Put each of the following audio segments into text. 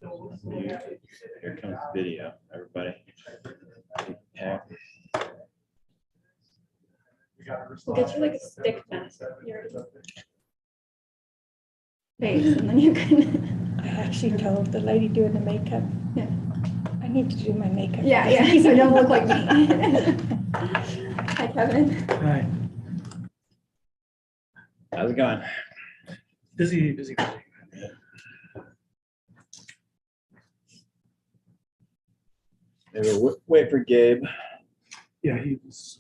Here comes the video, everybody. Yeah. We'll get you like a stick mask. Face, and then you can. I actually told the lady doing the makeup, Yeah. I need to do my makeup. Yeah, so don't look like me. Hi, Kevin. Hi, How's it going? busy. Maybe we'll wait for Gabe. Yeah, he was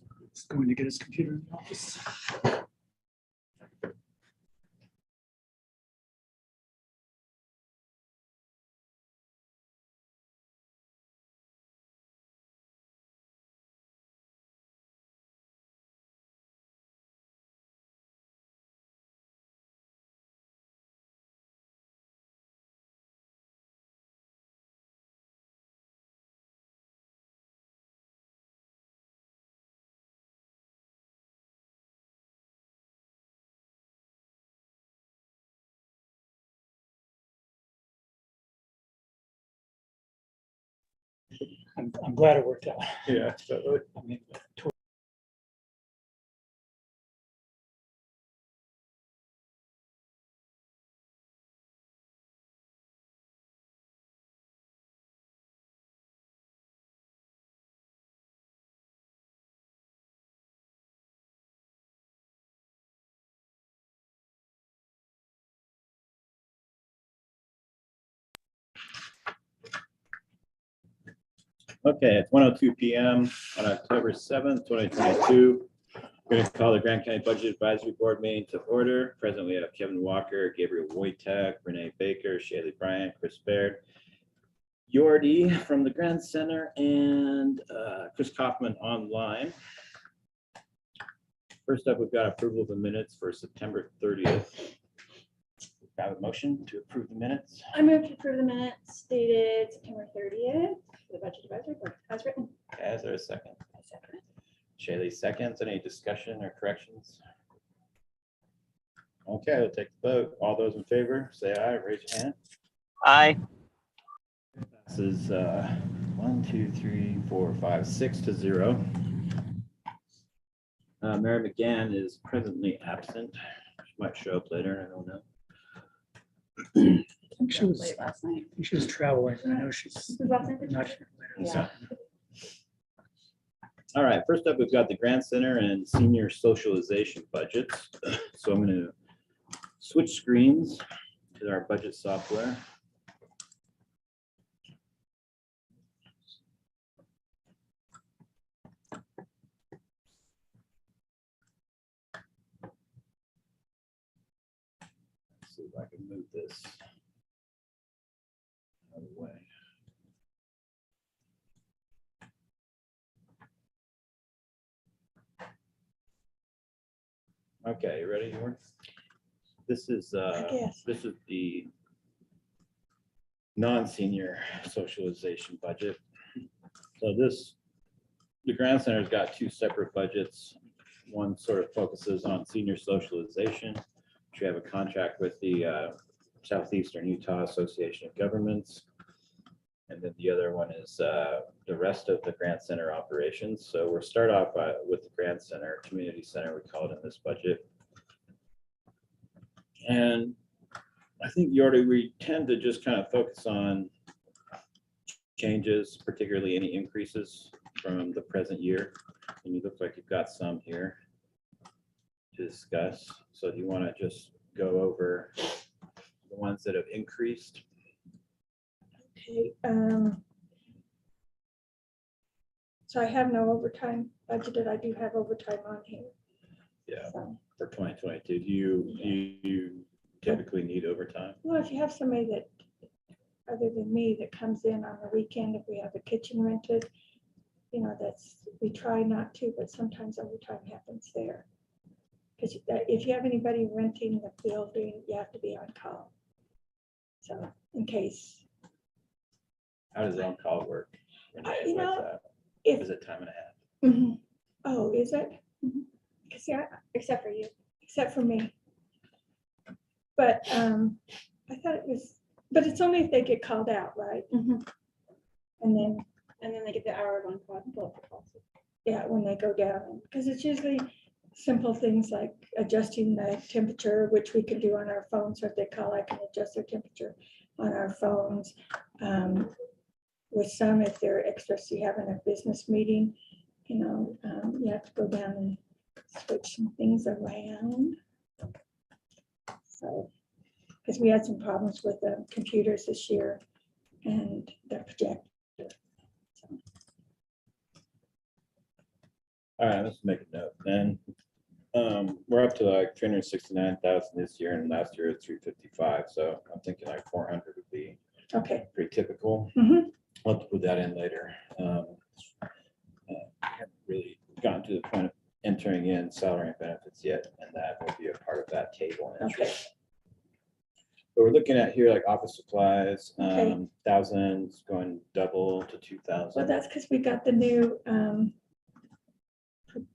going to get his computer in the office. I'm glad it worked out. Yeah. I mean, Okay, it's 1:02 PM on October 7th, 2022. We're going to call the Grant County Budget Advisory Board meeting to order. Present, we have Kevin Walker, Gabriel Wojtek, Renee Baker, Shaylee Bryant, Chris Baird, Yordi from the Grant Center, and Chris Kaufman online. First up, we've got approval of the minutes for September 30th. We have a motion to approve the minutes. I move to approve the minutes dated September 30th for the Budget Advisory Board as written. Okay, is there a second? I second it. Shaylee seconds. Any discussion or corrections? Okay, we'll take the vote. All those in favor, say aye, raise your hand. Aye. This is 1, 2, 3, 4, 5, 6 to 0. Mary McGann is presently absent. She might show up later, I don't know. I think she was Late last night. traveling. I know she's This was last night. not here later. Yeah. All right, first up, we've got the Grant Center and senior socialization budgets. So I'm going to switch screens to our budget software. Let's see if I can move this out of the way. Okay, you ready, Jordan? This is guess. this is the non-senior socialization budget. So the Grant Center's got two separate budgets. One sort of focuses on senior socialization, which we have a contract with the Southeastern Utah Association of Governments. And then the other one is the rest of the Grant Center operations. So we'll start off with the Grant Center, Community Center, we call it in this budget. And I think, Yordi, we tend to just kind of focus on changes, particularly any increases from the present year. And you look like you've got some here to discuss. So do you want to just go over the ones that have increased? Okay, so I have no overtime budgeted. I do have overtime on here. Yeah, So, for 2022, do you typically need overtime? well, if you have somebody that, other than me, that comes in on the weekend, if we have a kitchen rented, you know, we try not to, but sometimes overtime happens there. Because if you have anybody renting the building, you have to be on call. So in case, How does on-call work? Renee, you with know, that? if, Is it time and a half? mhm. Oh, is it? Because yeah, Except for you. except for me. But I thought it was But it's only if they get called out, right? Mhm. And then, And then they get the hour one quad bill for policy. yeah, when they go down, because it's usually simple things like adjusting the temperature, which we can do on our phones. So if they call, I can adjust their temperature on our phones. With some, if they're especially having a business meeting, you have to go down and switch some things around. So, because we had some problems with the computers this year and the projector. All right, let's make a note then. We're up to like 369,000 this year, and last year it's 355, so I'm thinking like 400 would be Okay. pretty typical. Mhm. I'll have to put that in later. I haven't really gotten to the point of entering in salary and benefits yet, and that will be a part of that table. Okay. But we're looking at here like office supplies, Okay. thousands going double to 2,000. Well, that's because we got the new,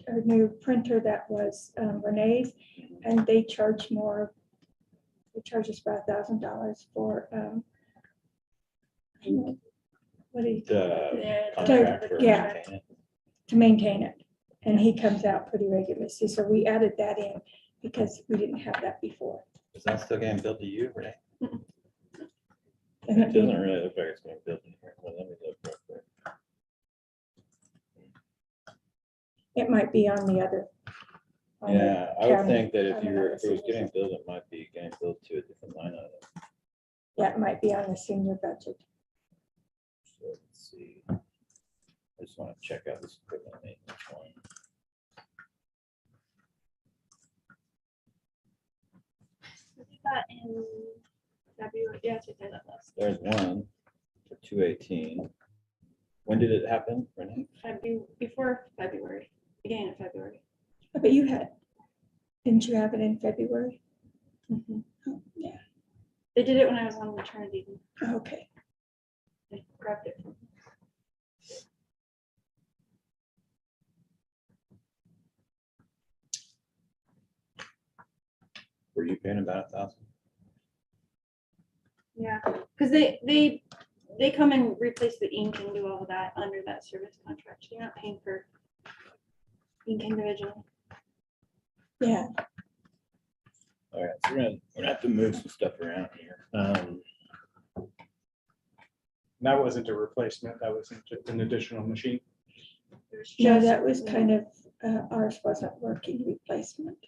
our new printer that was Renee's, and they charge more. They charge us about $1,000 for, what do you, The Yeah, contract for yeah. maintaining it. to maintain it. And he comes out pretty regularly. So we added that in because we didn't have that before. Is that still getting billed to you, Renee? And It it doesn't didn't- really look like it's getting billed to here. Well, let me look real quick. It might be on the other. on the Yeah, I would county. think that I if don't you know were, the if it was senior getting billed, it might be getting billed to a different line item. Yeah, it might be on the senior budget. So let's see. I just want to check out this equipment maintenance one. I did that in February. Yeah, I did that last There's one for 218. When did it happen, Renee? February, before February, beginning of February. But didn't you have it in February? Mhm. Oh, yeah, They did it when I was on maternity leave. okay. They grabbed it from me. Were you paying about 1,000? Yeah, because they come and replace the ink and do all of that under that service contract. You're not paying for ink individually. Yeah, All right, so we're gonna have to move some stuff around here. That wasn't a replacement, that was just an additional machine. There's no, just- that was kind of, ours wasn't working replacement.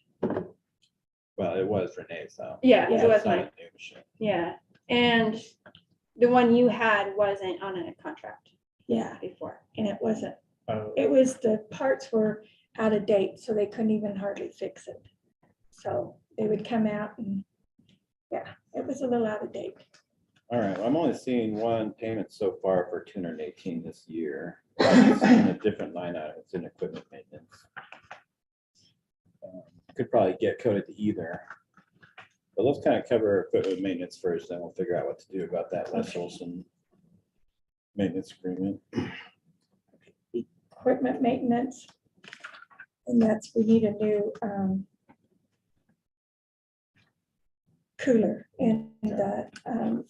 Well, it was Renee's though. Yeah, Yeah. it was It's not mine. a new machine. Yeah, and the one you had wasn't on a contract Yeah, before. and it wasn't. Uh, It was, the parts were out of date, so they couldn't even hardly fix it. So they would come out and, yeah, it was a little out of date. All right, well, I'm only seeing one payment so far for 218 this year. It's in a different line item. It's in equipment maintenance. Could probably get coded to either. But let's kind of cover equipment maintenance first, then we'll figure out what to do about that Les Okay. Olson maintenance agreement. Equipment maintenance. And that's, we need a new cooler in the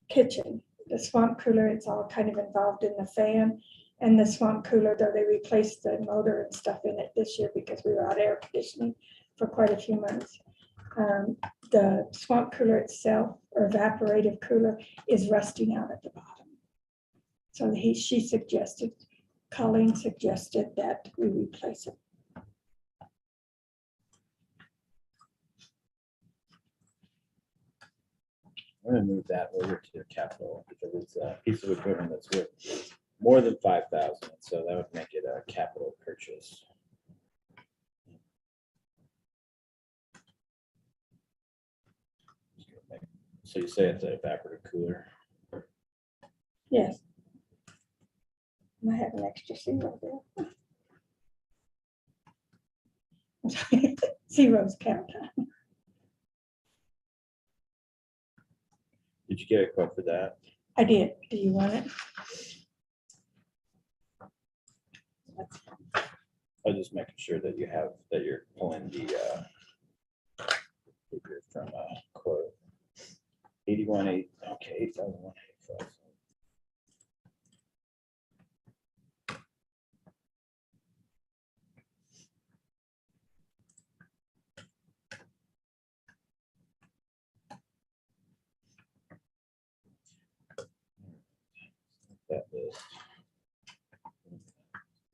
kitchen. The swamp cooler, it's all kind of involved in the fan. And the swamp cooler, though they replaced the motor and stuff in it this year because we were out air conditioning for quite a few months. The swamp cooler itself, or evaporative cooler, is rusting out at the bottom. So Colleen suggested that we replace it. I'm gonna move that over to the capital because it's a piece of equipment that's worth more than 5,000, so that would make it a capital purchase. So you say it's an evaporative cooler. Yes. I have an extra zero there. Zeros count. Did you get a quote for that? I did. Do you want it? I'm just making sure that you have, that you're pulling the figure from a quote. 81, 8,185. That list.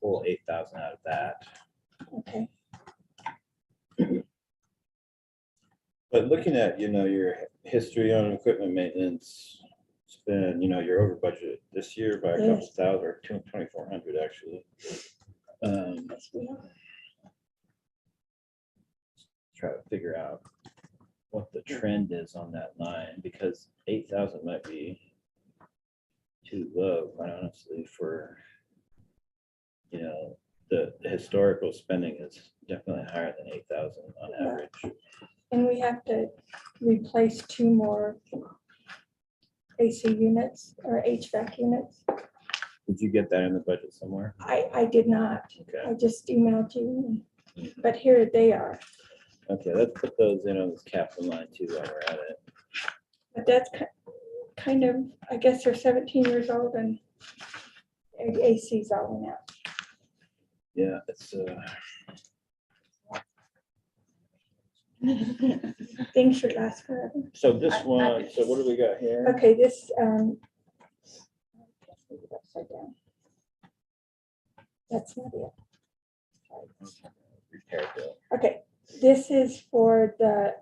Pull 8,000 out of that. Okay, But looking at, your history on equipment maintenance, it's been, you're over budget this year by a couple Yes. thousand, or 2,400 actually. yes, we are. Try to figure out what the trend is on that line, because 8,000 might be too low, quite honestly, for, the historical spending is definitely higher than 8,000 on Yeah. average. And we have to replace 2 more AC units or HVAC units. Did you get that in the budget somewhere? I did not. Okay, I just emailed you, but here they are. okay, let's put those in on this capital line too while we're at it. But that's kind of, I guess they're 17 years old and AC's all in out. Yeah, it's, Things should last forever. so this one, so what do we got here? Okay, this, upside down. That's not it. Repair bill. Okay, this is for the,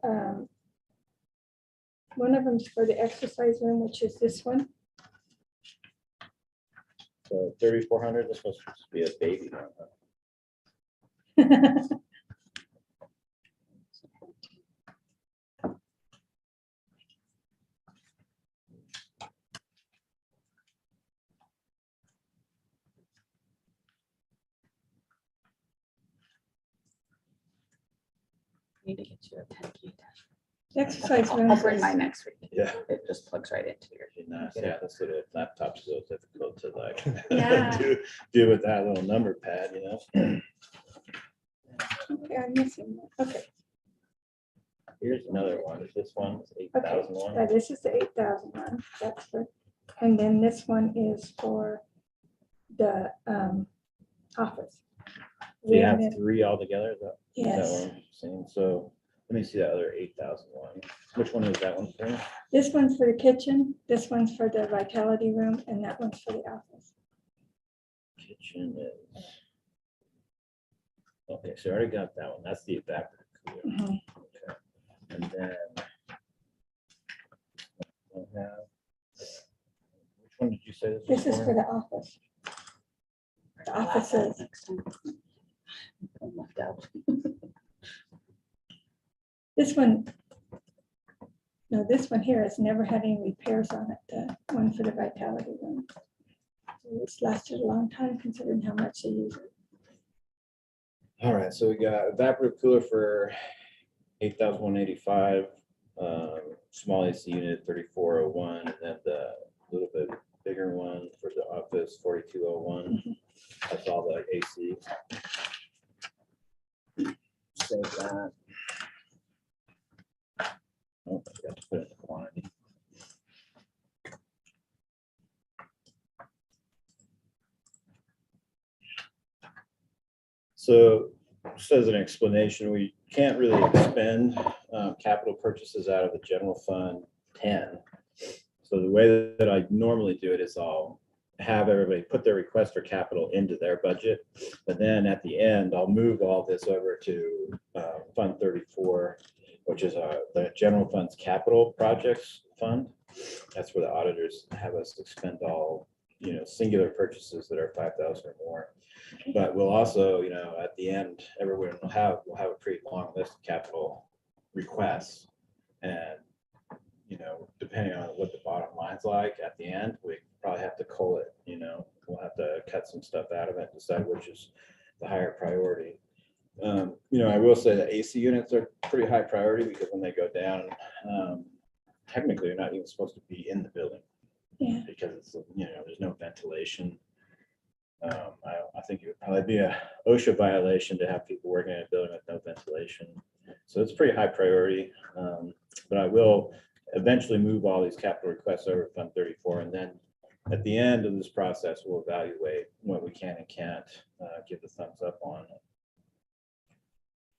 one of them's for the exercise room, which is this one. So 3,400, this was supposed to be a baby one. Huh? Need to get you a 10 key. The exercise room. I'll bring mine next week. Yeah. It just plugs right into your. Be nice. Yeah, that's what it, laptops so difficult to like Yeah. do with that little number pad, Okay, I'm missing one. Okay, Here's another one. Is this one? It's 8,000 one? this is the 8,000 one. That's for, and then this one is for the office. Do you have haven't- 3 altogether? Is that Yes, what I'm saying? So let me see that other 8,000 one. Which one is that one for? this one's for the kitchen, this one's for the vitality room, and that one's for the office. Kitchen is. Okay, so I already got that one. That's the evaporator cooler. Mhm. Okay. And then. I have- Which one did you say this was This is for for? the office. The offices. Next time. I'm left out. This one, no, this one here has never had any repairs on it, the one for the vitality room. It's lasted a long time considering how much they use it. All right, so we got evaporative cooler for 8,185, small AC unit 3,401, and then the little bit bigger one for the office 4,201. That's all the AC. Save that. Oh, I forgot to put in the quantity. So just as an explanation, we can't really expend capital purchases out of the general fund 10. So the way that I normally do it is I'll have everybody put their request for capital into their budget. But then at the end, I'll move all this over to Fund 34, which is the general fund's capital projects fund. That's where the auditors have us expend all, singular purchases that are 5,000 or more. But we'll also, at the end, everyone will have a pretty long list of capital requests. And, depending on what the bottom line's like at the end, we probably have to cull it, we'll have to cut some stuff out of it, decide which is the higher priority. I will say that AC units are pretty high priority because when they go down, technically they're not even supposed to be in the building. Yeah. Because it's, there's no ventilation. I think it would probably be a OSHA violation to have people working in a building with no ventilation. So it's pretty high priority. But I will, eventually move all these capital requests over to Fund 34, and then at the end of this process, we'll evaluate what we can and can't give the thumbs up on.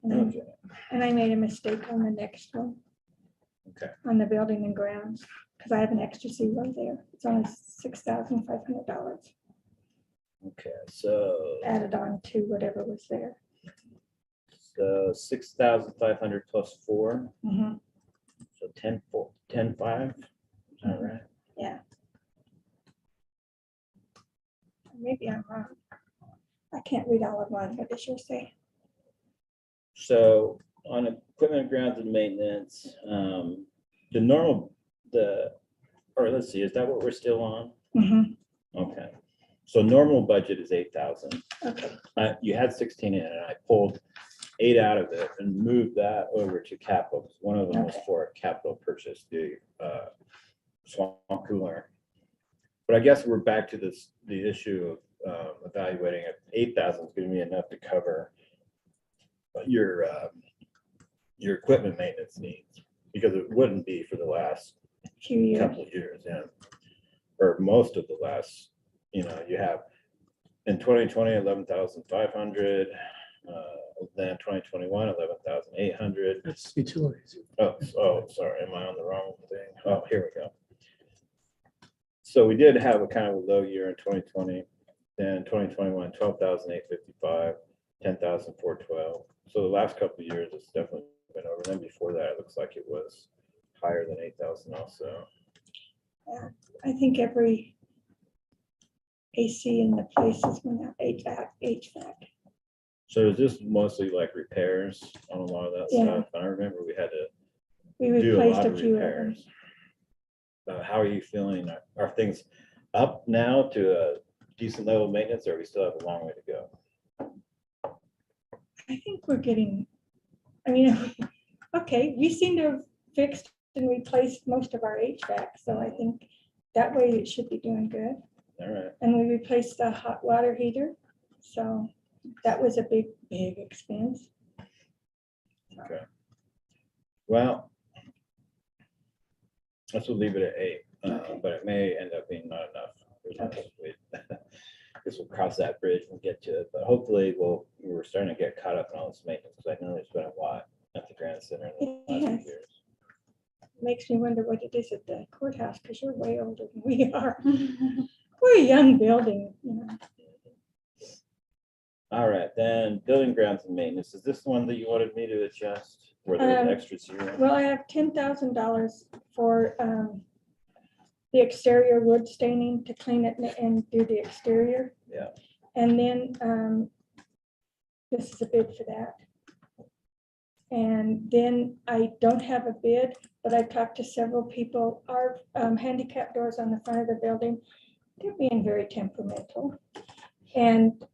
Okay. And I made a mistake on the next one. Okay. On the building and grounds, because I have an extra zero there. It's only $6,500 Okay, so added on to whatever was there. 6,500 plus 4, Mhm. so 10,5. Is that right? Yeah. Maybe I'm wrong. I can't read all of mine, but it sure say. So on equipment, grounds and maintenance, the normal, or let's see, is that what we're still on? Mhm. Okay. So normal budget is 8,000. Okay, You had 16 in and I pulled 8 out of it and moved that over to capital. 'Cause one of them was Okay. for a capital purchase, the swamp cooler. But I guess we're back to the issue of evaluating if 8,000 is going to be enough to cover your equipment maintenance needs, because it wouldn't be for the last few years. couple of years, yeah. Or most of the last, you have in 2020, 11,500, then 2021, 11,800. That's utilities. Oh, sorry, am I on the wrong thing? Oh, here we go. So we did have a kind of a low year in 2020, then 2021, 12,855, 10,412. So the last couple of years, it's definitely been over. Then before that, it looks like it was higher than 8,000 also. I think every AC in the place is going to HVAC. So is this mostly like repairs on a lot of that Yeah. stuff? I remember we had to We do a replaced lot a of few of them. repairs. How are you feeling? Are things up now to a decent level of maintenance, or we still have a long way to go? I think we're getting, okay, we seem to have fixed and replaced most of our HVAC, so I think that way it should be doing good. All right. And we replaced the hot water heater, so that was a big expense. Okay. Well, let's leave it at 8, Okay. but it may end up being not enough. Who knows? Okay. Guess we'll cross that bridge and get to it, but hopefully we're starting to get caught up on all this maintenance, because I know there's been a lot at the Grand Center in the last Yes. few years. Makes me wonder what it is at the courthouse, because you're way older than we are. We're a young building, All right, then building grounds and maintenance. Is this the one that you wanted me to adjust? Where there's Um, extra zero? Well, I have $10,000 for the exterior wood staining to clean it and do the exterior. Yeah. And then this is a bid for that. And then I don't have a bid, but I talked to several people. Our handicap doors on the front of the building, they're being very temperamental. And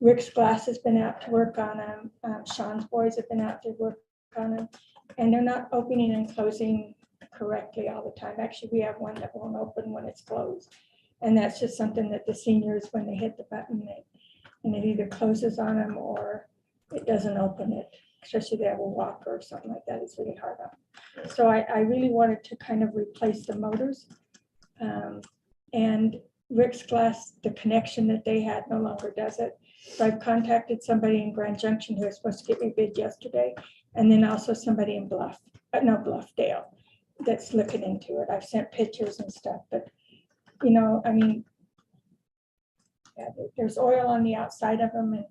Rick's Glass has been out to work on them. Sean's boys have been out to work on them. And they're not opening and closing correctly all the time. Actually, we have one that won't open when it's closed. And that's just something that the seniors, when they hit the button, and it either closes on them or it doesn't open it, especially if they have a walker or something like that. It's really hard on them. So I really wanted to kind of replace the motors. And Rick's Glass, the connection that they had no longer does it. So I've contacted somebody in Grand Junction who was supposed to get me a bid yesterday. And then also somebody in Bluffdale that's looking into it. I've sent pictures and stuff, but yeah, there's oil on the outside of them.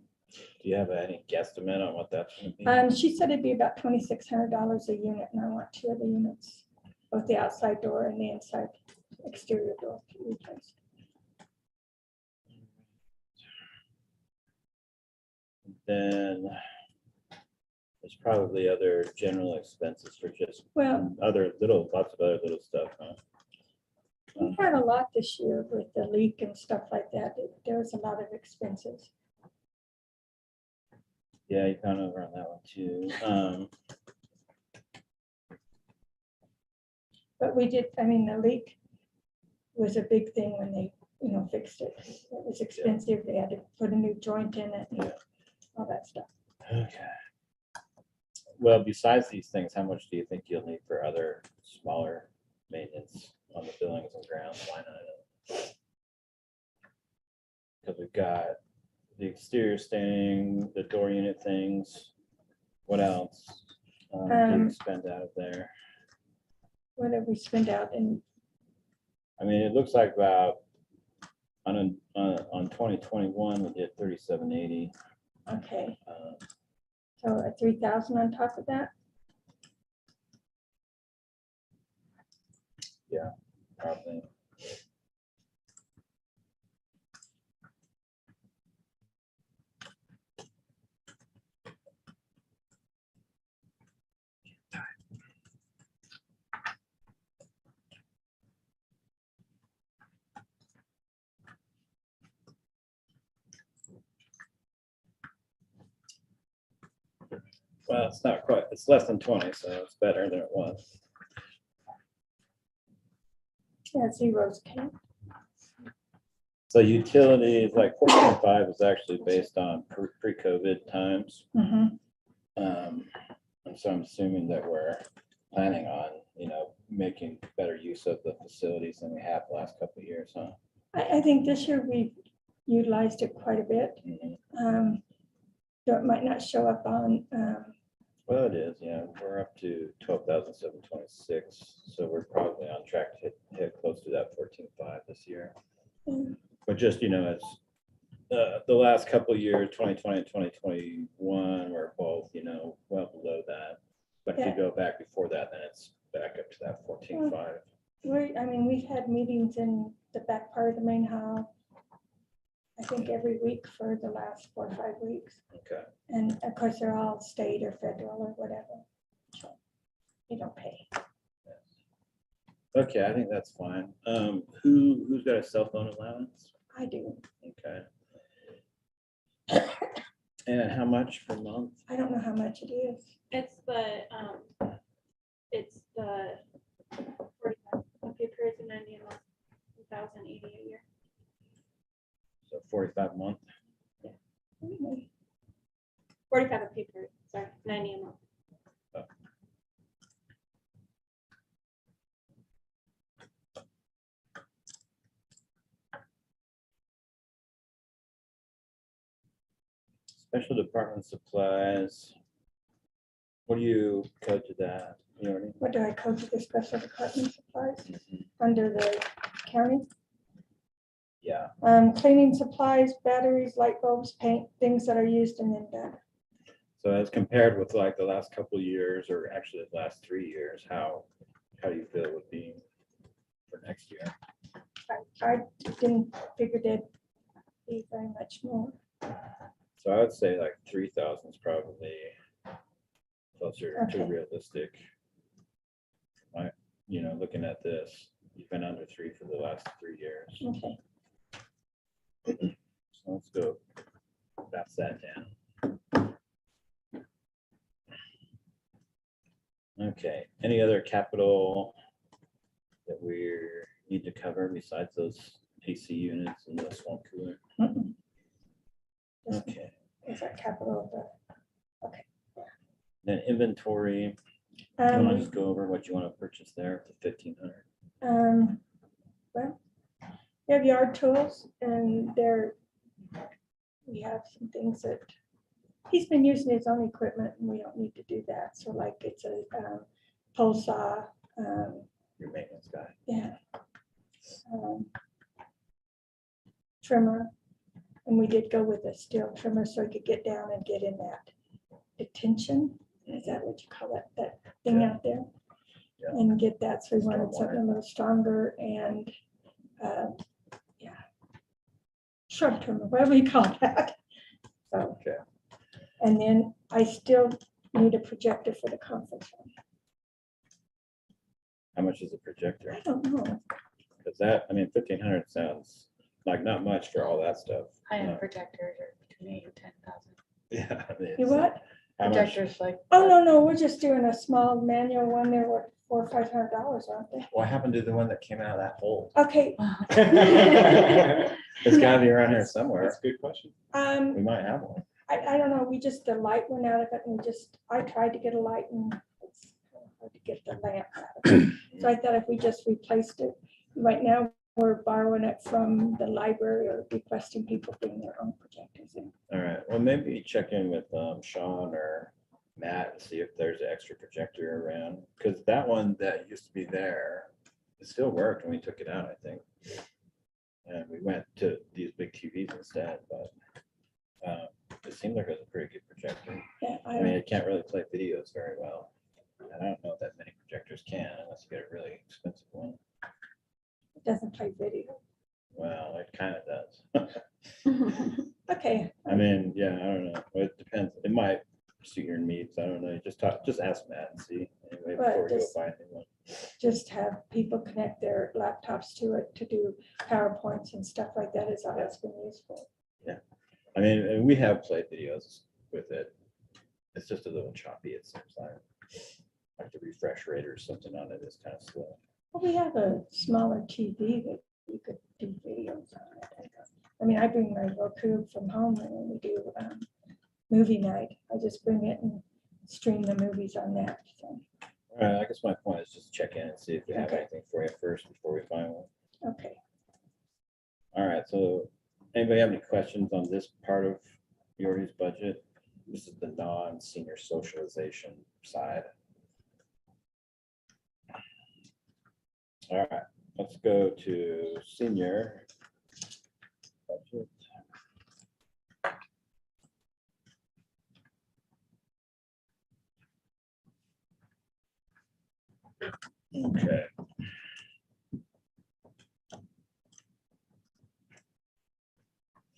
Do you have any guesstimate on what that's going to be? And she said it'd be about $2,600 a unit, and I want 2 of the units, both the outside door and the inside exterior door to replace. Then there's probably other general expenses for just Well, lots of other little stuff, huh? we had a lot this year with the leak and stuff like that. There was a lot of expenses. Yeah, you found over on that one too. But we did, the leak was a big thing when they, fixed it. It was expensive. They had to put a new joint in it and Yeah. all that stuff. Okay. well, besides these things, how much do you think you'll need for other smaller maintenance on the buildings and grounds line item? Because we've got the exterior staining, the door unit things. What else? Did we spend out of there? What did we spend out in, I mean, it looks like about on 2021, we did 3780. okay, so a 3,000 on top of that? Probably. Well, it's not quite, it's less than 20, so it's better than it was. Yeah, zeros count. So utilities, like 4.5 is actually based on pre-COVID times. Mhm. And so I'm assuming that we're planning on, making better use of the facilities than we have the last couple of years, huh? I think this year we've utilized it quite a bit. Mhm. So it might not show up on, Well, it is, yeah. We're up to 12,726, so we're probably on track to hit close to that 14.5 this year. Mm. But just, it's the last couple of years, 2020 and 2021, were both, well below that. But if you Yeah. go back before that, then it's back up to that 14.5. we've had meetings in the back part of the main hall, I think every week for the last 4 or 5 weeks. Okay. And of course, they're all state or federal or whatever. So you don't pay. Okay, I think that's fine. Who's got a cell phone allowance? I do. Okay. And how much per month? I don't know how much it is. It's the 45, the paper is 90 a month, 1,080 a year. So 45 a month. 45 a paper, sorry, 90 a month. Special department supplies. What do you code to that? You already? What do I code to the special department supplies Mhm. under the county? Yeah, Cleaning supplies, batteries, light bulbs, paint, things that are used in that. so as compared with like the last couple of years, or actually the last 3 years, how do you feel it would be for next year? I didn't figure it'd be very much more. So I would say like 3,000 is probably closer to Okay. realistic. Looking at this, you've been under 3 for the last 3 years. Okay. So let's go. That's that down. Okay, any other capital that we need to cover besides those AC units and the swamp cooler? Mm-mm. Just- Okay, Is that capital? then inventory, you want to Um, just go over what you want to purchase there for 1,500? Well, we have yard tools and we have some things that he's been using his own equipment and we don't need to do that. So like it's a pole saw, Your maintenance guy. yeah. Trimmer. And we did go with a steel trimmer so he could get down and get in that detention. Is that what you call that thing Yeah. out there? Yeah. And get that, so we wanted Stormwater. something a little stronger and, shrub trimmer, whatever you call that. So, Okay. and then I still need a projector for the conference room. How much is a projector? I don't know. Because 1,500 sounds like not much for all that stuff. High-end projectors are between 8 and 10,000. Yeah. I mean, You it's- what? How much? Projectors like. Oh, no, we're just doing a small manual one. They're worth $400 or $500, aren't they? What happened to the one that came out of that hole? Okay, It's gotta be around here somewhere. That's a good question. We might have one. I don't know, the light went out of it and I tried to get a light and it's kind of hard to get the lamp out of it. So I thought if we just replaced it, right now we're borrowing it from the library or requesting people bring their own projectors in. All right, well, maybe check in with Sean or Matt and see if there's an extra projector around, because that one that used to be there, it still worked when we took it out, I think. And we went to these big TVs instead, but it seemed like it was a pretty good projector. Yeah, I mean, it can't really play videos very well. And I don't know if that many projectors can unless you get a really expensive one. It doesn't play video. Well, it kind of does. Okay, I mean, yeah, I don't know. It depends. It might suit your needs. I don't know. Just ask Matt and see anyway Right, before we go just- buy a new one. just have people connect their laptops to it to do PowerPoints and stuff like that is all that's been used for. I mean, and we have played videos with it. It's just a little choppy, it seems like the refresh rate or something on it is kind of slow. Well, we have a smaller TV that you could do videos on it. I mean, I bring my Roku from home and when we do movie night, I just bring it and stream the movies on that. So, All right, I guess my point is just check in and see if we have Okay. anything for you first before we find one. okay. All right, so anybody have any questions on this part of Yordy's budget? This is the non-senior socialization side. All right, let's go to senior budget. Okay.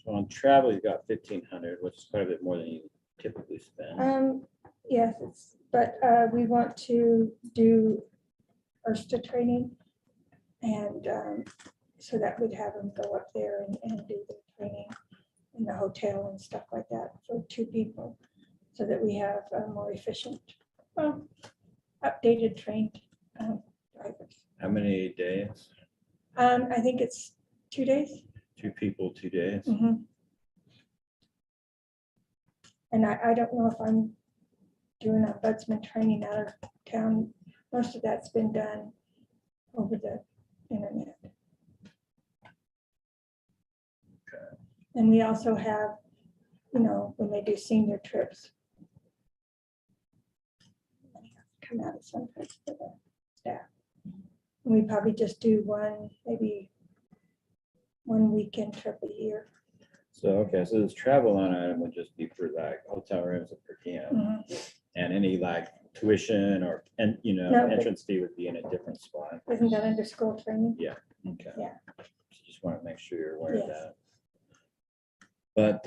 So on travel, you got 1,500, which is quite a bit more than you typically spend. Yes, but we want to do ERSTA training. And so that we'd have them go up there and do the training in the hotel and stuff like that for 2 people. So that we have more efficient, well, updated trained drivers. How many days? I think it's 2 days. 2 people, 2 days? Mhm. And I don't know if I'm doing ombudsman training out of town. Most of that's been done over the internet. Okay. And we also have, when they do senior trips. Come out of some place for the staff. And we probably just do maybe one weekend trip a year. So, okay, so this travel line item would just be for like hotel rooms and per diem, Mhm. and any like tuition or, and No, but- entrance fee would be in a different spot. Isn't that under school training? Okay. Yeah. So just want to make sure you're aware of Yes. that. But,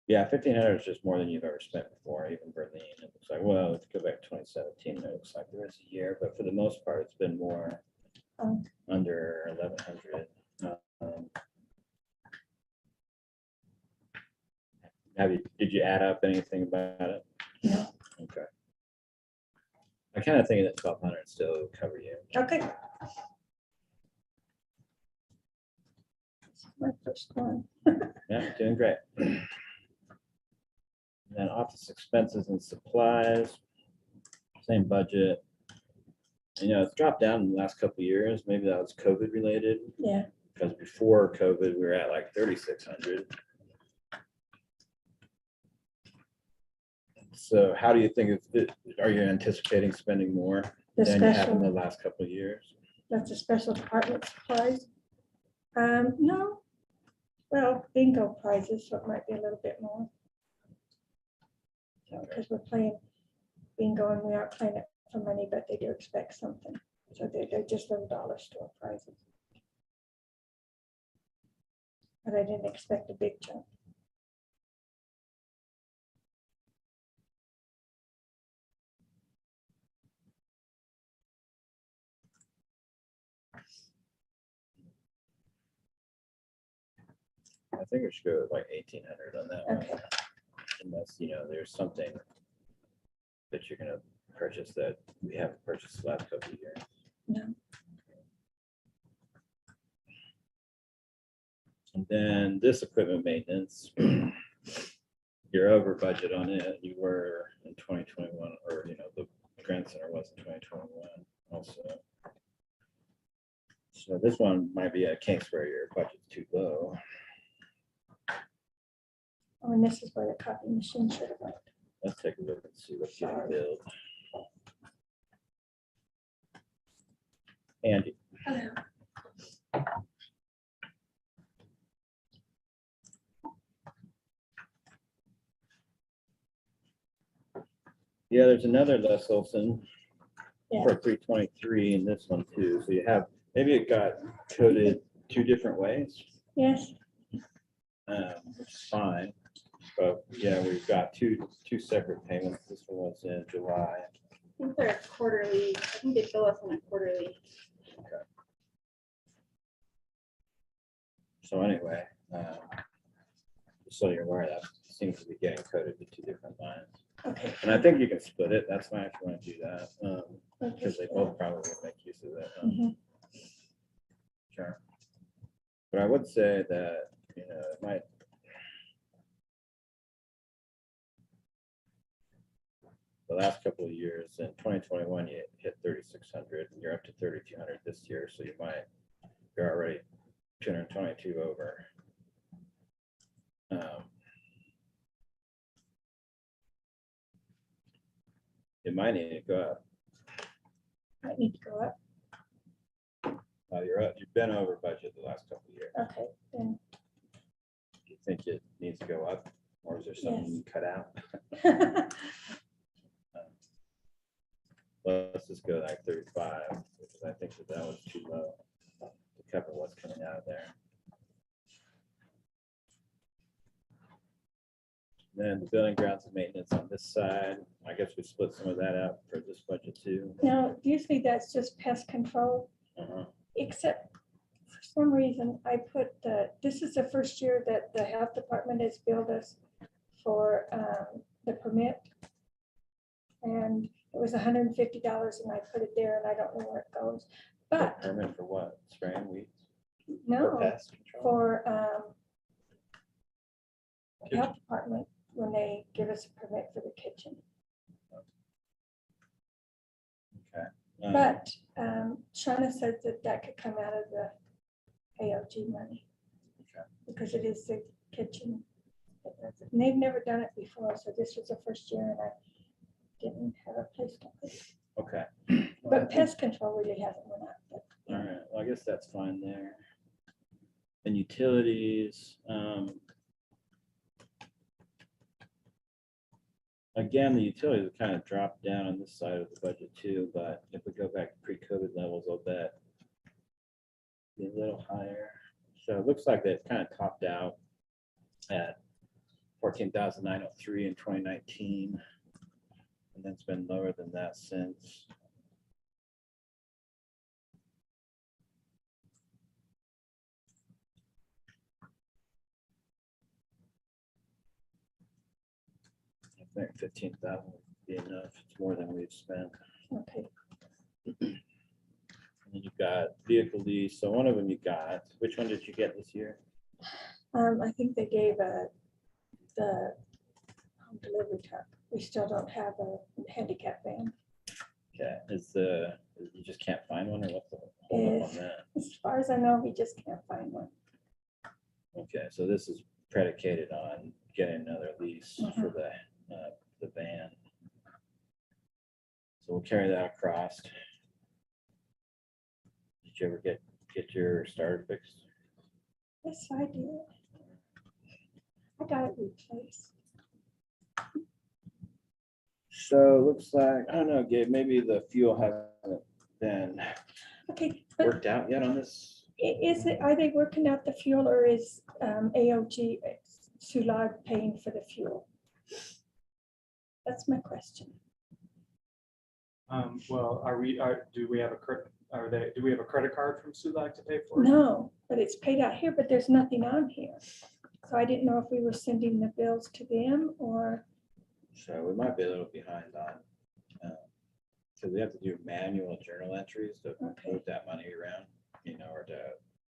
yeah, 1,500 is just more than you've ever spent before, even Berlin. It looks like, well, if you go back to 2017, it looks like there was a year, but for the most part, it's been more Um, under 1,100. Did you add up anything about it? No. Okay. I kind of think that 1,200 still would cover you. Okay. My first one. Yeah, doing great. And then office expenses and supplies, same budget. It's dropped down in the last couple of years. Maybe that was COVID related, Yeah, because before COVID, we were at like 3,600. So how do you think are you anticipating spending more the than you have in the special, last couple of years? that's a special department supplies. No, well, bingo prizes, so it might be a little bit more. So, because we're playing bingo and we aren't playing it for money, but they do expect something. So they're just little dollar store prizes. But I didn't expect a big jump. I think we should go with like 1,800 on that one. Okay, Unless, there's something that you're gonna purchase that we haven't purchased the last couple of years. no, then this equipment maintenance, you're over budget on it. You were in 2021, or, the Grant Center was in 2021 also. So this one might be a case where your budget's too low. Oh, and this is where the copy machine should have went. Let's take a look and see what's getting Sorry. billed. Andy, yeah, there's another Les Olson Yeah. for 323 in this one too. So you have, maybe it got coded two different ways, Yes, which is fine. But yeah, we've got two separate payments. This one was in July. I think they're quarterly. I think they bill us on a quarterly. So anyway, just so you're aware, that seems to be getting coded to two different lines. okay. And I think you can split it. That's fine if you want to do that, Okay. because they both probably make use of it. Mhm. Sure. But I would say that, it might. The last couple of years, in 2021, you hit 3,600, and you're up to 3,200 this year, so you're already 222 over. It might need to go up. I need to go up. You're up, you've been over budget the last couple of years. Okay, then. Do you think it needs to go up, or is there something Yes. you cut out? Let's just go like 35, because I think that was too low to cover what's coming out of there. Then the building grounds and maintenance on this side, I guess we split some of that out for this budget too. Now, usually that's just pest control, Uh-huh. except for some reason I put this is the first year that the health department has billed us for the permit. And it was $150 and I put it there and I don't know where it goes. But Permit for what? Spraying weeds? For no, pest control? for the health department, when they give us a permit for the kitchen. But Shauna said that that could come out of the AOG money. Okay. Because it is the kitchen. And they've never done it before, so this was the first year and I didn't have a place to put it. Okay. But pest control really hasn't went up. But, All right, well, I guess that's fine there. And utilities, again, the utilities have kind of dropped down on this side of the budget too, but if we go back to pre-COVID levels, I'll bet be a little higher. So it looks like that kind of topped out at 14,903 in 2019. And then it's been lower than that since. I think 15,000 would be enough. It's more than we've spent. okay, And then you've got vehicle lease. So one of them you got. Which one did you get this year? I think they gave the home delivery truck. We still don't have a handicap van. Okay, you just can't find one, or what's the hold up on that? As far as I know, we just can't find one. Okay, so this is predicated on getting another lease for the van. So we'll carry that across. Did you ever get your starter fixed? Yes, I did. I got it replaced. So it looks like, I don't know, Gabe, maybe the fuel hasn't been Okay, but worked out yet on this. are they working out the fuel or is AOG Sulag paying for the fuel? That's my question. Well, do we have a credit card from Sulag to pay for it? No, but it's paid out here, but there's nothing on here. So I didn't know if we were sending the bills to them or, So we might be a little behind on, because we have to do manual journal entries to Okay. move that money around, or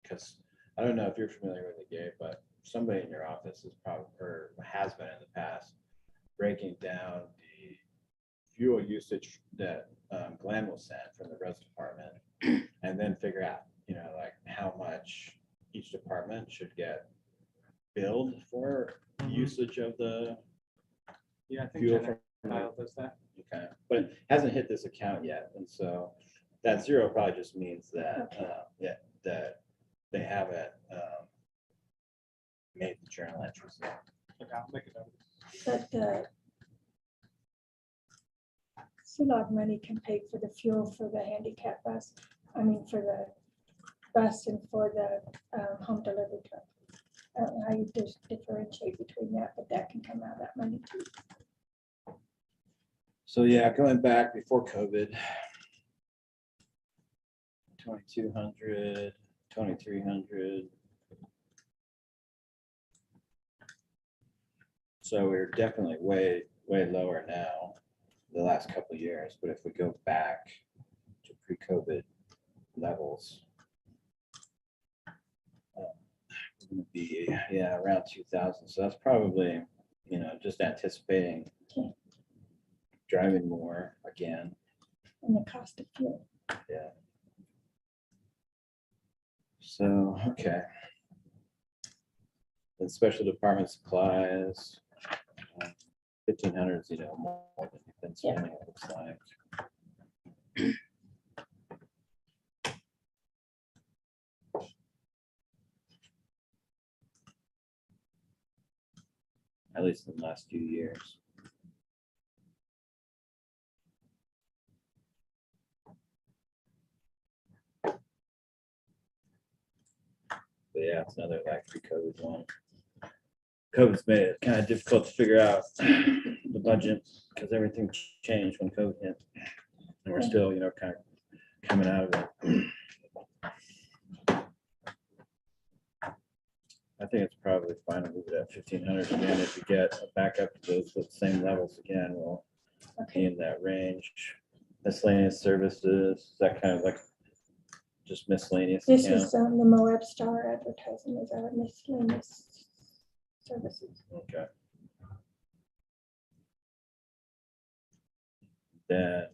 because I don't know if you're familiar with it, Gabe, but somebody in your office is probably, or has been in the past, breaking down the fuel usage that Glenn will send from the roads department, and then figure out, like how much each department should get billed for Mhm. usage of the Yeah, I think fuel Jenna from Kyle does that. Okay, but it hasn't hit this account yet, and so that zero probably just means that, that they haven't made the journal entries yet. Okay, I'll make it up. But the CELOG money can pay for the fuel for the handicap bus, for the bus and for the home delivery truck. I don't know how you just differentiate between that, but that can come out of that money too. So yeah, going back before COVID, 2,200, 2,300. So we're definitely way lower now, the last couple of years, but if we go back to pre-COVID levels, we're gonna be, around 2,000. So that's probably, just anticipating Okay. driving more again. And the cost of fuel. Yeah. So, okay. Then special department supplies. 1,500 is, more than you've been spending, it looks like. At least in the last few years. But yeah, it's another like pre-COVID one. COVID's made it kind of difficult to figure out the budget because everything changed when COVID hit. And we're still, kind of coming out of it. I think it's probably fine to move it at 1,500 again. If you get back up to those same levels again, we'll be Okay, in that range. Miscellaneous services, is that kind of like just miscellaneous this account? is the Moab Star advertising, is our miscellaneous services. Okay. Then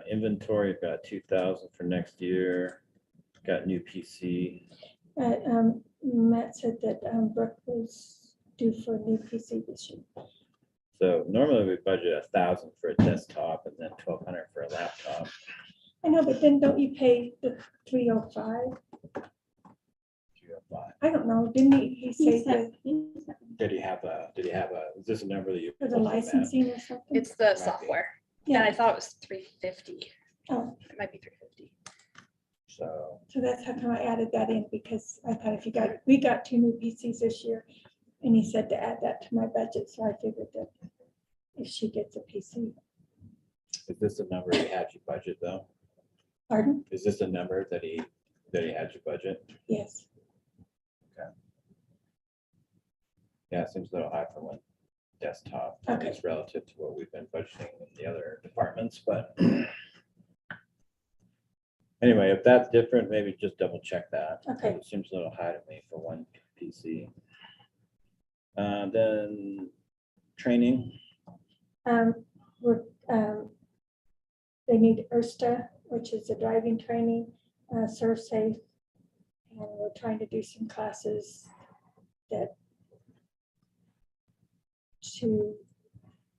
inventory, got 2,000 for next year. Got new PC. Matt said that Brooke was due for a new PC this year. So normally we budget 1,000 for a desktop and then 1,200 for a laptop. I know, but then don't you pay the 305? I don't know, didn't he say that Did he have a, is this a number that you? for the licensing or something? It's the software. And Yeah, I thought it was 350. oh, It might be 350. So, so that's how come I added that in, because I thought we got 2 new PCs this year. And he said to add that to my budget, so I figured that if she gets a PC. is this the number he had you budget though? Pardon? Is this the number that he had you budget? Yes. Yeah, it seems a little high for one desktop. Okay. It's relative to what we've been budgeting in the other departments, but anyway, if that's different, maybe just double check that. Okay. It seems a little high to me for one PC. Then training, We're, they need ERSTA, which is the driving training, ServSafe. And we're trying to do some classes that to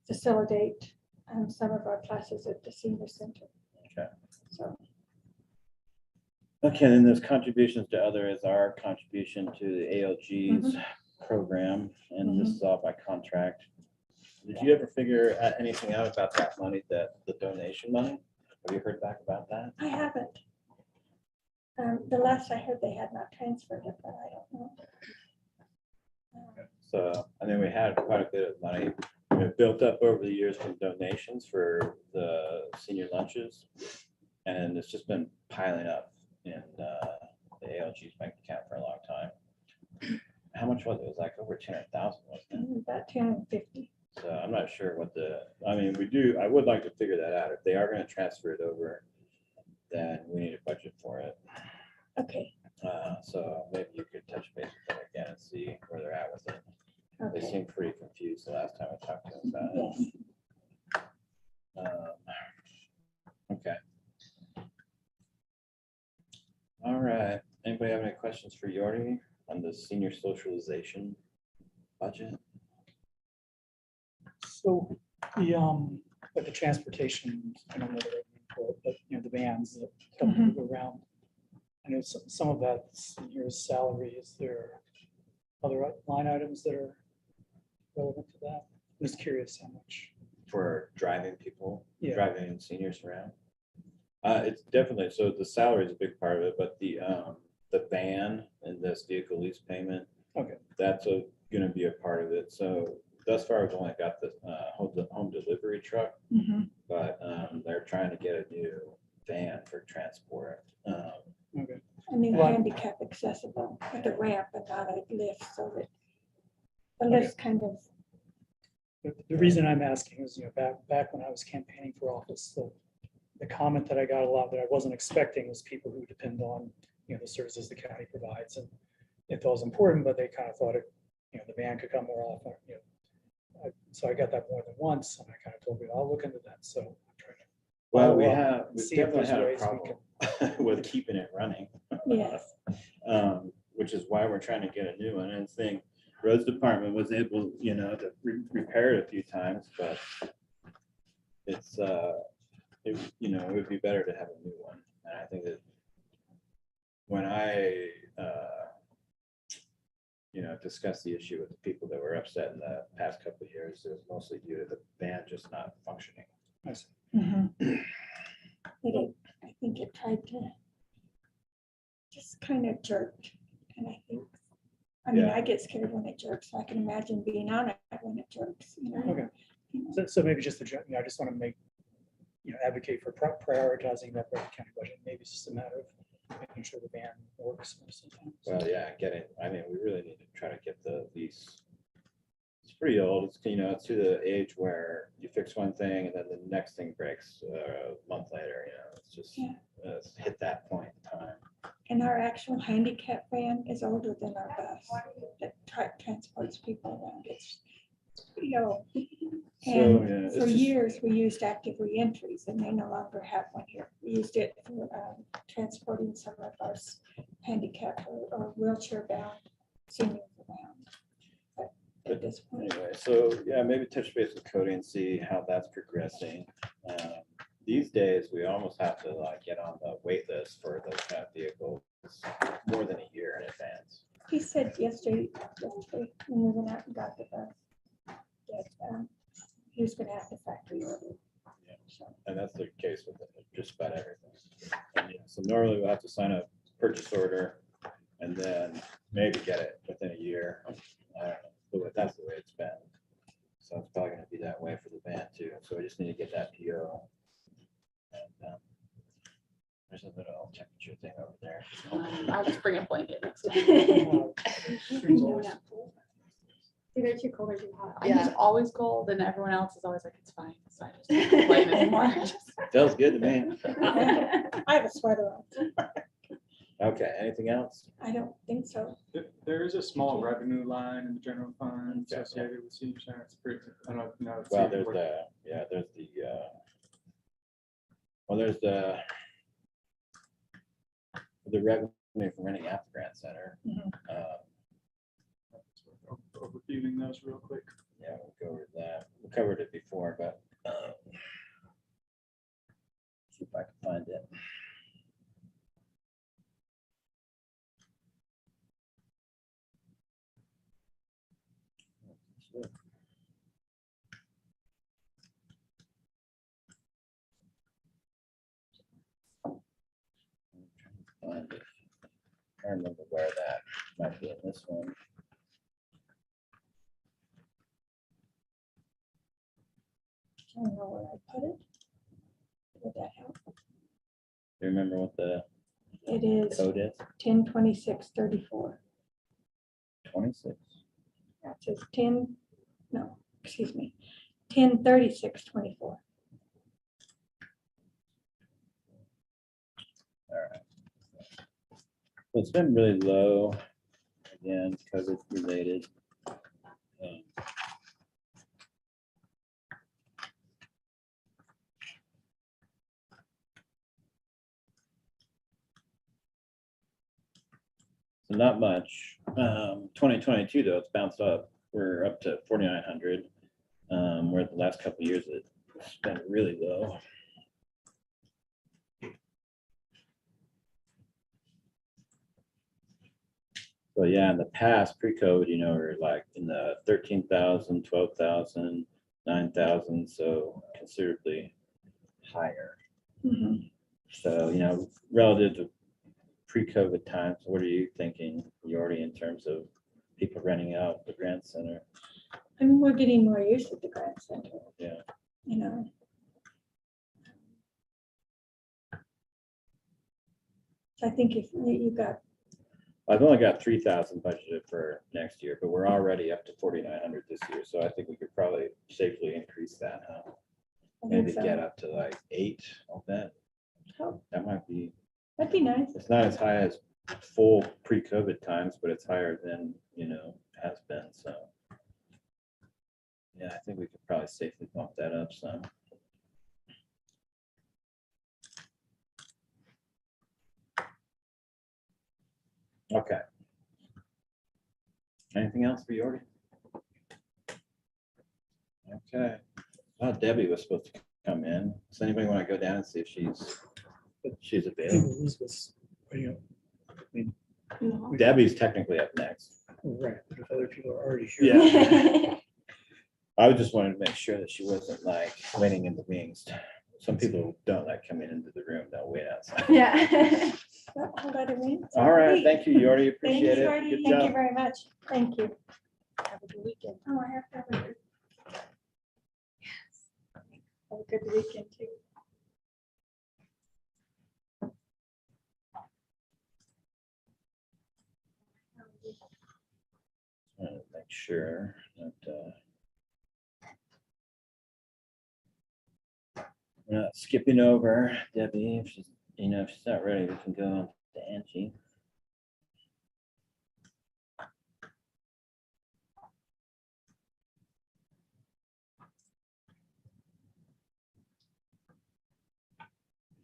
facilitate some of our classes at the senior center. Okay. So, okay, then there's contributions to other is our contribution to the ALG's program, and this is all by contract. Did you ever figure anything out about that money, the donation money? Have you heard back about that? I haven't. The last I heard, they had not transferred it, but I don't know. So, I mean, we had quite a bit of money built up over the years from donations for the senior lunches. And it's just been piling up in the ALG's bank account for a long time. How much was it? It was like over 200,000, wasn't it? About 250. So I'm not sure what I would like to figure that out. If they are going to transfer it over, then we need a budget for it. Okay, So maybe you could touch base with them again and see where they're at with it. They Okay, seemed pretty confused the last time I talked to them about it. yes. Okay. All right. Anybody have any questions for Yordi on the senior socialization budget? So with the transportation, I don't know the right name for it, but the vans that don't Mhm. move around. I know some of that's in your salary. Is there other line items that are relevant to that? I'm just curious how much. For driving people, Yeah. driving seniors around? It's definitely, so the salary is a big part of it, but the van and this vehicle lease payment. Okay. That's gonna be a part of it. So thus far, we've only got the home delivery truck, Mhm. but they're trying to get a new van for transport. Okay. A new Well, handicap accessible with a ramp and not a lift, so that the Okay. lift's kind of, The reason I'm asking is, back when I was campaigning for office, the comment that I got a lot that I wasn't expecting was people who depend on, the services the county provides, and it was important, but they kind of thought it, the van could come more often, So I got that more than once, and I kind of told me, I'll look into that, so. I'm trying to Well, we follow up have, and we've see if definitely there's had a ways we problem with keeping it running. yes. Which is why we're trying to get a new one. And I think roads department was able, to repair it a few times, but it's, it would be better to have a new one. And I think that when I, discussed the issue with the people that were upset in the past couple of years, it was mostly due to the van just not functioning. I see. Mhm. I think it tried to just kind of jerked, and I think, Yeah. I get scared when it jerks, so I can imagine being on it when it jerks, Okay. So maybe just I just want to advocate for prioritizing that part of the county budget. Maybe it's just a matter of making sure the van works most of the time. So, Well, yeah, we really need to try to get the lease. It's pretty old. It's, it's to the age where you fix one thing and then the next thing breaks a month later, it's just, Yeah. it's hit that point in time. And our actual handicap van is older than our bus that transports people around. It's pretty old. So, And yeah, it's for just- years, we used active reentries, and they no longer have one here. We used it for transporting some of our handicapped or wheelchair bound seniors around. But at this point, Anyway, so yeah, maybe touch base with Cody and see how that's progressing. These days, we almost have to get on the wait list for those kind of vehicles more than a year in advance. he said yesterday when we went out and got the bus, that he was gonna have the factory order. Yeah. So, And that's the case with just about everything. And, so normally we'll have to sign a purchase order and then maybe get it within a year. I don't know, but that's the way it's been. So it's probably gonna be that way for the van too. So we just need to get that PO. And, there's a little temperature thing over there. I'll just bring a blanket next time. Either too cold or too hot. Yeah. I'm just always cold and everyone else is always like, it's fine. So I just don't complain anymore. Feels good to me. I have a sweater on. Okay, anything else? I don't think so. There is a small revenue line in the general fund Yeah. associated with senior center. It's pretty, I don't know. it's Well, even there's worth- there's the revenue from renting out the Grant Center. Mhm. Overviewing those real quick. Yeah, we'll go over that. We covered it before, but see if I can find it. Find it. I remember where that might be in this one. I don't know where I put it. Would that help? Do you remember what the It is code is? 10/26/34. 26. That says 10/36/24. All right. It's been really low, again, COVID related. So not much. 2022 though, it's bounced up. We're up to 4,900. Where the last couple of years it's been really low. So yeah, in the past, pre-COVID, we're like in the 13,000, 12,000, 9,000, so considerably higher. Mhm. So, relative to pre-COVID times, what are you thinking, Yordi, in terms of people renting out the Grand Center? I mean, we're getting more used to the Grand Center. Yeah. You know. I think if you got, I've only got 3,000 budgeted for next year, but we're already up to 4,900 this year, so I think we could probably safely increase that. Huh? I think Maybe so. get up to like 8. I'll bet Oh, that might be. that'd be nice. It's not as high as full pre-COVID times, but it's higher than has been. So yeah, I think we could probably safely bump that up some. Okay. Anything else for Yordi? Okay. Oh, Debbie was supposed to come in. Does anybody want to go down and see if she's I think available? Elizabeth's, No. Debbie's technically up next. right, but if other people are already here. Yeah. I just wanted to make sure that she wasn't like waiting in the wings. Some people don't like coming into the room. They'll wait outside. Yeah. Well, I'll let her in. All right. Great. Thank you, Yordi. Thank Appreciate you, it. Jordy. Good Thank you job. very much. Thank you. Have a good weekend. Oh, I have to have a good. Have a good weekend too. Make sure that we're not skipping over Debbie. If she's not ready, we can go on to Angie.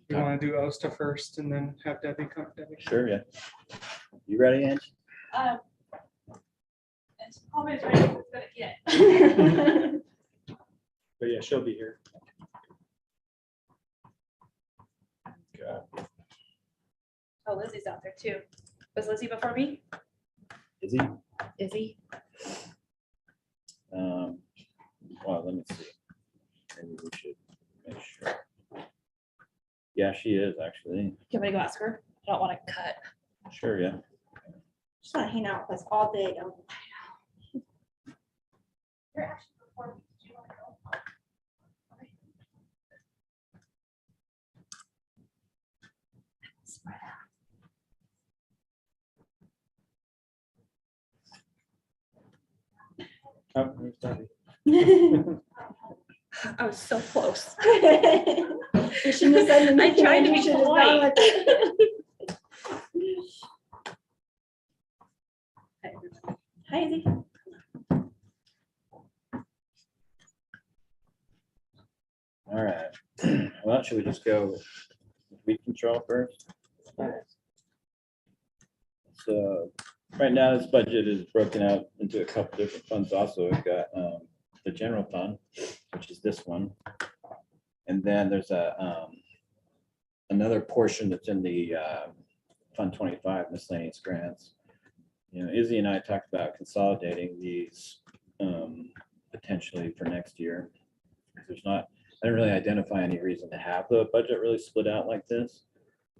We want to do OSTA first and then have Debbie come. Sure, yeah. You ready, Angie? It's probably as ready as it's gonna get. But yeah, she'll be here. Okay. Oh, Lizzie's out there too. Was Lizzie before me? Is he? Is he? Well, let me see. Maybe we should make sure. Yeah, she is actually. Do you want me to go ask her? I don't want to cut. Sure, yeah. Just want to hang out with us all day. Don't You're actually before me. Did you want to go? Okay. Spread out. Oh, there's Debbie. I was so close. You shouldn't have said I anything. tried to You be should have gone polite. with it. Hi, Izzy. All right. Well, should we just go with weed control first? So right now, this budget is broken out into a couple different funds also. We've got the general fund, which is this one. And then there's another portion that's in the Fund 25 miscellaneous grants. Izzy and I talked about consolidating these potentially for next year. I didn't really identify any reason to have the budget really split out like this,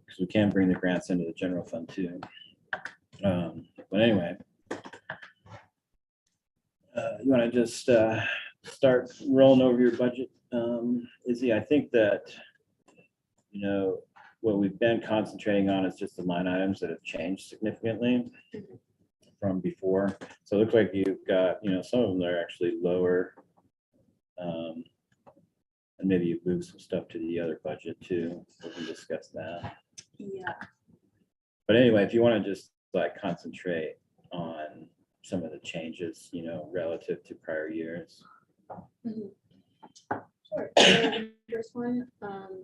because we can bring the grants into the general fund too. But anyway, you want to just start rolling over your budget, Izzy? I think that, what we've been concentrating on is just the line items that have changed significantly from before. So it looks like you've got, some of them that are actually lower. And maybe you've moved some stuff to the other budget too. We can discuss that. Yeah. But anyway, if you want to just like concentrate on some of the changes, relative to prior years. Sure. So the First one,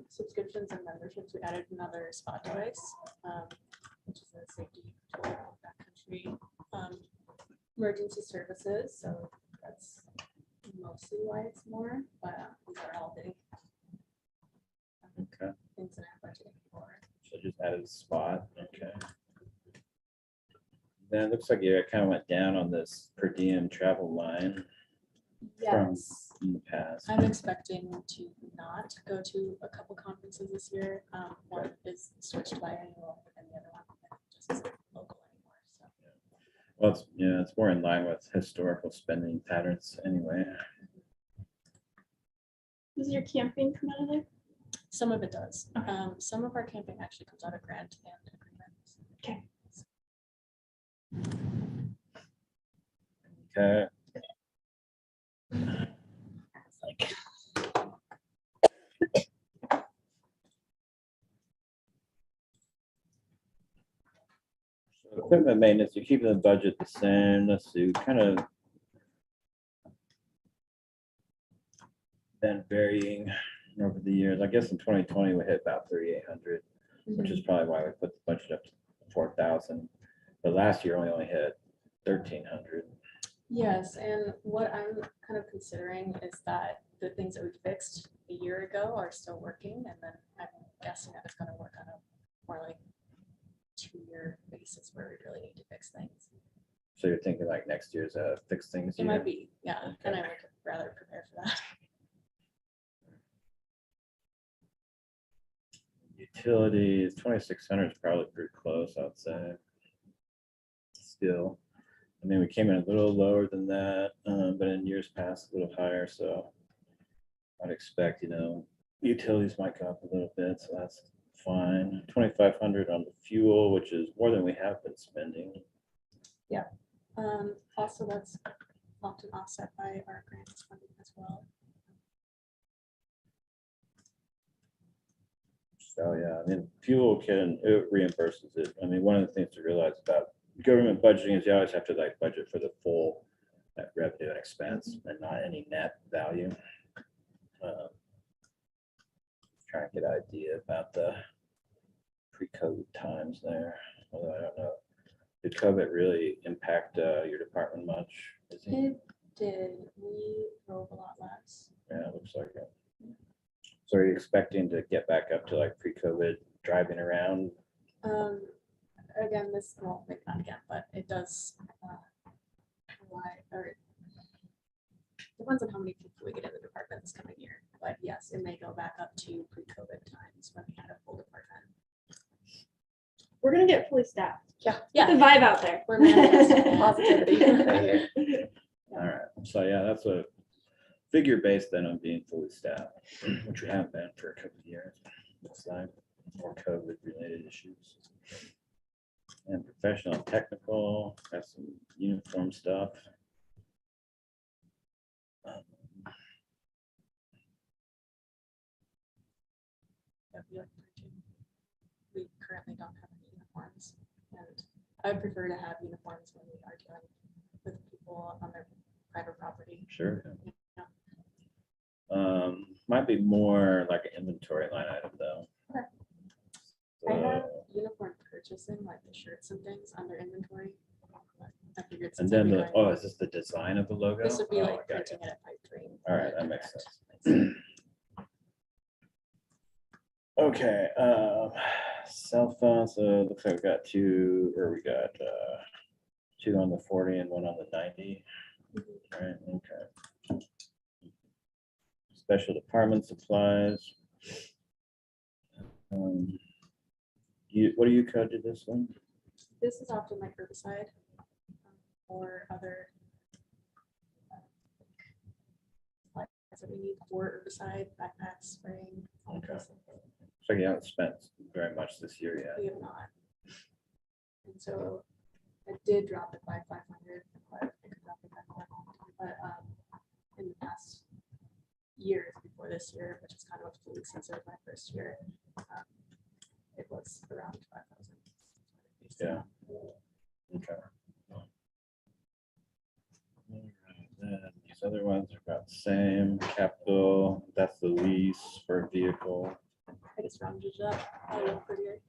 subscriptions and memberships, we added another spot device, which is a safety tool backcountry. Emergency services, so that's mostly why it's more, but these are all big Okay. things that I'm budgeting for. So just added a spot, okay. Then it looks like you kind of went down on this per diem travel line from Yes, in the past. I'm expecting to not go to a couple conferences this year. One is switched biannual, and the other one just isn't local anymore, so. Well, it's more in line with historical spending patterns anyway. Does your camping come out of there? Some of it does. Some of our camping actually comes out of grant and agreements. Okay. Okay. So equipment maintenance, you're keeping the budget the same. Let's see, kind of been varying over the years. I guess in 2020, we hit about 3,800, which is probably why we put the budget up to 4,000. But last year, we only hit 1,300. Yes, and what I'm kind of considering is that the things that we fixed a year ago are still working, and then I'm guessing that it's gonna work on a more like 2-year basis where we really need to fix things. So you're thinking like next year's a fix things It year? might be, yeah, and I Okay. would rather prepare for that. Utilities, 2,600 is probably pretty close, I'd say. Still, I mean, we came in a little lower than that, but in years past, a little higher, so I'd expect, utilities might go up a little bit, so that's fine. 2,500 on the fuel, which is more than we have been spending. Also, that's often offset by our grants funding as well. So, yeah, I mean, fuel it reimburses it. I mean, one of the things to realize about government budgeting is you always have to like budget for the full revenue and expense and not any net value. Trying to get an idea about the pre-COVID times there, although I don't know. Did COVID really impact your department much? Is it? It did, we drove a lot less. Yeah, it looks like it. So are you expecting to get back up to like pre-COVID driving around? Again, this, well, maybe not again, but it does. Depends on how many people we get in the department this coming year, but yes, it may go back up to pre-COVID times when we had a full department. We're gonna get fully staffed. Yeah, The yeah, vibe out there. we're manifesting positivity right here. All right, so yeah, that's a figure based then on being fully staffed, which we haven't been for a couple of years. Looks like more COVID related issues. And professional and technical, got some uniform stuff. That'd be like 13. We currently don't have any uniforms, and I would prefer to have uniforms when we are dealing with people on their private property. Sure. Yeah. Might be more like an inventory line item though. Okay. I have So- uniform purchasing, like the shirts and things under inventory. I figured And since I'd then be the, going- is this the design of the logo? This would be Oh, like I got printing it at Pipe Dream. All right, that makes sense. Okay, cell phones, looks like we got two on the 40 and one on the 90. Right, okay. Special department supplies. What do you coded this one? This is often like herbicide or other supplies that we need for herbicide, backpacks, spraying. all of Okay. those things. So you haven't spent very much this year yet. We have not. And so I did drop it by 500, but I could drop it back more. But in the past years before this year, which is kind of a few weeks since it was my first year, it was around 5,000. Yeah. Okay. Alright, then these other ones are about the same, capital, that's the lease for a vehicle. I just rounded it up. I look prettier.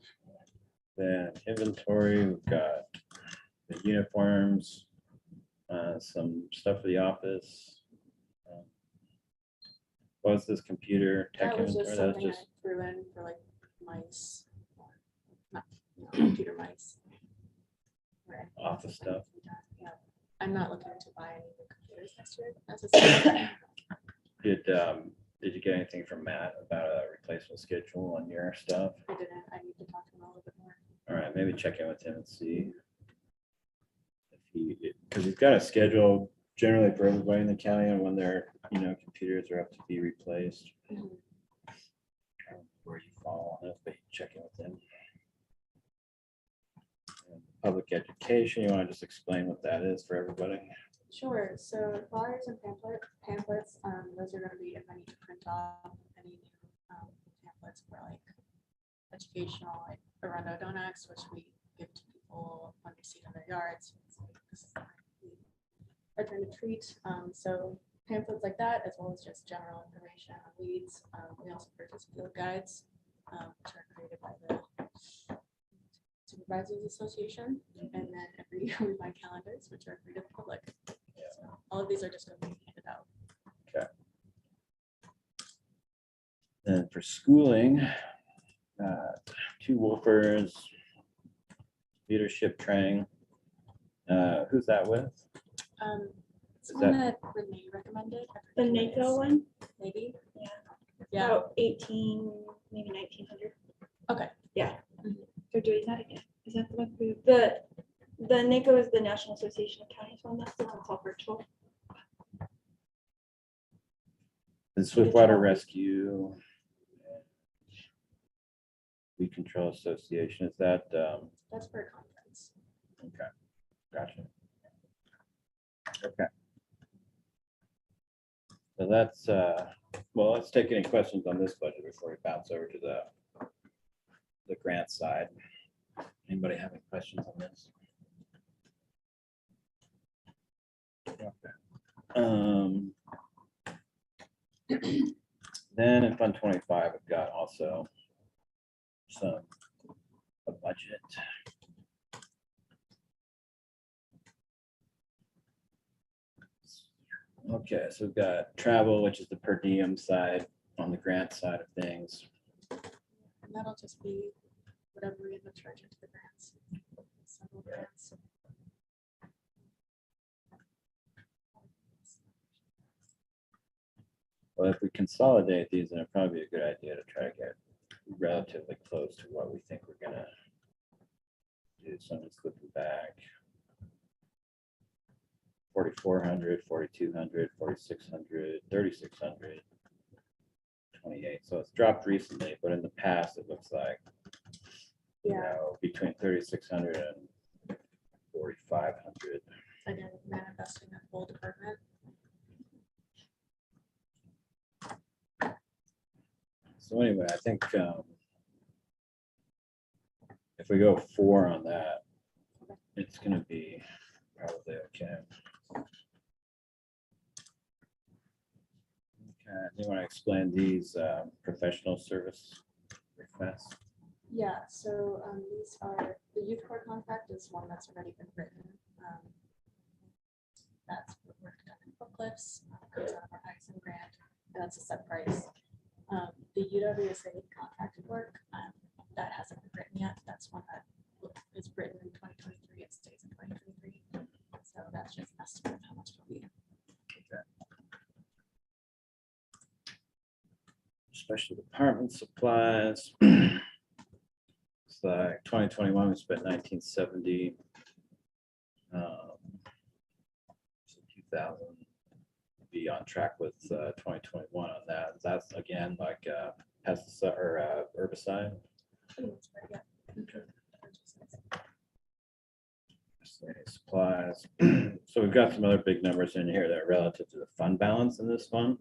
Then inventory, we've got the uniforms, some stuff for the office. What was this computer tech That was inventory? just That was something I just, threw in for like mice. Not, computer mice. or anything else Office that needs stuff. to be done. Yeah, I'm not looking to buy any new computers next year necessarily. did you get anything from Matt about a replacement schedule on your stuff? I didn't, I need to talk to him a little bit more. All right, maybe check in with him and see. If he, because he's got a schedule generally for everybody in the county on when their, computers are up to be replaced. Mhm. Where you fall on it, but you check in with him. And public education, you want to just explain what that is for everybody? Sure, so flyers and pamphlets, those are gonna be if I need to print off any new pamphlets for like educational, like Arundel Donuts, which we give to people when they see it in their yards. It's like, this is our turn to treat, so pamphlets like that, as well as just general information on weeds. We also purchase field guides, which are created by the Supervisors Association, and then every year we buy calendars, which are free to the public. So all of these are just going to be handed out. And for schooling, 2 Wolfers, leadership training. Who's that with? It's Is one that Renee recommended. I The forget who it NACO is. one, Maybe? Yeah. Yeah, about 18, maybe 1900. okay. They're doing that again. Is that the one? The NACO is the National Association of Counties one. That's the one called virtual. The Swiftwater Rescue. Weed Control Association, is that, That's for a conference. okay, gotcha. Okay. So that's, well, let's take any questions on this budget before we bounce over to the grant side. Anybody have any questions on this? Okay. Then in Fund 25, we've got also a budget. Okay, so we've got travel, which is the per diem side on the grant side of things. And that'll just be whatever we end up charging to the grants. Several grants. Well, if we consolidate these, then it'd probably be a good idea to try to get relatively close to what we think we're gonna do. So I'm just looking back. 4,400, 4,200, 4,600, 3,600, 28. So it's dropped recently, but in the past, it looks like, Yeah, between 3,600 and 4,500. again, manifesting that whole department. So anyway, I think if we go 4 on that, it's gonna be probably okay. Okay, do you want to explain these professional service requests? Yeah, so these are, the youth court contract is one that's already been written. That's work done in Brook Cliffs, comes out of our Axon grant, and that's a set price. The UWSA contracted work, that hasn't been written yet. That's one that is written in 2023, it stays in 2023. So that's just an estimate of how much it'll be. Special department supplies. It's like 2021, we spent 1970. So 2000, be on track with 2021 on that. That's again like pesticide or herbicide. Pretty much right, yeah. Miscellaneous supplies. So we've got some other big numbers in here that are relative to the fund balance in this fund.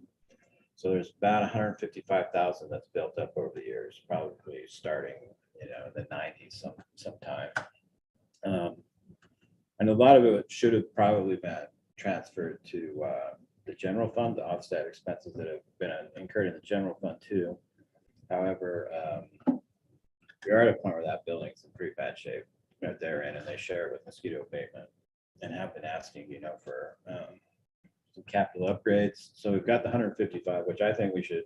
So there's about 155,000 that's built up over the years, probably starting, in the 90s sometime. And a lot of it should have probably been transferred to the general fund to offset expenses that have been incurred in the general fund too. However, we are at a point where that building's in pretty bad shape. You know, they're in and they share it with mosquito abatement and have been asking, you know, for some capital upgrades. So we've got the 155, which I think we should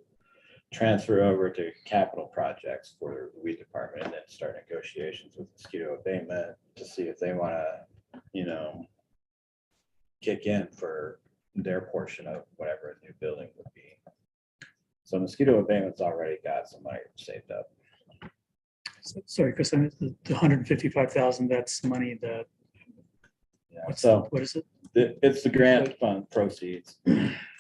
transfer over to capital projects for the weed department and then start negotiations with mosquito abatement to see if they want to, you know, kick in for their portion of whatever a new building would be. So mosquito abatement's already got some money saved up. Sorry, Chris, I mean, the 155,000, that's money that, Yeah, so what is it? it's the grant fund proceeds.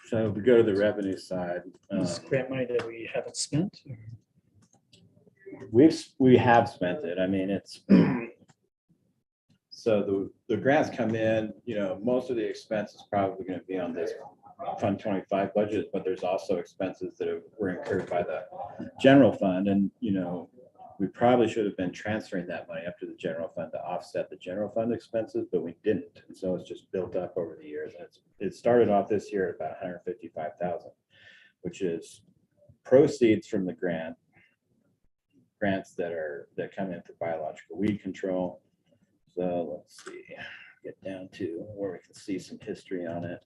So if we go to the revenue side, Is grant money that we haven't spent? or- we have spent it. I mean, it's so the grants come in, you know, most of the expense is probably going to be on this Fund 25 budget, but there's also expenses that were incurred by the general fund. And, you know, we probably should have been transferring that money up to the general fund to offset the general fund expenses, but we didn't. And so it's just built up over the years. And it started off this year at about 155,000, which is proceeds from the grants that come in for biological weed control. So let's see, get down to where we can see some history on it.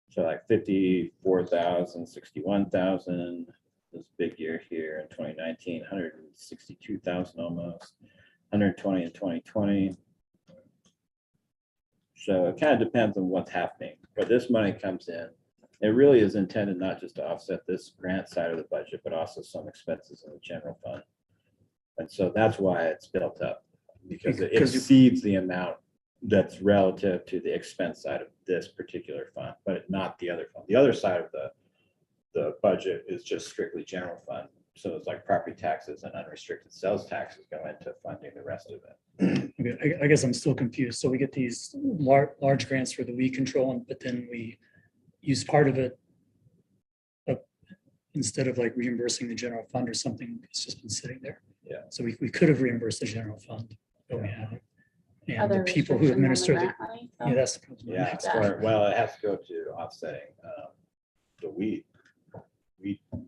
So like 54,000, 61,000, this big year here in 2019, 162,000 almost, 120 in 2020. So it kind of depends on what's happening, but this money comes in. It really is intended not just to offset this grant side of the budget, but also some expenses in the general fund. And so that's why it's built up, because it Because you- exceeds the amount that's relative to the expense side of this particular fund, but not the other fund. The other side of the budget is just strictly general fund. So it's like property taxes and unrestricted sales taxes go into funding the rest of it. Okay, I guess I'm still confused. So we get these large grants for the weed control, but then we use part of it instead of like reimbursing the general fund or something. It's just been sitting there. Yeah. So we could have reimbursed the general fund, but we haven't. And Other the people who restrictions on the administer the, grant money, though? yeah, that's the problem. Yeah, it's for- well, it has to go to offsetting the weed.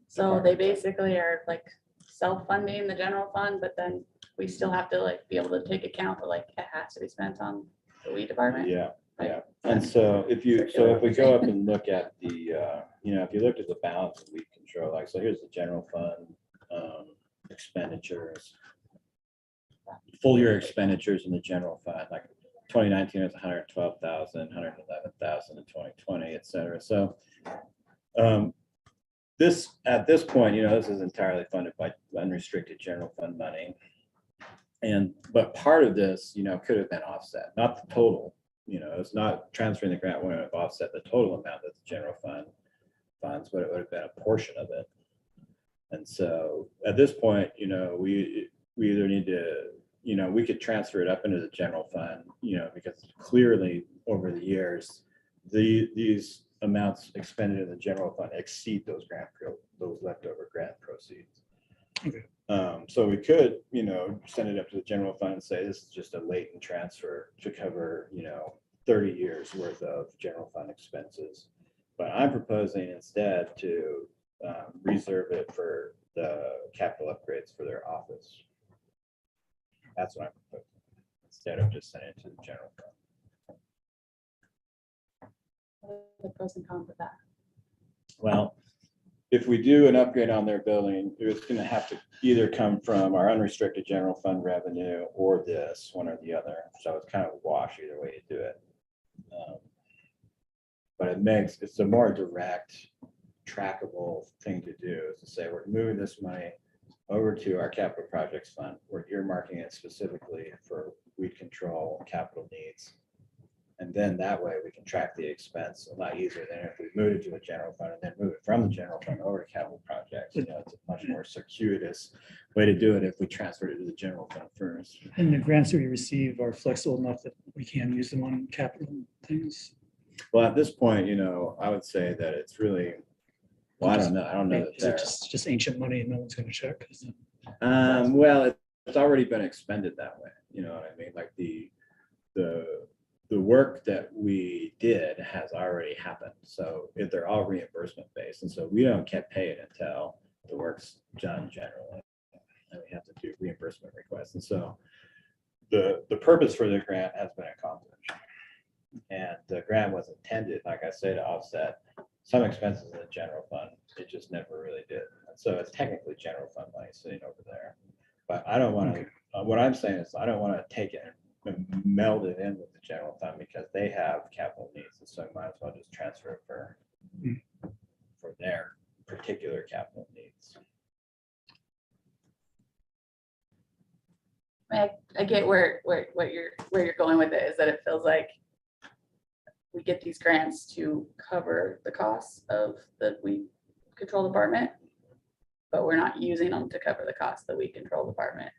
So they department. basically are like self-funding the general fund, but then we still have to like be able to take account that like it has to be spent on the weed department. Yeah, Right. yeah. And so if we go up and look at the, you know, if you looked at the balance of weed control, like, so here's the general fund expenditures. Full year expenditures in the general fund, like 2019 was 112,000, 111,000 in 2020, et cetera. So this, at this point, you know, this is entirely funded by unrestricted general fund money. But part of this, you know, could have been offset, not the total, you know, it's not transferring the grant wouldn't have offset the total amount that the general fund funds, but it would have been a portion of it. And so at this point, you know, we either need to, you know, we could transfer it up into the general fund, you know, because clearly over the years, these amounts expended in the general fund exceed those leftover grant proceeds. Okay. So we could, you know, send it up to the general fund and say, this is just a latent transfer to cover, you know, 30 years worth of general fund expenses. But I'm proposing instead to reserve it for the capital upgrades for their office. That's what I'm proposing, instead of just sending it to the general fund. What are the pros and cons of that? Well, if we do an upgrade on their building, it's gonna have to either come from our unrestricted general fund revenue or this, one or the other. So it's kind of a wash either way you do it. But it's a more direct, trackable thing to do, is to say, we're moving this money over to our capital projects fund. We're earmarking it specifically for weed control capital needs. And then that way we can track the expense a lot easier than if we move it to the general fund and then move it from the general fund over to capital projects. You know, it's a much more circuitous way to do it if we transfer it to the general fund first. And the grants that we receive are flexible enough that we can use them on capital things. Well, at this point, you know, I would say that it's really, Well, I don't know. I don't know that Is it they're, just ancient money and no one's gonna check? Is it- well, it's already been expended that way. You know what I mean? Like the work that we did has already happened. So if they're all reimbursement based, and so we don't get paid until the work's done generally. And we have to do reimbursement requests. And so the purpose for the grant has been accomplished. And the grant was intended, like I say, to offset some expenses in the general fund. It just never really did. And so it's technically general fund money sitting over there. But I don't want to, what I'm saying is I don't want to take it and meld it in with the general fund because they have capital needs. And so I might as well just transfer it for their particular capital needs. I get where you're going with it, is that it feels like we get these grants to cover the costs of the weed control department, but we're not using them to cover the cost of the weed control department.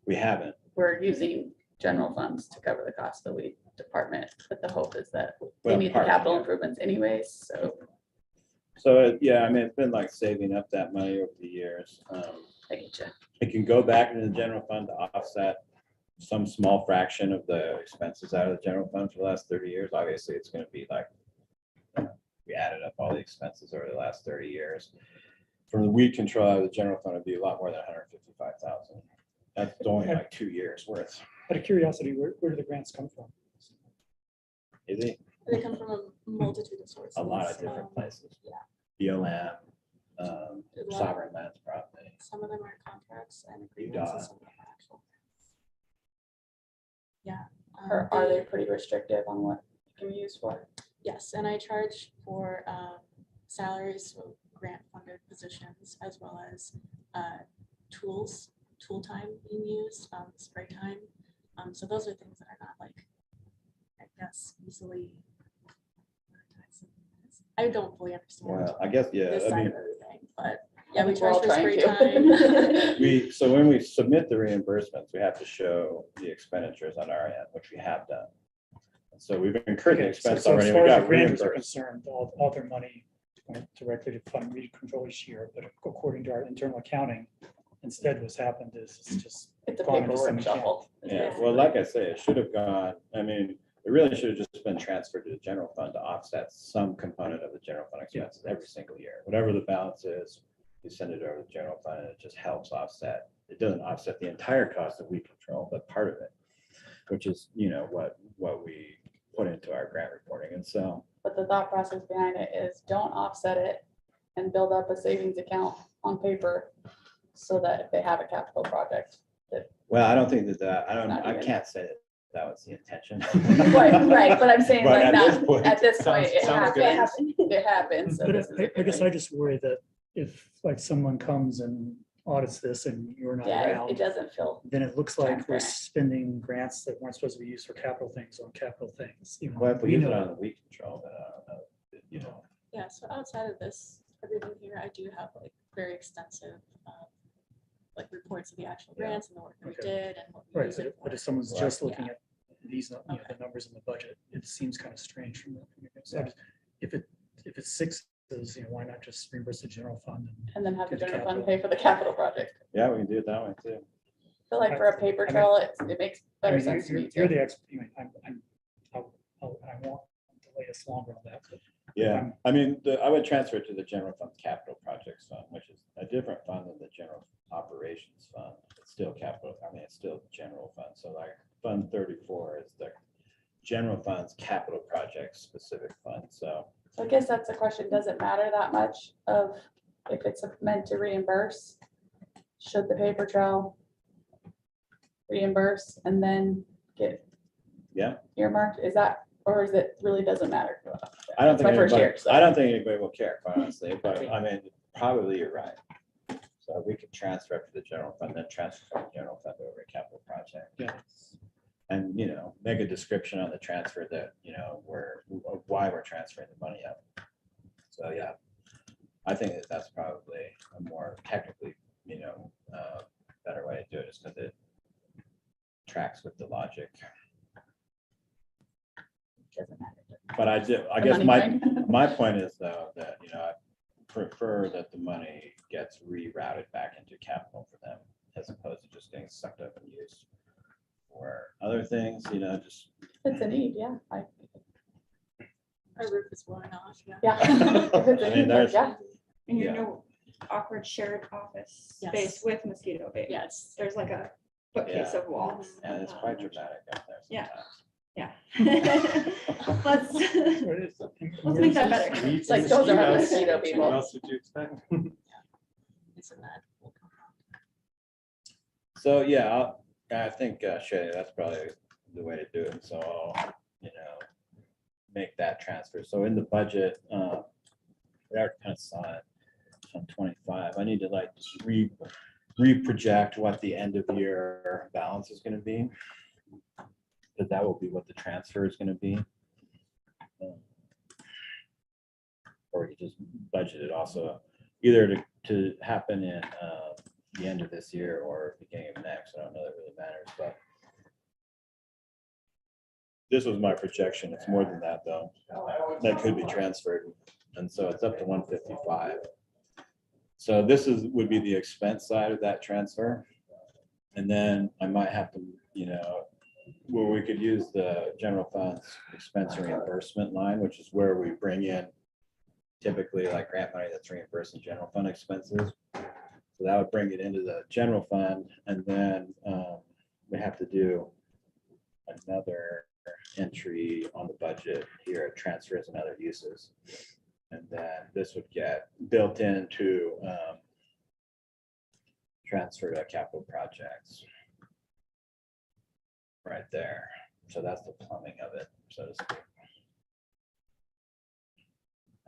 We haven't. We're using general funds to cover the cost of the weed department, but the hope is that they Well, need the partly, capital yeah. improvements anyways, so Yeah, I mean, it's been like saving up that money over the years. I get you. It can go back into the general fund to offset some small fraction of the expenses out of the general fund for the last 30 years. Obviously, it's going to be like, we added up all the expenses over the last 30 years. For the weed control out of the general fund, it'd be a lot more than 155,000. That's only like 2 years worth. Out of curiosity, where do the grants come from? Is it? They come from a multitude of sources. A lot of different places. yeah. BLM, sovereign lands probably. Some of them are contracts and agreements, and some of them are actual. Yeah. Are they pretty restrictive on what it can be used for? Yes, and I charge for salaries, so grant funded positions, as well as tool time being used, spray time. So those are things that are not like, I guess, easily. I don't fully understand Well, I guess, yeah, this I side mean, of everything, but yeah, I we think we're all charge for spray trying to. time. so when we submit the reimbursements, we have to show the expenditures on our end, which we have done. And so we've incurred the Okay, so- expense so already. As We far as the got grantors are reimbursed. concerned, all their money went directly to fund weed control each year, but according to our internal accounting, instead what's happened is it's just It's a gone into some paperwork account. shuffle. Yeah, well, like I say, it should have gone, I mean, it really should have just been transferred to the general fund to offset some component of the general fund expenses every single year. Whatever the balance is, you send it over to the general fund and it just helps offset. It doesn't offset the entire cost of weed control, but part of it, which is, what we put into our grant reporting. And so, But the thought process behind it is don't offset it and build up a savings account on paper so that if they have a capital project. well, I don't think Not I even. can't say that was the intention. Right, but I'm saying But like at this point, it sounds good. happens, it happens. so But this is a I guess good I just worry that if like someone comes and audits this and you're not thing. Yeah, it around, doesn't feel, then it looks like we're transparent. spending grants that weren't supposed to be used for capital things on capital things. You know, Well, if we we use it know- on the weed control, then I don't know. Yeah, so outside of this, everything here, I do have like very extensive, like reports of the actual Yeah. grants and the work that we Okay. did and what we Right, use it but for. if someone's Right. just looking Yeah. at these, the Okay. numbers in the budget, it seems kind of strange from that. So I Yeah. just- if it's sixes, why not just reimburse the general fund? and then have the Do the general fund capital. pay for the capital project. Yeah, we can do it that way too. I feel like for a paper I mean- trail, it makes I better mean, sense to me You're too. the expert, I want to lay us longer on that, but Yeah, I mean, I would transfer it to the general fund capital projects fund, which is a different fund than the general operations fund. It's still capital, I mean, it's still general fund. So like Fund 34 is the general fund's capital project specific fund. So So I guess that's the question. Does it matter that much of if it's meant to reimburse? Should the paper trail reimburse and then get Yeah. earmarked? Is that, or is it really doesn't matter? I don't It's think my first anybody, year, so. I don't think anybody will care, quite honestly, but I mean, probably you're right. So we could transfer it to the general fund, then transfer from the general fund over to capital project. yeah. And, make a description on the transfer that, why we're transferring the money up. So, yeah, I think that's probably a more technically, better way to do it, just because it tracks with the logic. Doesn't matter. But I The guess money thing. my point is though, that, prefer that the money gets rerouted back into capital for them as opposed to just getting sucked up and used for other things, you know, just. It's a need, yeah. Our roof is blowing off, yeah. Yeah. I mean, there's- Yeah. And you're Yeah. no awkward shared office Yes. space with mosquito bait. Yes. There's like a bookcase Yeah. of walls. And it's quite dramatic out there Yeah. sometimes. Yeah. Let's, Where is it? let's make that better. It's like those are our mosquito people. What else did you expect? Isn't that? So, yeah, I think, Shay, that's probably the way to do it. So I'll, you know, make that transfer. So in the budget, we already kind of saw it on 25. I need to like re-project what the end of year balance is going to be. But that will be what the transfer is going to be. Or you just budget it also, either to happen in the end of this year or beginning of next. I don't know that really matters, but this was my projection. It's more than that, though. That could be transferred. And so it's up to 155. So this would be the expense side of that transfer. And then I might have to, you know, where we could use the general funds expense reimbursement line, which is where we bring in typically like grant money that's reimbursed in general fund expenses. So that would bring it into the general fund, and then we have to do another entry on the budget here, transfers and other uses. And then this would get built into transfer to capital projects. Right there. So that's the plumbing of it, so to speak.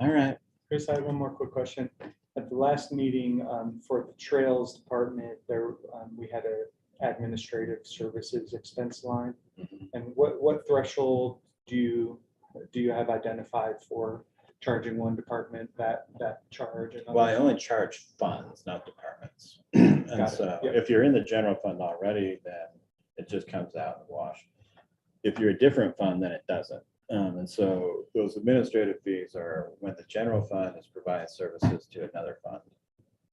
All right. Chris, I have one more quick question. At the last meeting for the Trails Department, there, we had a administrative services expense line. Mhm. And what threshold do you have identified for charging one department that charge? and Well, I others only not? charge funds, not departments. And Got it. so Yep. if you're in the general fund already, then it just comes out in the wash. If you're a different fund, then it doesn't. And so those administrative fees are when the general fund is providing services to another fund,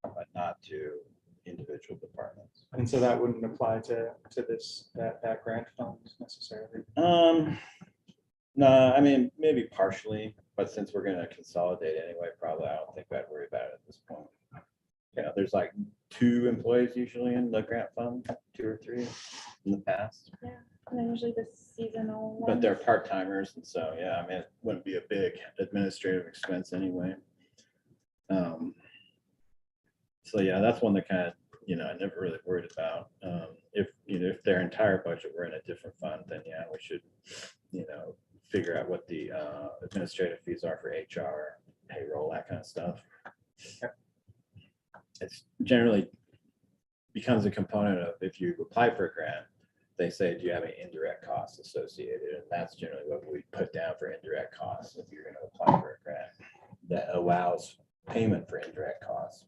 but not to individual departments. And so that wouldn't apply to that grant fund necessarily. No, I mean, maybe partially, but since we're gonna consolidate anyway, probably I don't think I'd worry about it at this point. You know, there's like 2 employees usually in the grant fund, 2 or 3 in the past, And then usually the seasonal but one. they're part-timers, and so, yeah, I mean, it wouldn't be a big administrative expense anyway. So, yeah, that's one that kind of, you know, I never really worried about. If, you know, if their entire budget were in a different fund, then yeah, we should, you know, figure out what the administrative fees are for HR, payroll, that kind of stuff. It's generally becomes a component of if you apply for a grant, they say, do you have any indirect costs associated? And that's generally what we put down for indirect costs if you're going to apply for a grant that allows payment for indirect costs.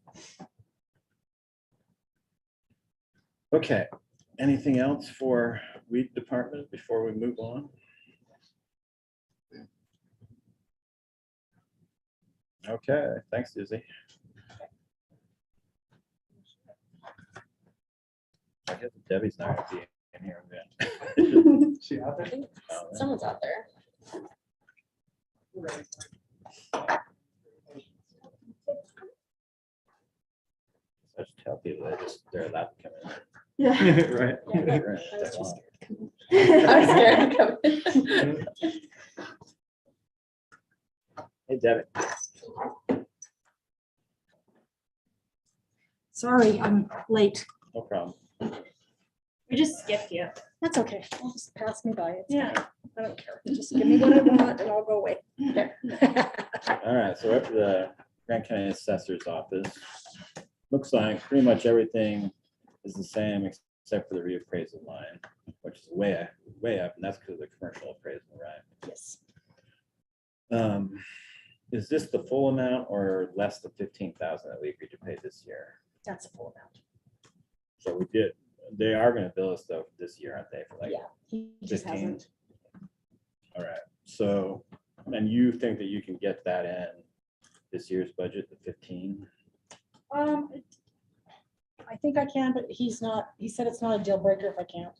Okay, anything else for weed department before we move on? Okay, thanks, Susie. I guess Debbie's not gonna be in here again. She out there? I think someone's out there. I just tell people they're allowed to come in. Yeah. Right. Yeah, They're in I was if they too want. I was scared to come in. Hey, Debbie, Sorry, I'm late. no problem. We just skipped you. That's okay. I'll just pass me by. It's Yeah. fine. I don't care. Just give me what I want and I'll go away. All right, so up to the Grant County Assessor's Office. Looks like pretty much everything is the same except for the reappraisal line, which is way up, and that's because of the commercial appraisal, right? Yes. Is this the full amount or less than 15,000 that we agreed to pay this year? That's a full amount. So we did, they are gonna bill us though this year, aren't they? For like Yeah, he just 15? hasn't. All right, so, and you think that you can get that in this year's budget, the 15? I think I can, but he said it's not a deal breaker if I can't.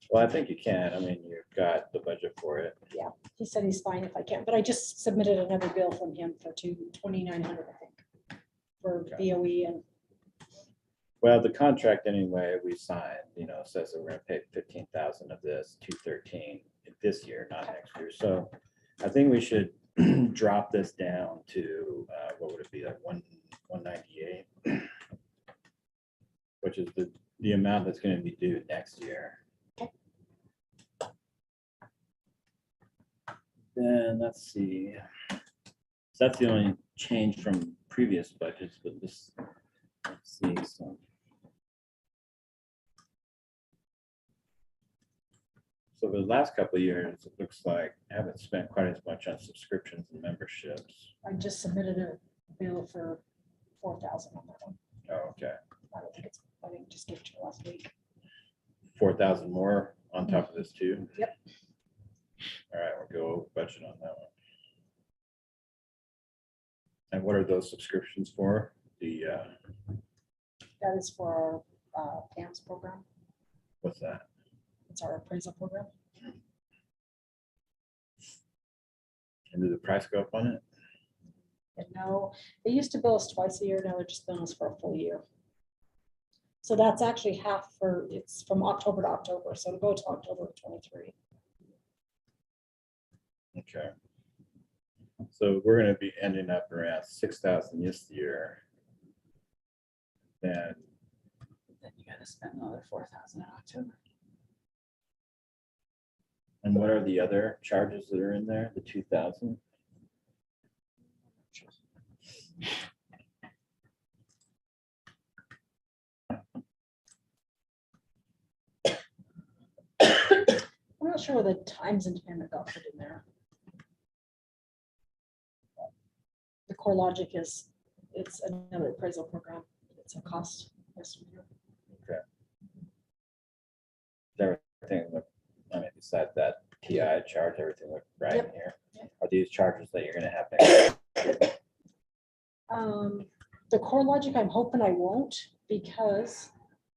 Well, I think you can. I mean, you've got the budget for it. He said he's fine if I can, but I just submitted another bill from him for 2,900, I think, for Okay. BOE and Well, the contract anyway, we signed, says that we're gonna pay 15,000 of this, 213 this year, not next year. So I think we should drop this down to, what would it be, like 198? Which is the amount that's gonna be due next year. Then let's see. So that's the only change from previous budgets, but this, let's see, so the last couple of years, it looks like I haven't spent quite as much on subscriptions and memberships. I just submitted a bill for 4,000 on that one. Oh, okay. I think just give it to you last week. 4,000 more on top of this too? Yep. All right, we'll go over budget on that one. And what are those subscriptions for? That is for our PAMS program. What's that? It's our appraisal program. And did the price go up on it? And no, they used to bill us twice a year. Now they're just billing us for a full year. So that's actually it's from October to October. So it'll go to October of 23. Okay. So we're gonna be ending up around 6,000 this year. Then, Then you gotta spend another 4,000 in October. and what are the other charges that are in there, the 2,000? I'm not sure where the times independent got put in there. The core logic it's another appraisal program. It's a cost estimate. Everything, besides that TI charge, everything looked right in Yep. here. Yep. Are these charges that you're gonna have next? The core logic, I'm hoping I won't, because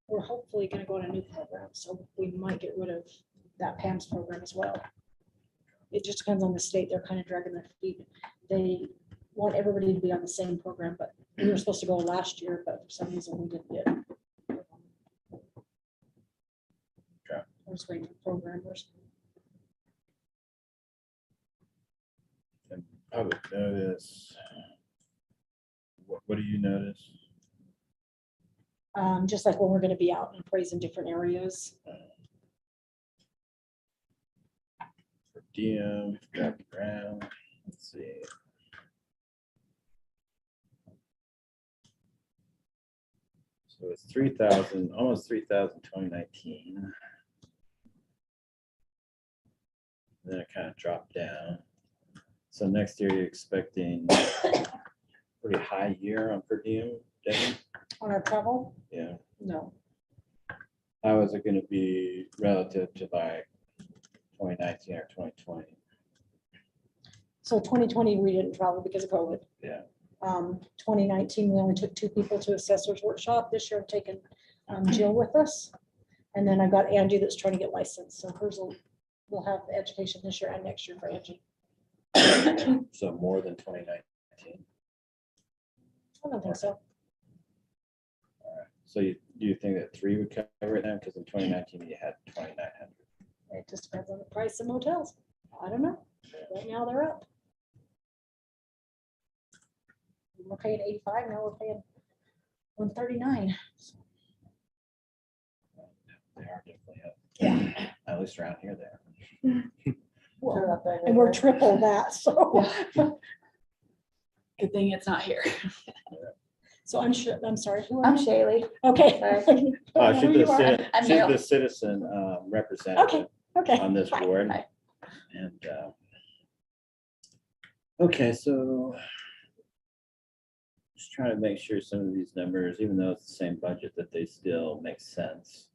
we're hopefully gonna go on a new program, so we might get rid of that PAMS program as well. It just depends on the state, they're kind of dragging their feet. They want everybody to be on the same program, but we were supposed to go last year, but for some reason we didn't get. Okay. I was waiting for programmers. And public notice. What do you notice? Just like when we're gonna be out and appraising different areas. Per diem, got the ground, let's see. So it's 3,000, almost 3,000, 2019. Then it kind of dropped down. So next year you're expecting pretty high year on per diem, Debbie? On our travel, Yeah. no, How is it gonna be relative to like 2019 or 2020? so 2020, we didn't travel because of COVID. Yeah. 2019, we only took 2 people to assessor's workshop. This year, I'm taking Jill with us. And then I've got Angie that's trying to get licensed, so we'll have education this year and next year for Angie. So more than 2019. I don't think so. So do you think that 3 would cover it then? Because in 2019 you had 2,900. It just depends on the price of motels. I don't know. Right now, they're up. We're paying 85, now we're paying 139. They are definitely up. Yeah. At least around here there. Well, and we're triple that, so. Good thing it's not here. So I'm sure, I'm sorry. who are I'm you? Shaylee. Okay. She's Who the you are. I'm she's Neil. the citizen representative Okay. on this Hi. board. Hi. And, okay, so just trying to make sure some of these numbers, even though it's the same budget, that they still make sense.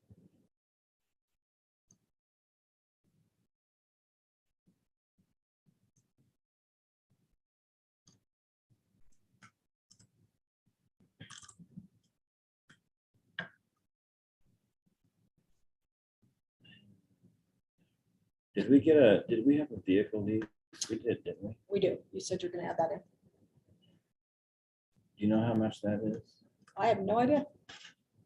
Did we have a vehicle lease? We did, didn't we? Do We do. You said you're gonna add that in. you know how much that is? I have no idea.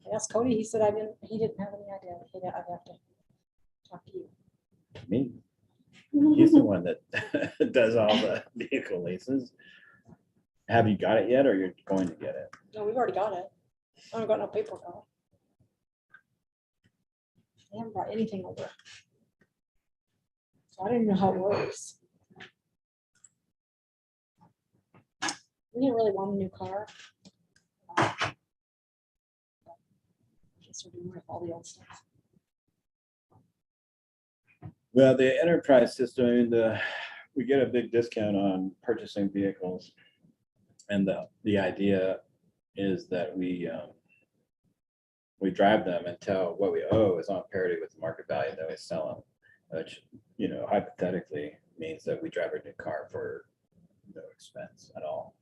I asked Cody, he said he didn't have any idea. I'd have to talk to you. Me? He's the one that does all the vehicle leases. Have you got it yet, or you're going to get it? No, we've already got it. I haven't got no paperwork on it. They haven't brought anything over. So I don't even know how it works. We didn't really want a new car. Guess we're doing with all the old stuff. Well, the enterprise system, I mean, we get a big discount on purchasing vehicles. And the idea is that we drive them until what we owe is on parity with the market value that we sell them, which, you know, hypothetically means that we drive a new car for no expense at all,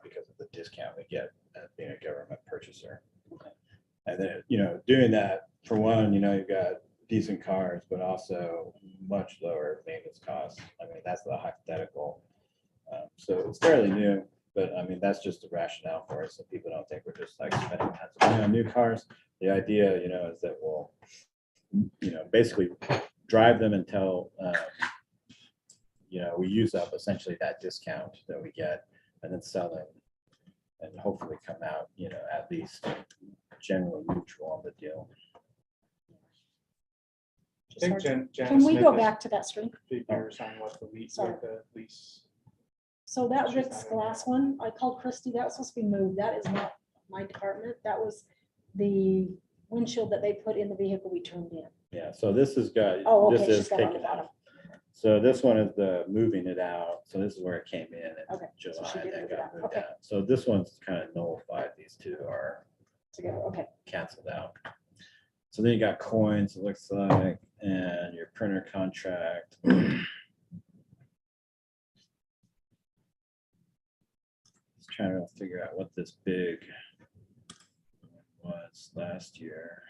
because of the discount we get as being a government purchaser. And then, you know, doing that, for one, you know, you've got decent cars, but also much lower maintenance costs. I mean, that's the hypothetical. So it's fairly new, but I mean, that's just the rationale for it. So people don't think we're just like spending tons of money on new cars. The idea, you know, is that we'll, you know, basically drive them until, you know, we use up essentially that discount that we get, and then sell them and hopefully come out, you know, at least generally neutral on the deal. I think Can Janice we Smith go has back to that screen? figures on what the lease, Sorry. what the lease. So that She's Rick's not in glass one, I called Christy, that was supposed to be moved. That is not my department. That was the windshield that they put in the vehicle we turned in. Yeah, so this has got, Oh, this okay, is she's got it on the taken bottom. out. So this one is the moving it out. So this is where it came in Okay, in so she July, did and move then it got out. moved Okay. out. So this one's kind of nullified. These two are Together, okay. canceled out. So then you got coins, it looks like, and your printer contract. Just trying to figure out what this big was last year.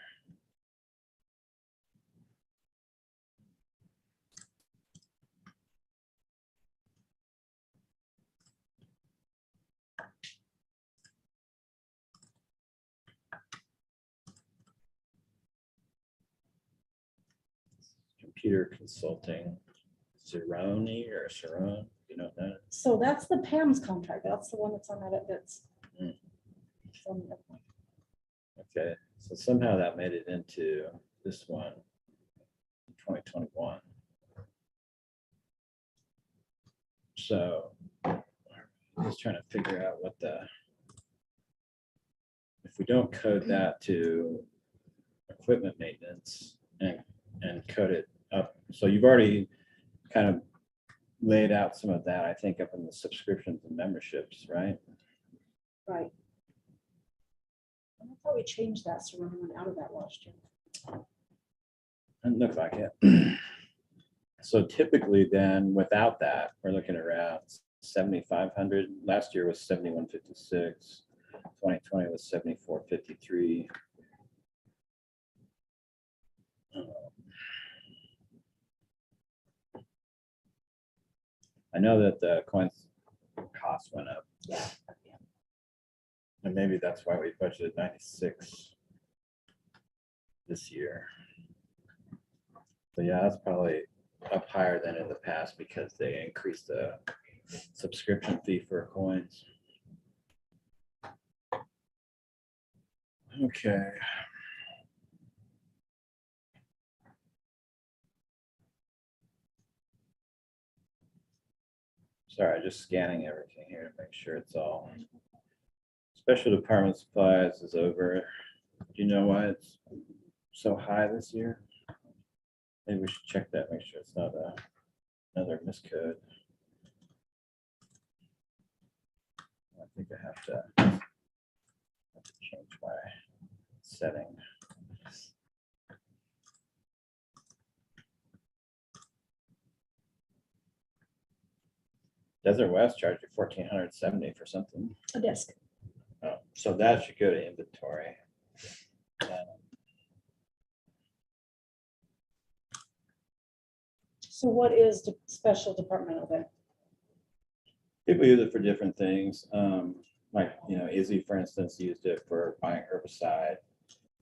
Computer consulting, Zeroni or Sharon, you know that? So that's the Pam's contract. That's the one that's on that, that's. Mm. on the- Okay, so somehow that made it into this one, 2021. So I'm just trying to figure out what if we don't code that to equipment maintenance and code it up. So you've already kind of laid out some of that, I think, up in the subscriptions and memberships, right? Right. I thought we changed that, so we went out of that last year. Doesn't look like it. So typically then, without that, we're looking around 7,500. Last year was 7,156. 2020 was 7,453. I know that the coins cost went up. Yeah. And maybe that's why we budgeted 96 this year. But yeah, that's probably up higher than in the past because they increased the subscription fee for coins. Okay. Sorry, just scanning everything here to make sure it's all. Special department supplies is over. Do you know why it's so high this year? Maybe we should check that, make sure it's not another miscode. I think I have to change my setting. Desert West charged you $1,470 for something. A disc. Oh, so that should go to inventory. So what is the special departmental then? People use it for different things. Like, Izzy, for instance, used it for buying herbicide.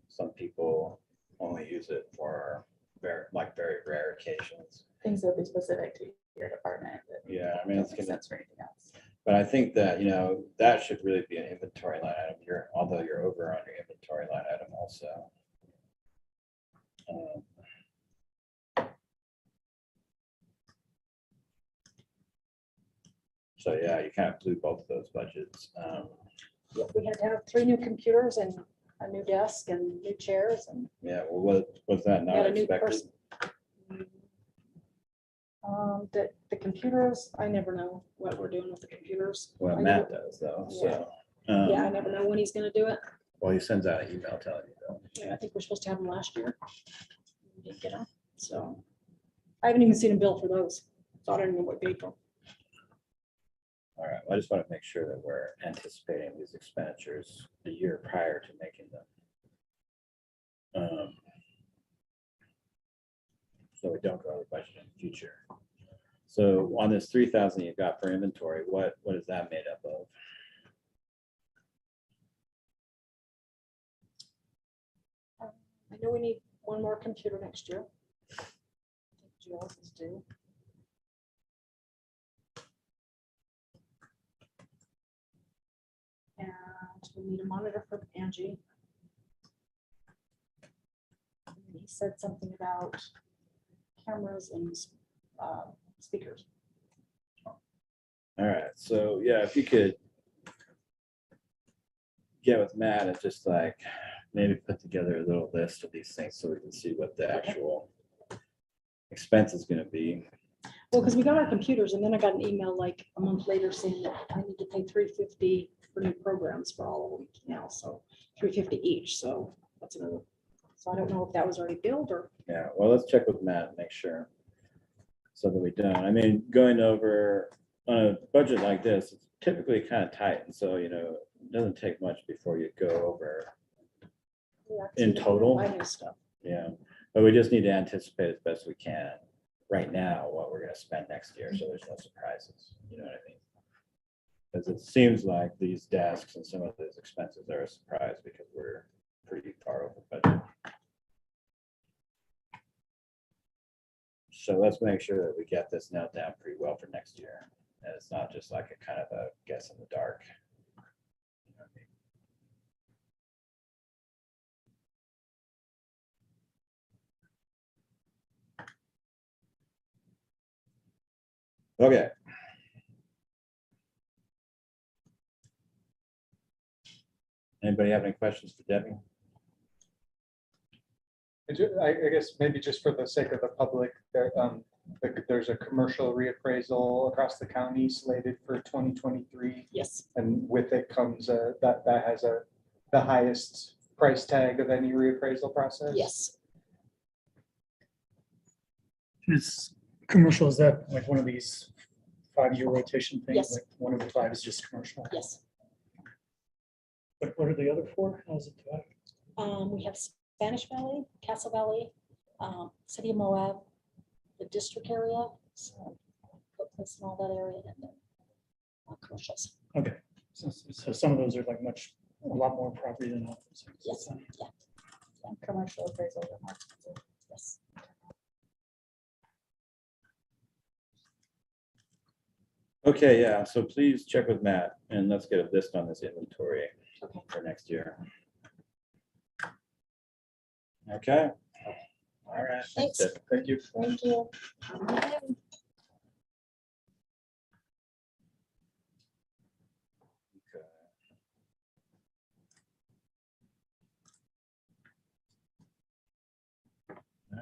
Some people only use it for very rare occasions. Things that would be specific to your department. that Yeah, I mean, don't it's make gonna, sense for anything else. but I think that, that should really be an inventory line item. Although you're over on your inventory line item also. So yeah, you kind of blew both of those budgets. Yeah, we had to have 3 new computers and a new desk and new chairs and Yeah, well, was that we not had a new expected? person. The computers, I never know what we're doing with the computers. Well, I Matt know- does though, Yeah. so. Yeah, I never know when he's gonna do it. Well, he sends out an email telling you though. Yeah, I think we're supposed to have them last year. We didn't get them, so. I haven't even seen a bill for those, so I don't even know what paid for. All right, well, I just want to make sure that we're anticipating these expenditures a year prior to making them. So we don't go over budget in the future. So on this 3,000 you've got for inventory, what is that made up of? I know we need one more computer next year. Jill's is due. And we need a monitor for Angie. And he said something about cameras and speakers. All right, so yeah, if you could get with Matt and just like maybe put together a little list of these things so we can see what the actual expense is gonna be. Well, because we got our computers and then I got an email like a month later saying that I need to pay $350 for new programs for all of them now, so $350 each, so that's another. So I don't know if that was already billed or. Yeah, well, let's check with Matt and make sure. So that we don't, I mean, going over on a budget like this, it's typically kind of tight, and so, it doesn't take much before you go over. In total? Buy new stuff. Yeah, but we just need to anticipate as best we can right now what we're gonna spend next year, so there's no surprises, you know what I mean? Because it seems like these desks and some of those expenses are a surprise because we're pretty far over budget. So let's make sure that we get this nailed down pretty well for next year, and it's not just like a kind of a guess in the dark. You know what I mean? Okay. Anybody have any questions for Debbie? I guess maybe just for the sake of the public, there's a commercial reappraisal across the county slated for 2023. Yes. And with it comes that has the highest price tag of any reappraisal process. Yes. Is commercial, is that like one of these 5-year rotation things? Yes. Like one of the 5 is just commercial? Yes. What are the other 4? How's it divided? We have Spanish Valley, Castle Valley, City of Moab, the district area, so Cookmas and all that area, and then commercials. Okay, so some of those are like a lot more property than others. Yes. And commercial appraisals are more expensive. Yes. Okay, yeah, so please check with Matt and let's get a list on this inventory Okay. for next year. Okay. All right. Thanks. That's it. Thank you. Thank you. Okay.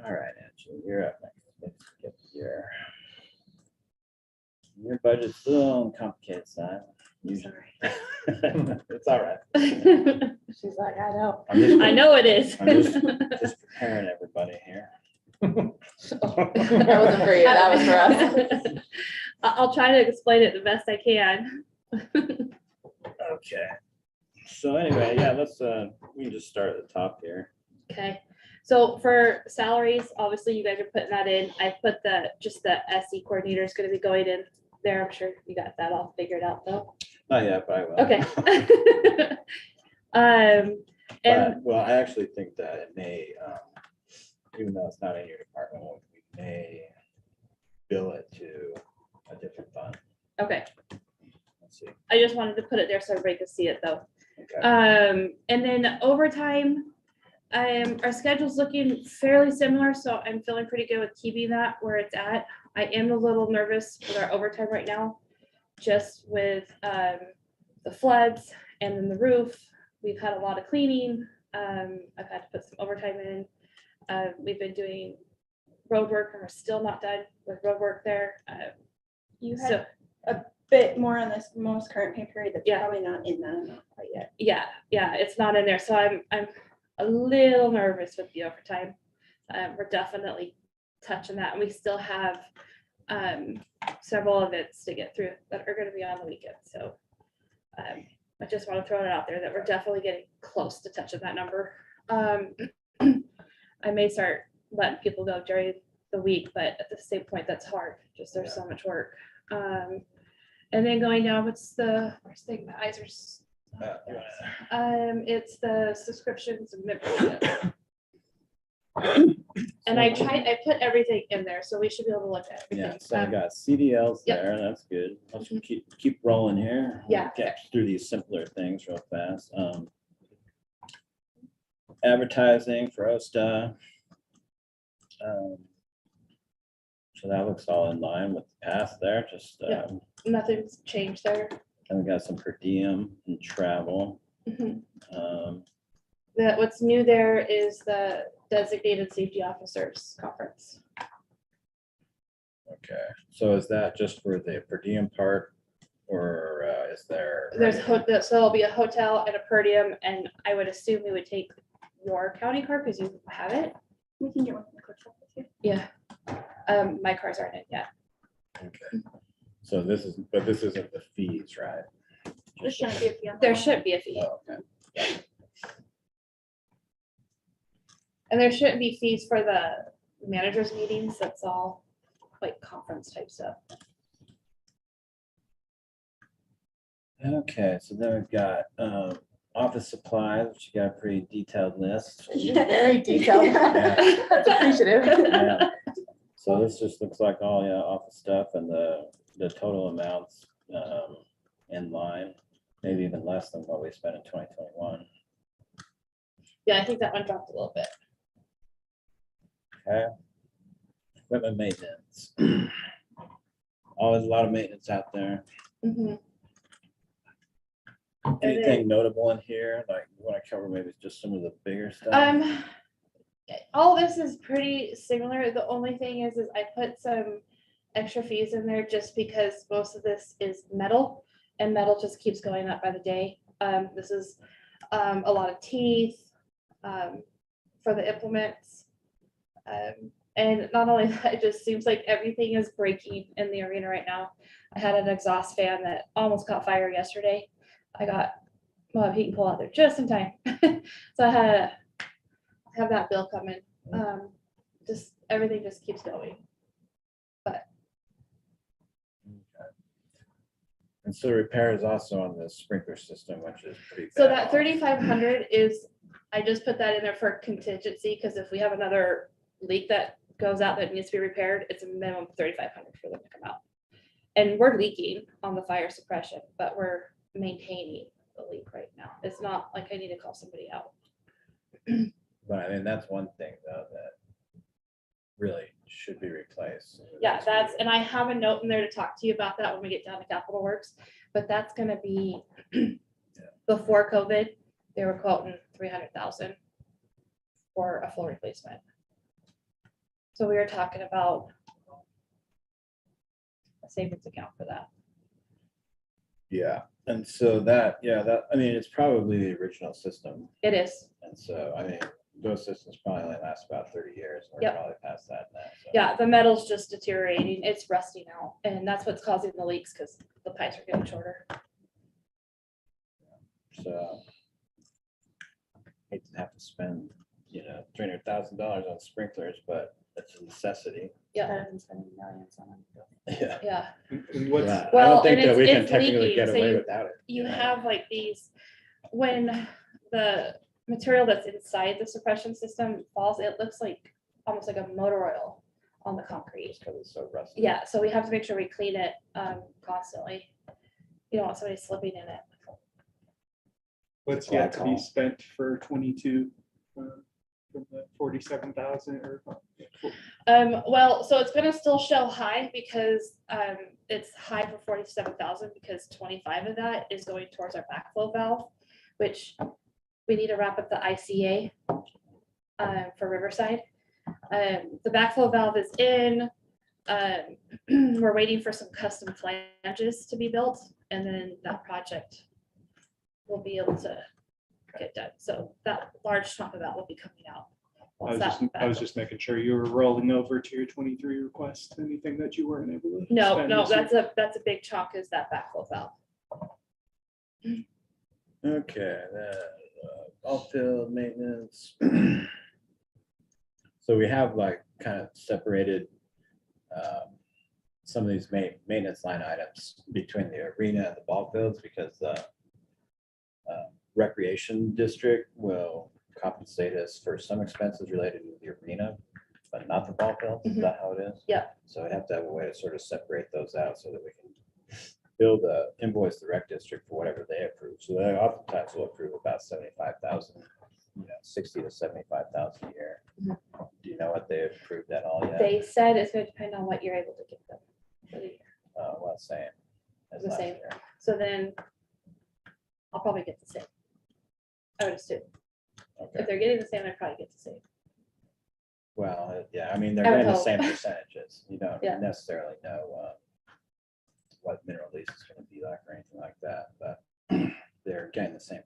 All right, Angela, you're up next. Let's get your budget's still on the complicated side. Usually. It's all right. She's like, I know. I'm just- I know it is. I'm just preparing everybody here. That wasn't for you, that was for us. I'll try to explain it the best I can. Okay. So anyway, yeah, we can just start at the top here. Okay, So for salaries, obviously you guys are putting that in. I put just the SE coordinator is gonna be going in there. I'm sure you got that all figured out though. Not yet, but I will. Okay. And But, well, I actually think that it may, even though it's not in your department, we may bill it to a different fund. okay, Let's see. I just wanted to put it there so everybody could see it though. Okay. And then overtime, our schedule's looking fairly similar, so I'm feeling pretty good with keeping that where it's at. I am a little nervous with our overtime right now, just with the floods and then the roof. We've had a lot of cleaning. I've had to put some overtime in. We've been doing road work and we're still not done with road work there. You So, had a bit more on this most current pay period that's Yeah. probably not in that amount quite yet. yeah, it's not in there. So I'm a little nervous with the overtime. We're definitely touching that. And we still have several events to get through that are gonna be on the weekend. So I just want to throw it out there that we're definitely getting close to touching that number. I may start letting people go during the week, but at the same point, that's hard. Just there's so much work. And then going down, what's the first thing? My eyes are. It's the subscriptions and membership. And I put everything in there, so we should be able to look at Yeah, everything. so I got CDLs Yep. there, that's good. Let's Mhm. keep rolling here. Yeah. Get through these simpler things real fast. Advertising for OSTA. So that looks all in line with the past there, just, Yep. Nothing's changed there. and we got some per diem and travel. Mhm. Um, What's new there is the designated safety officers conference. Okay, so is that just for the per diem part, or is there? So there'll be a hotel and a per diem, and I would assume we would take your county car because you have it. We can get one from the clerk's office here. Yeah. My cars aren't in yet. Okay, so this isn't the fees, right? There shouldn't be a fee on that There one. should be a fee, Oh, okay. and there shouldn't be fees for the managers meetings. That's all like conference type stuff. Okay, so then we've got office supplies, which you got a pretty detailed list. Very detailed. Yeah. That's appreciative. Yeah. So this just looks like all, office stuff and the total amounts in line, maybe even less than what we spent in 2021. Yeah, I think that one dropped a little bit. Okay. Equipment maintenance. Always a lot of maintenance out there. Mhm. And then- Anything notable in here, like you want to cover maybe just some of the bigger stuff? All this is pretty similar. The only thing is I put some extra fees in there just because most of this is metal and metal just keeps going up by the day. This is a lot of teeth for the implements. And not only that, it just seems like everything is breaking in the arena right now. I had an exhaust fan that almost caught fire yesterday. I got heat and pull out there just in time. So I had to have that bill come in. Just everything just keeps going. And so repair is also on the sprinkler system, which is pretty. So bad that off. 3,500 is, I just put that in there for contingency, because if we have another leak that goes out that needs to be repaired, it's a minimum of 3,500 for them to come out. And we're leaking on the fire suppression, but we're maintaining the leak right now. It's not like I need to call somebody out. But I mean, that's one thing though, that really should be replaced. Yeah, and I have a note in there to talk to you about that when we get down to Capital Works, but that's gonna be before COVID, they were quoting 300,000 for a full replacement. So we were talking about a savings account for that. Yeah, and so that, I mean, it's probably the original system. It is, And so, I mean, those systems probably only last about 30 years. We're Yep. probably past that now. So. yeah, the metal's just deteriorating, it's rusting out, and that's what's causing the leaks, because the pipes are getting shorter. So hate to have to spend $300,000 on sprinklers, but it's a necessity. Yeah, Better than spending millions on them. Yeah. yeah. And what's, I Well, don't think and that we can it's technically leaking, get so away you- without it. You know? have like these, when the material that's inside the suppression system falls, it looks like almost like a motor oil on the concrete. Just because it's so rusty. Yeah, so we have to make sure we clean it constantly. You don't want somebody slipping in it. what's Well, I yet to be call. spent for 22? From the 47,000 or? Well, so it's gonna still show high because it's high for 47,000 because 25 of that is going towards our backflow valve, which we need to wrap up the ICA for Riverside. The backflow valve is in. We're waiting for some custom flanges to be built, and then that project will be able to get done. So that large chunk of that will be coming out. I once was that just making sure you were rolling over to your 23 request, anything that you weren't able to. No, spend no, this year. that's a big chunk is that backflow valve. Okay, ball field maintenance. So we have like kind of separated some of these maintenance line items between the arena and the ball fields because the recreation district will compensate us for some expenses related to the arena, but not the ball fields. Is that how it is? Yep. So we have to have a way to sort of separate those out so that we can invoice the rec district for whatever they approve. So they oftentimes will approve about 75,000, 60 to 75,000 a year. Do you know what they approved at all yet? They said it's going to depend on what you're able to give them for the year. Well, same. as The last same. year. So then I'll probably get the same. I would assume. Okay. If they're getting the same, I probably get the same. Well, yeah, I mean, they're I would getting the hope. same percentages. You don't Yeah. necessarily know what mineral lease is going to be like or anything like that, but they're getting the same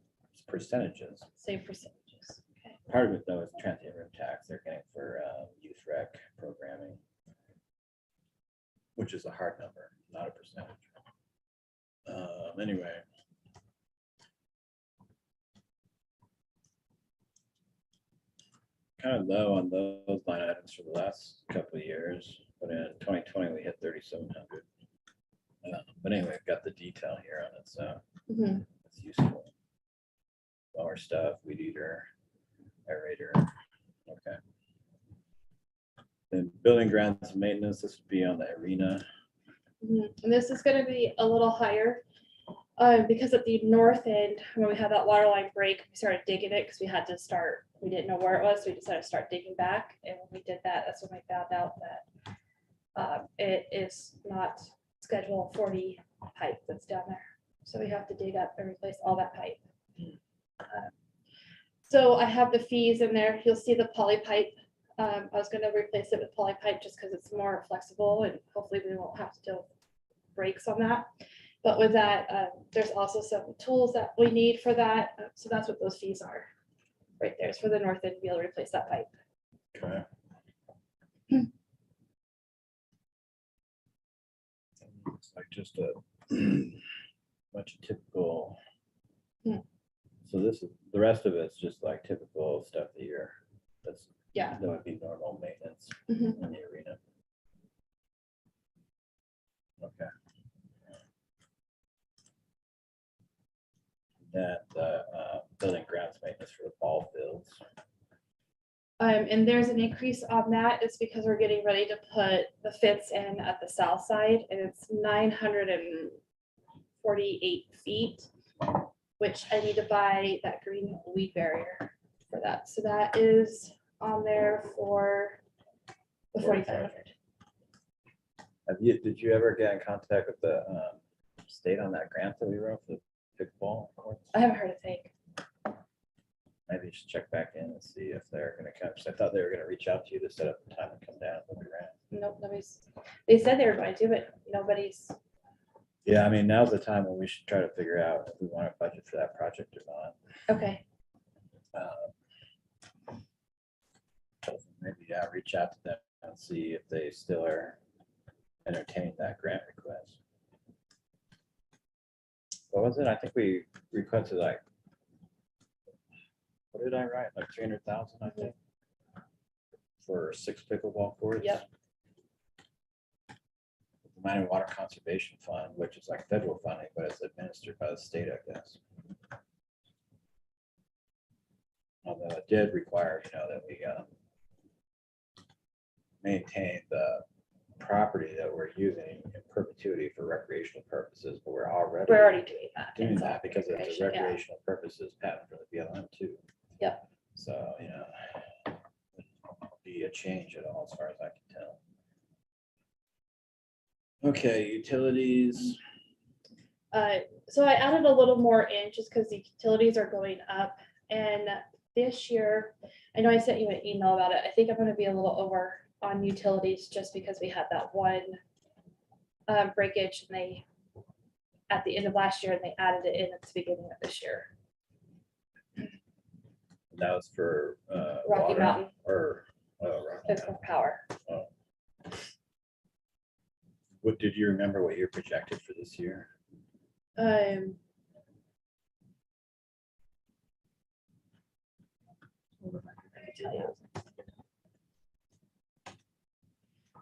percentages. Same percentages. Okay. Part of it though is transient room tax they're getting for youth rec programming, which is a hard number, not a percentage. Anyway. Kind of low on those line items for the last couple of years, but in 2020 we hit 3,700. But anyway, I've got the detail here on it, so Mhm. it's useful. Lower stuff, weed eater, aerator, okay. Then building grounds and maintenance, this would be on the arena. Mhm. And this is gonna be a little higher. Because at the north end, when we had that water line break, we started digging it because we didn't know where it was, so we decided to start digging back. And when we did that, that's when we found out that it is not Schedule 40 pipe that's down there. So we have to dig up and replace all that pipe. So I have the fees in there. You'll see the poly pipe. I was gonna replace it with poly pipe just because it's more flexible and hopefully we won't have to deal with breaks on that. But with that, there's also some tools that we need for that. So that's what those fees are. Right there. It's for the north end to be able to replace that pipe. Okay. It's like just a bunch of typical. Hmm. So this is, the rest of it's just like typical stuff that that's. Yeah. That would be normal maintenance Mhm. in the arena. Okay. That, building grounds maintenance for the ball fields. And there's an increase on that. It's because we're getting ready to put the fence in at the south side and it's 948 feet, which I need to buy that green weed barrier for that. So that is on there for the 4,500. Did you ever get in contact with the state on that grant that we wrote for the pickleball courts? I haven't heard a thing. Maybe just check back in and see if they're gonna come, 'cause I thought they were gonna reach out to you to set up a time to come down with the grant. Nope, they said they were going to, but nobody's, Yeah, I mean, now's the time when we should try to figure out if we want to budget for that project or not. okay. Maybe, yeah, reach out to them and see if they still are entertaining that grant request. What was it? I think we requested like what did I write? Like 300,000, I think. For 6 pickleball courts. Yep. The Miami Water Conservation Fund, which is like federal funding, but it's administered by the state, I guess. Although it did require, that we maintain the property that we're using in perpetuity for recreational purposes, but we're already doing that. doing It's all that because it's a recreation, yeah. recreational purposes patent for the BLM too. Yep. So, be a change at all as far as I can tell. Okay, utilities. So I added a little more in just because the utilities are going up. And this year, I know I sent you an email about it. I think I'm gonna be a little over on utilities just because we had that one breakage and they, at the end of last year, and they added it in at the beginning of this year. That was for Rocky water Mountain. or Rocky It's Mountain. for power. What did you remember what you projected for this year? I can tell you.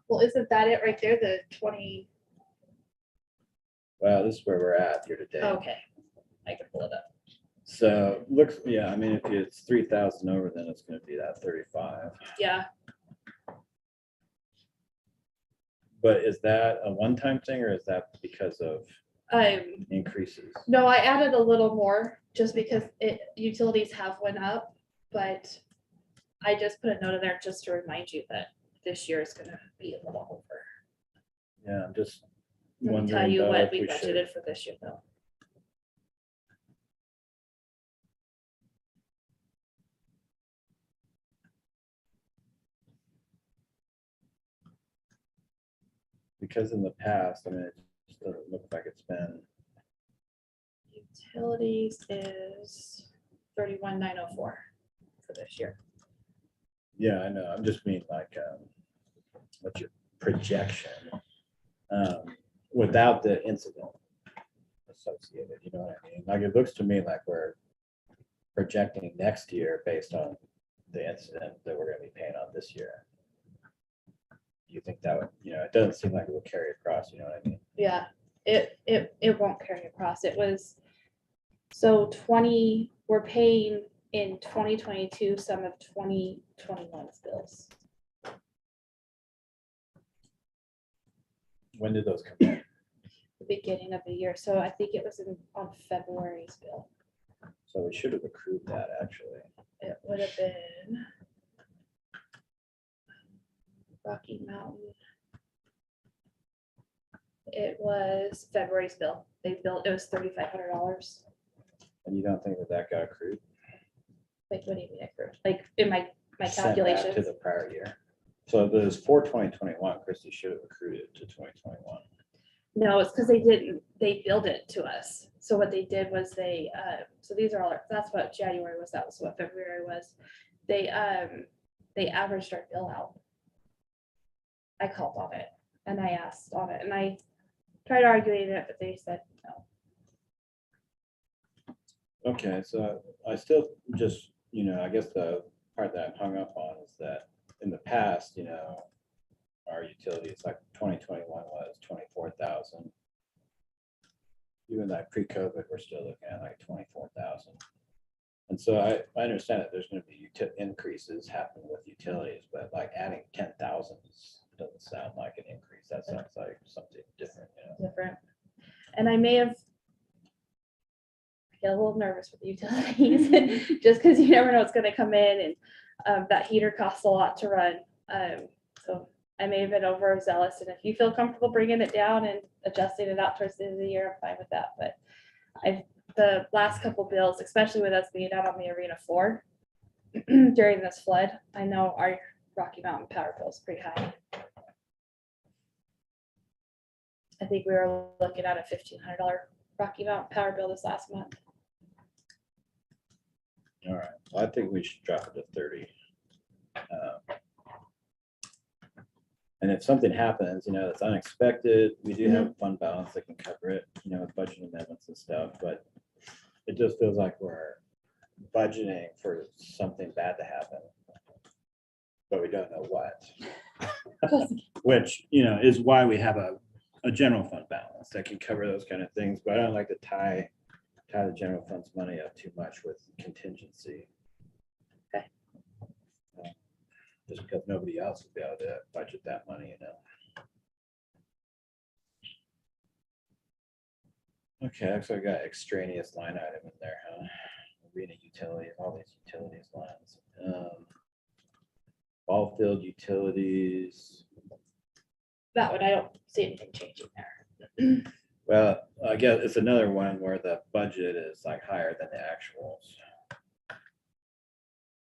Well, isn't that it right there, the 20? Well, this is where we're at here today. Okay, I can pull it up. So looks, yeah, I mean, if it's 3,000 over, then it's gonna be that 35. Yeah, But is that a one-time thing or is that because of increases? no, I added a little more just because utilities have went up, but I just put a note in there just to remind you that this year is gonna be a little over. Yeah, I'm just Let me tell wondering you though what if we we should. budgeted for this year though. Because in the past, I mean, it just doesn't look like it's been, Utilities is 31,904 for this year. yeah, I know, I'm just mean like, what's your projection? Without the incident associated, you know what I mean? Like, it looks to me like we're projecting next year based on the incident that we're gonna be paying on this year. Do you think that would, it doesn't seem like it would carry across, you know what I mean? Yeah, it won't carry across. It was, so 20, we're paying in 2022 some of 2021's bills. When did those come in? The beginning of the year. So I think it was on February's bill. So we should have accrued that, actually. It would have been Rocky Mountain. It was February's bill. They billed, it was $3,500. And you don't think that that got accrued? Like, what do you mean accrued? Like in my Sent back To calculations? the prior year. So there's for 2021, Christie should have accrued it to 2021. No, it's because they billed it to us. So what they did was so these are all, that's what January was, that was what February was. They averaged our bill out. I called on it and I asked on it and I tried arguing it, but they said no. Okay, so I still just, I guess the part that I'm hung up on is that in the past, our utilities, like 2021 was 24,000. Even like pre-COVID, we're still looking at like 24,000. And so I understand that there's going to be increases happening with utilities, but like adding 10,000 doesn't sound like an increase. That sounds like something different, Different. And I may have get a little nervous with the utilities, just because you never know what's going to come in, and that heater costs a lot to run. So I may have been overzealous, and if you feel comfortable bringing it down and adjusting it out towards the end of the year, I'm fine with that. But the last couple bills, especially with us being out on the arena floor during this flood, I know our Rocky Mountain power bill is pretty high. I think we were looking at a $1,500 Rocky Mountain power bill this last month. All right, well, I think we should drop it to 30. And if something happens, that's unexpected, we do have a fund balance that can cover it, with budget amendments and stuff, but it just feels like we're budgeting for something bad to happen. But we don't know what. Which, is why we have a general fund balance that can cover those kind of things, but I don't like to tie the general fund's money up too much with contingency. Okay. Just because nobody else will be able to budget that money, Okay, so I got extraneous line item in there, huh? Arena utilities, all these utilities lines. Ball field utilities. That one, I don't see anything changing there. Well, I guess it's another one where the budget is like higher than the actuals.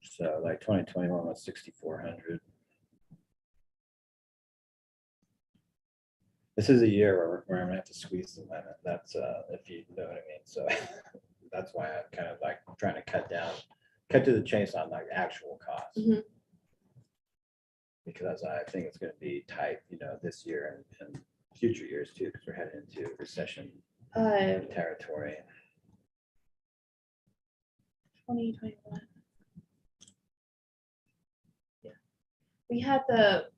So like 2021 was 6,400. This is a year where I'm gonna have to squeeze the limit. That's if you know what I mean. So that's why I'm kind of like trying to cut to the chase on like actual costs. Mhm. Because I think it's gonna be tight, this year and future years too, because we're heading into recession territory. 2021. Yeah. We had the,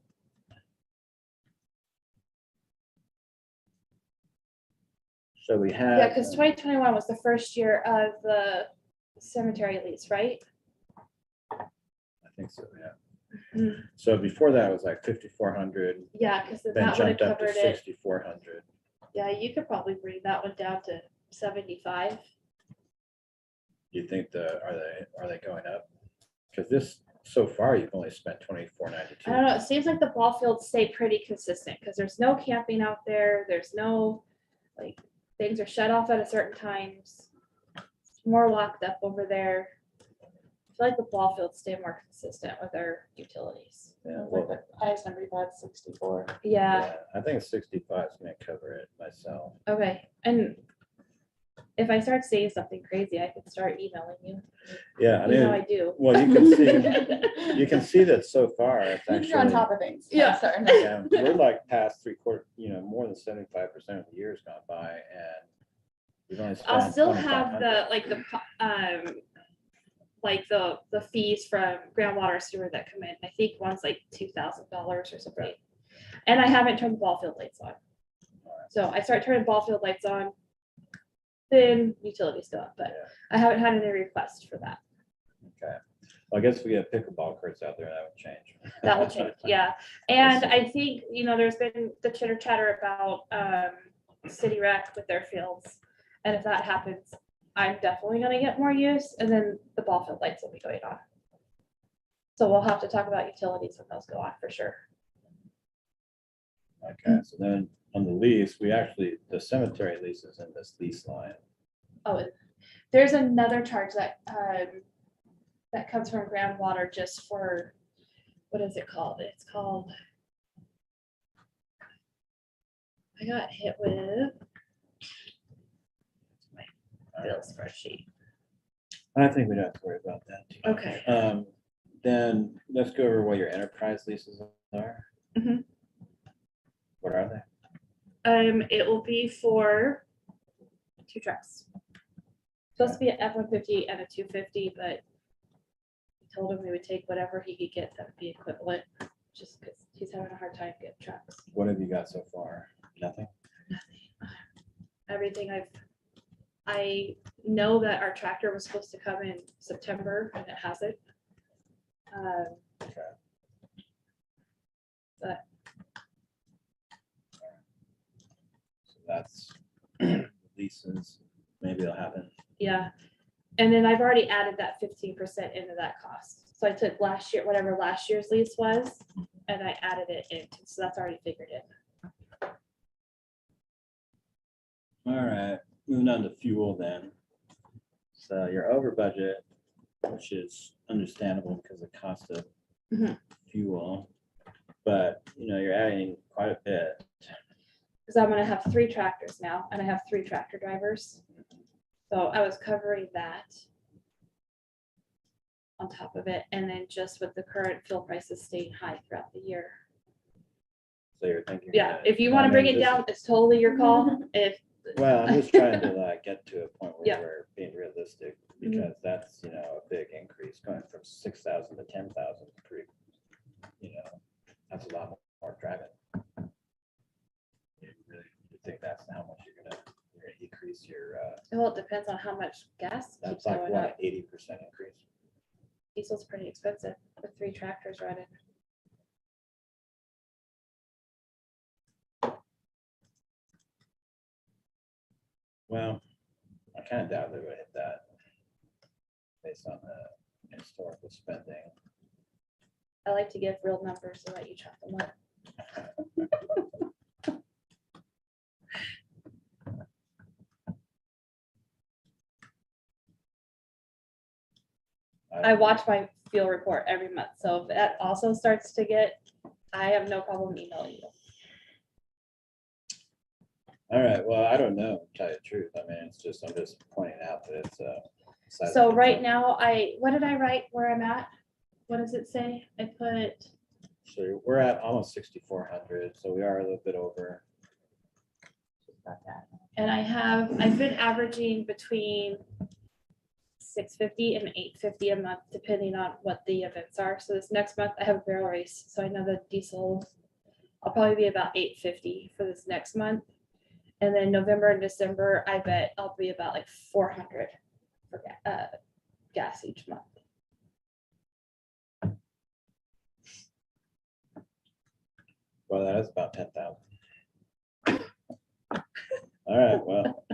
So we have. yeah, because 2021 was the first year of the cemetery lease, right? I think so, yeah. Mhm. So before that was like 5,400, Yeah, because then that would have jumped up to covered it. 6,400. Yeah, you could probably bring that one down to 75. You think are they going up? Because this, so far, you've only spent I don't 2,492. know, it seems like the ball fields stay pretty consistent because there's no camping out there. There's no, like, things are shut off at a certain times. It's more locked up over there. I feel like the ball fields stay more consistent with our utilities. Yeah, Like well, the highest number you've had, 64. Yeah, yeah, I think 65 is gonna cover it myself. okay. And if I start seeing something crazy, I could start emailing you. Yeah, I You know I mean, do. well, you can see that so far, it's You're on actually, top of things. Yeah. Sorry. yeah, we're like past 3/4, more than 75% of the year's gone by and we've only spent I'll still have 2,500. the fees from groundwater sewer that come in. I think one's like $2,000 or something. And I haven't turned ball field lights on. So I start turning ball field lights on, then utilities go up, but Yeah. I haven't had any requests for that. Okay, well, I guess if we get pickleball courts out there, that would change. That will change, yeah. And I think, there's been the chitter chatter about City Rec with their fields. And if that happens, I'm definitely gonna get more use, and then the ball field lights will be going on. So we'll have to talk about utilities when those go on for sure. Okay, so then on the lease, the cemetery lease is in this lease line. Oh, and there's another charge that comes from groundwater just for, what is it called? It's called, I got hit with my bill spreadsheet. I think we don't have to worry about that. too much. Okay. Then let's go over what your enterprise leases are. Mhm. What are they? It will be for 2 trucks. Supposed to be an F-150 and a 250, but we told him we would take whatever he could get that would be equivalent, just because he's having a hard time getting trucks. What have you got so far? Nothing? Everything I know that our tractor was supposed to come in September and it hasn't. Okay. But So that's leases, maybe it'll happen. yeah, and then I've already added that 15% into that cost. So I took last year, whatever last year's lease was, and I added it in, so that's already figured in. All right, moving on to fuel then. So you're over budget, which is understandable because of cost of Mhm. fuel. But, you're adding quite a bit. Because I'm gonna have 3 tractors now, and I have 3 tractor drivers. So I was covering that on top of it, and then just with the current fuel prices staying high throughout the year. So you're thinking. Yeah, that- if you I want to bring mean, it this down, it's totally your call. If Well, I'm just trying to get to a point where Yeah. we're being realistic. Because that's, you know, a big increase going from 6,000 to 10,000. You know, that's a lot more driving. You think that's how much you're gonna decrease your, Well, it depends on how much gas keeps that's like going what, up. 80% increase? Diesel's pretty expensive with 3 tractors running. Well, I kind of doubt they would hit that based on the historical spending. I like to give real numbers and let you chop them up. I watch my fuel report every month, so if that also starts to get, I have no problem emailing you. All right, well, I don't know, to tell you the truth. I mean, it's just, I'm just pointing out that it's So right now, what did I write where I'm at? What does it say? I put, So we're at almost 6,400, so we are a little bit over. About that. and I've been averaging between 650 and 850 a month, depending on what the events are. So this next month I have a barrel race, so I know the diesel, I'll probably be about 850 for this next month. And then November and December, I bet I'll be about like 400 for gas each month. Well, that is about 10,000. All right, well.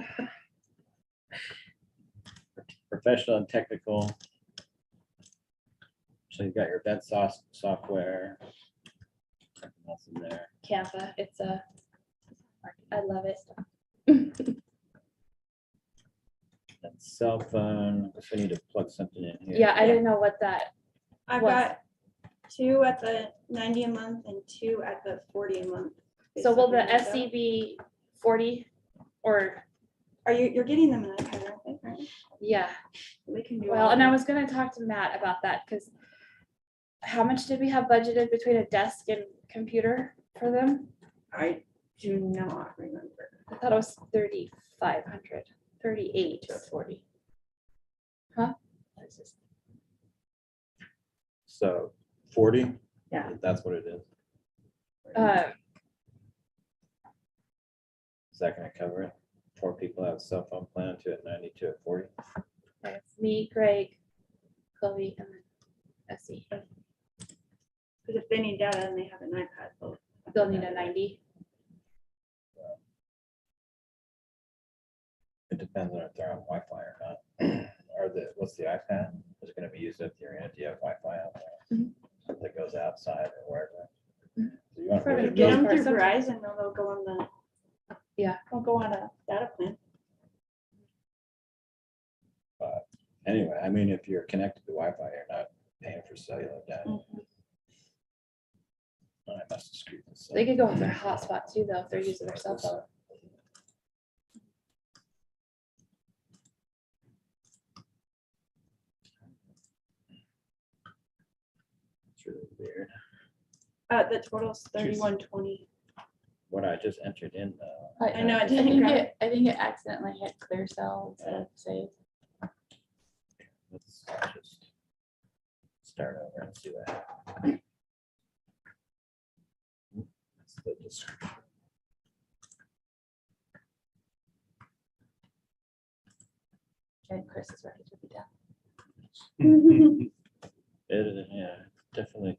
Professional and technical. So you've got your event software. Something else in there. Canva, I love it. And cell phone, I guess we need to plug something in here. Yeah, I didn't know what that, I've What? got 2 at the 90 a month and 2 at the 40 a month. so will the Something like that. SC be 40 or, You're getting them an iPad, aren't they? Right? yeah. They can do. Well, all and I of was gonna talk to Matt about that, because how much did we have budgeted between a desk and computer for them? it. I do not remember. I thought it was 3,500, 38 or 40. So 40? Yeah. That's what it is. Is that gonna cover it? 4 people have a cell phone plan, 2 at 90, 2 at 40. It's me, Greg, Chloe, and then SC. Because if they need data and they have an iPad, They'll need a 90. It depends on if they're on Wi-Fi or not. Or what's the iPad? Is it gonna be used if you're in, do you have Wi-Fi out there? Mhm. Something that goes outside or wherever. Mhm. So you want For to the Get them Those through parts, Verizon, they'll go on the. Yeah. They'll go on a data plan. Anyway, I mean, if you're connected to Wi-Fi, you're not paying for cellular data. I must have screwed this They up. could go with their hotspot too, though, if they're using their cell phone. It's really weird. The total's 3120. What I just entered in though. I know, it I didn't think grab it, I think it accidentally hit clear cell instead of save. Let's just start over and see what happens. That's the description. Okay, Chris is ready to be done. It, yeah, definitely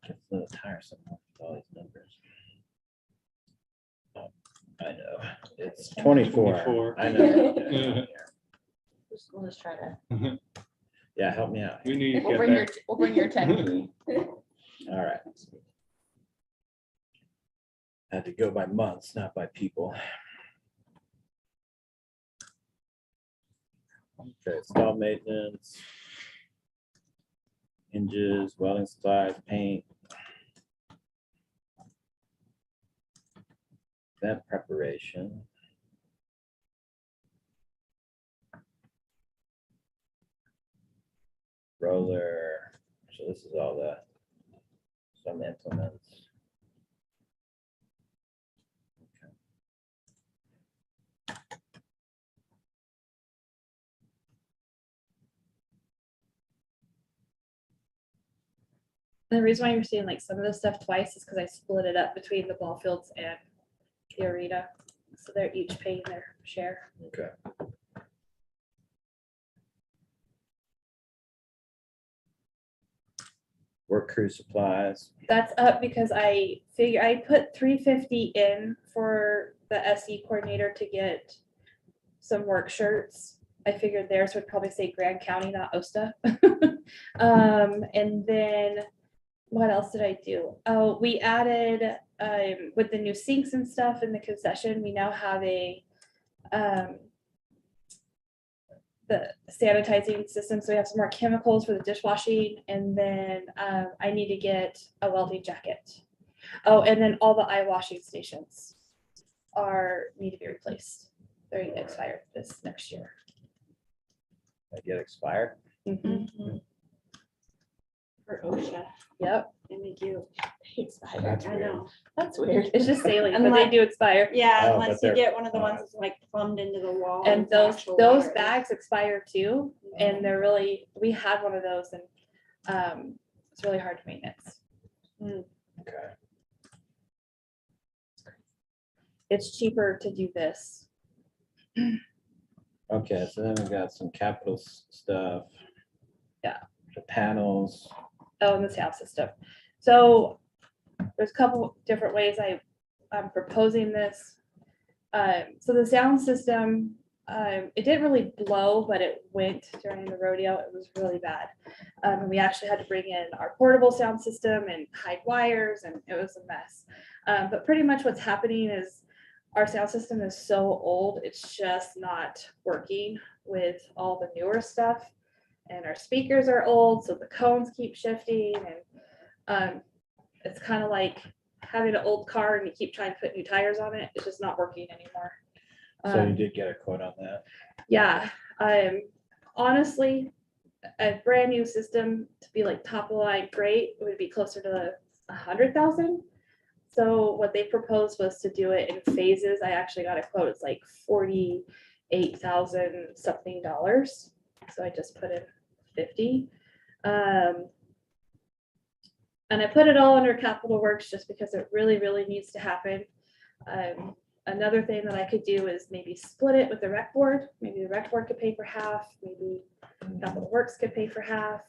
gets a little tiresome with all these numbers. I know, it's 24. 24. I know. We'll just try to, Yeah, help me out. We need to we'll get bring your, that. we'll bring your 10 key. All right. Had to go by months, not by people. Okay, stall maintenance. Hinges, welding supplies, paint. Event preparation. Roller, so this is all the, some implements. The reason why you're seeing like some of this stuff twice is because I split it up between the ball fields and the arena. So they're each paying their share. Okay. Work crew supplies. That's up because I figure I put 350 in for the SE coordinator to get some work shirts. I figured theirs would probably say Grand County, not Osta. And then what else did I do? Oh, we added with the new sinks and stuff in the concession, we now have a the sanitizing system. So we have some more chemicals for the dishwashing, and then I need to get a welding jacket. Oh, and then all the eye washing stations need to be replaced. They're gonna expire this next year. They get expired. For OSHA, Yep, and they do. That's I weird. know. That's weird. it's just sailing, but they Unless- do expire. Yeah, Oh, unless but they're you get one of the fine. ones that's like plumbed into the wall. And it's those actual those water. bags expire too, and they're really, we had one of those, and it's really hard to maintenance. Okay. It's cheaper to do this. Okay, so then we got some capital stuff. Yeah. The panels. Oh, and the sound system. So there's a couple different ways I'm proposing this. So the sound system, it didn't really blow, but it went during the rodeo. It was really bad. And we actually had to bring in our portable sound system and hide wires, and it was a mess. But pretty much what's happening is our sound system is so old, it's just not working with all the newer stuff. And our speakers are old, so the cones keep shifting, and it's kind of like having an old car and you keep trying to put new tires on it. It's just not working anymore. So you did get a quote on that? Yeah, honestly, a brand new system to be like top of the line, great, would be closer to 100,000. So what they proposed was to do it in phases. I actually got a quote. It's like $48,000 something dollars. So I just put in 50. And I put it all under capital works just because it really, really needs to happen. Another thing that I could do is maybe split it with the rec board. Maybe the rec board could pay for half, maybe capital works could pay for half.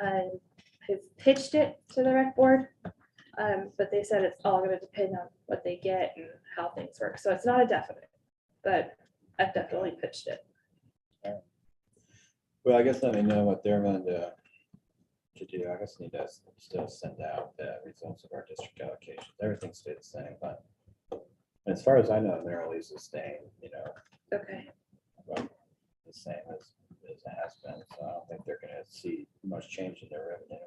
I've pitched it to the rec board, but they said it's all gonna depend on what they get and how things work. So it's not a definite, but I've definitely pitched it. Well, I guess let me know what they're going to do. I guess need to still send out the results of our district allocations. Everything stayed the same, but as far as I know, Merrill's is staying, Okay. about the same as it has been. So I don't think they're going to see much change in their revenue.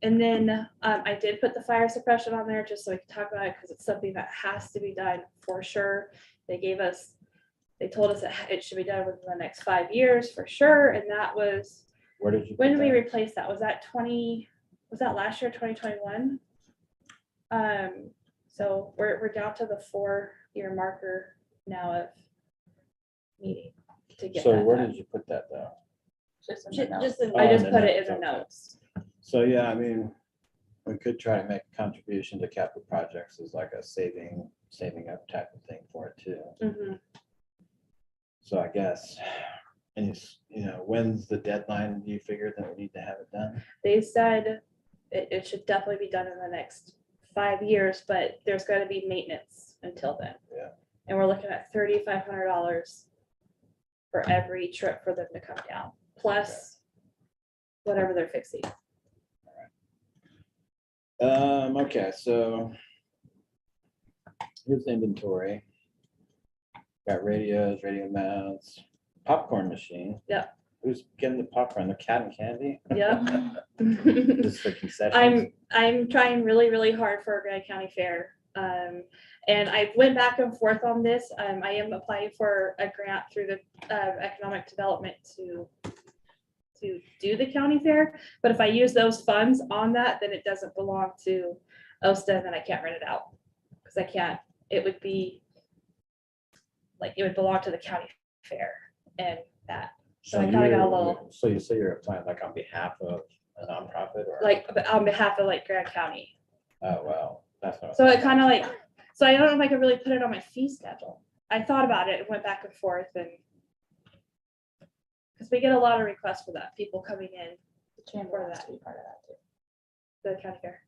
And then I did put the fire suppression on there just so we can talk about it because it's something that has to be done for sure. They told us that it should be done within the next 5 years for sure. And that was, Where did you? when put did we that? replace that? Was that last year, 2021? So we're down to the 4-year marker now of needing to get So that where done. did you put that though? Just in the notes. Just in Oh, I in just the put it in notes, the okay. notes. So, yeah, I mean, we could try to make a contribution to capital projects as like a saving up type of thing for it too. Mhm. So I guess, and when's the deadline? Do you figure that we need to have it done? They said it should definitely be done in the next 5 years, but there's got to be maintenance until then. Yeah. And we're looking at $3,500 for every trip for them to come down, plus whatever they're fixing. Okay, so here's the inventory. Got radios, radio mounts, popcorn machine. Yep. Who's getting the popcorn? The cat and candy? Yep. This is for concessions. I'm trying really, really hard for a Grand County Fair. And I went back and forth on this. I am applying for a grant through the economic development to do the county fair. But if I use those funds on that, then it doesn't belong to OSTA, and then I can't rent it out. Because I can't, it would be like, it would belong to the county fair and that. So I kinda got a little, So you say you're applying like on behalf of a nonprofit or? like on behalf of like Grant County. Oh, well, that's what. So it kind of like, so I don't know if I could really put it on my fee schedule. I thought about it and went back and forth and because we get a lot of requests for that, people coming in The chamber For has that. to be part of that too. the county fair.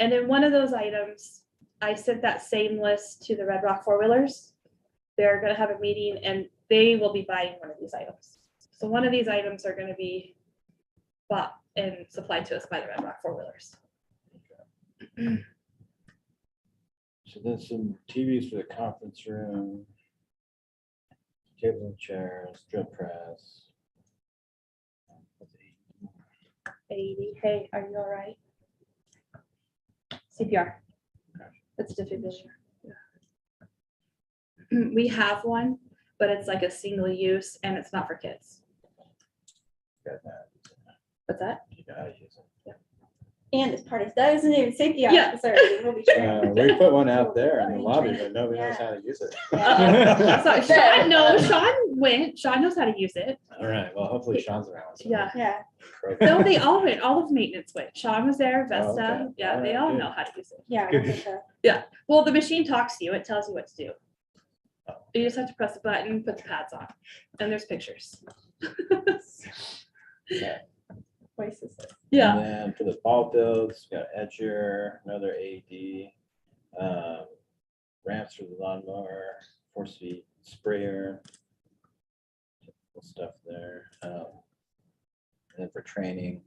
And then one of those items, I sent that same list to the Red Rock Four Wheelers. They're gonna have a meeting and they will be buying one of these items. So one of these items are gonna be bought and supplied to us by the Red Rock Four Wheelers. So there's some TVs for the conference room. Table and chairs, drill press. 80, hey, are you all right? CPR. It's defibrillator. Yeah. We have one, but it's like a single use and it's not for kids. Got that. What's that? You know how to use it. And it's part of, that isn't even safety Yeah. officer. We'll be sure. We put one out there in the lobby, but nobody knows how to use it. So Sean, no, Sean knows how to use it. All right, well, hopefully Sean's around. so Yeah. Yeah. No, they all went, all of maintenance went. Sean was there, Vesta, okay. yeah, they Alright, all good. know how to use it. Yeah. Good. we'll get the- Well, the machine talks to you, it tells you what to do. Oh. You just have to press the button, put the pads on, and there's pictures. Yeah. Voices. Yeah, And then for the ball fields, we got Edger, another AD, ramps for the lawnmower, 4-speed sprayer. Typical stuff there. And then for training.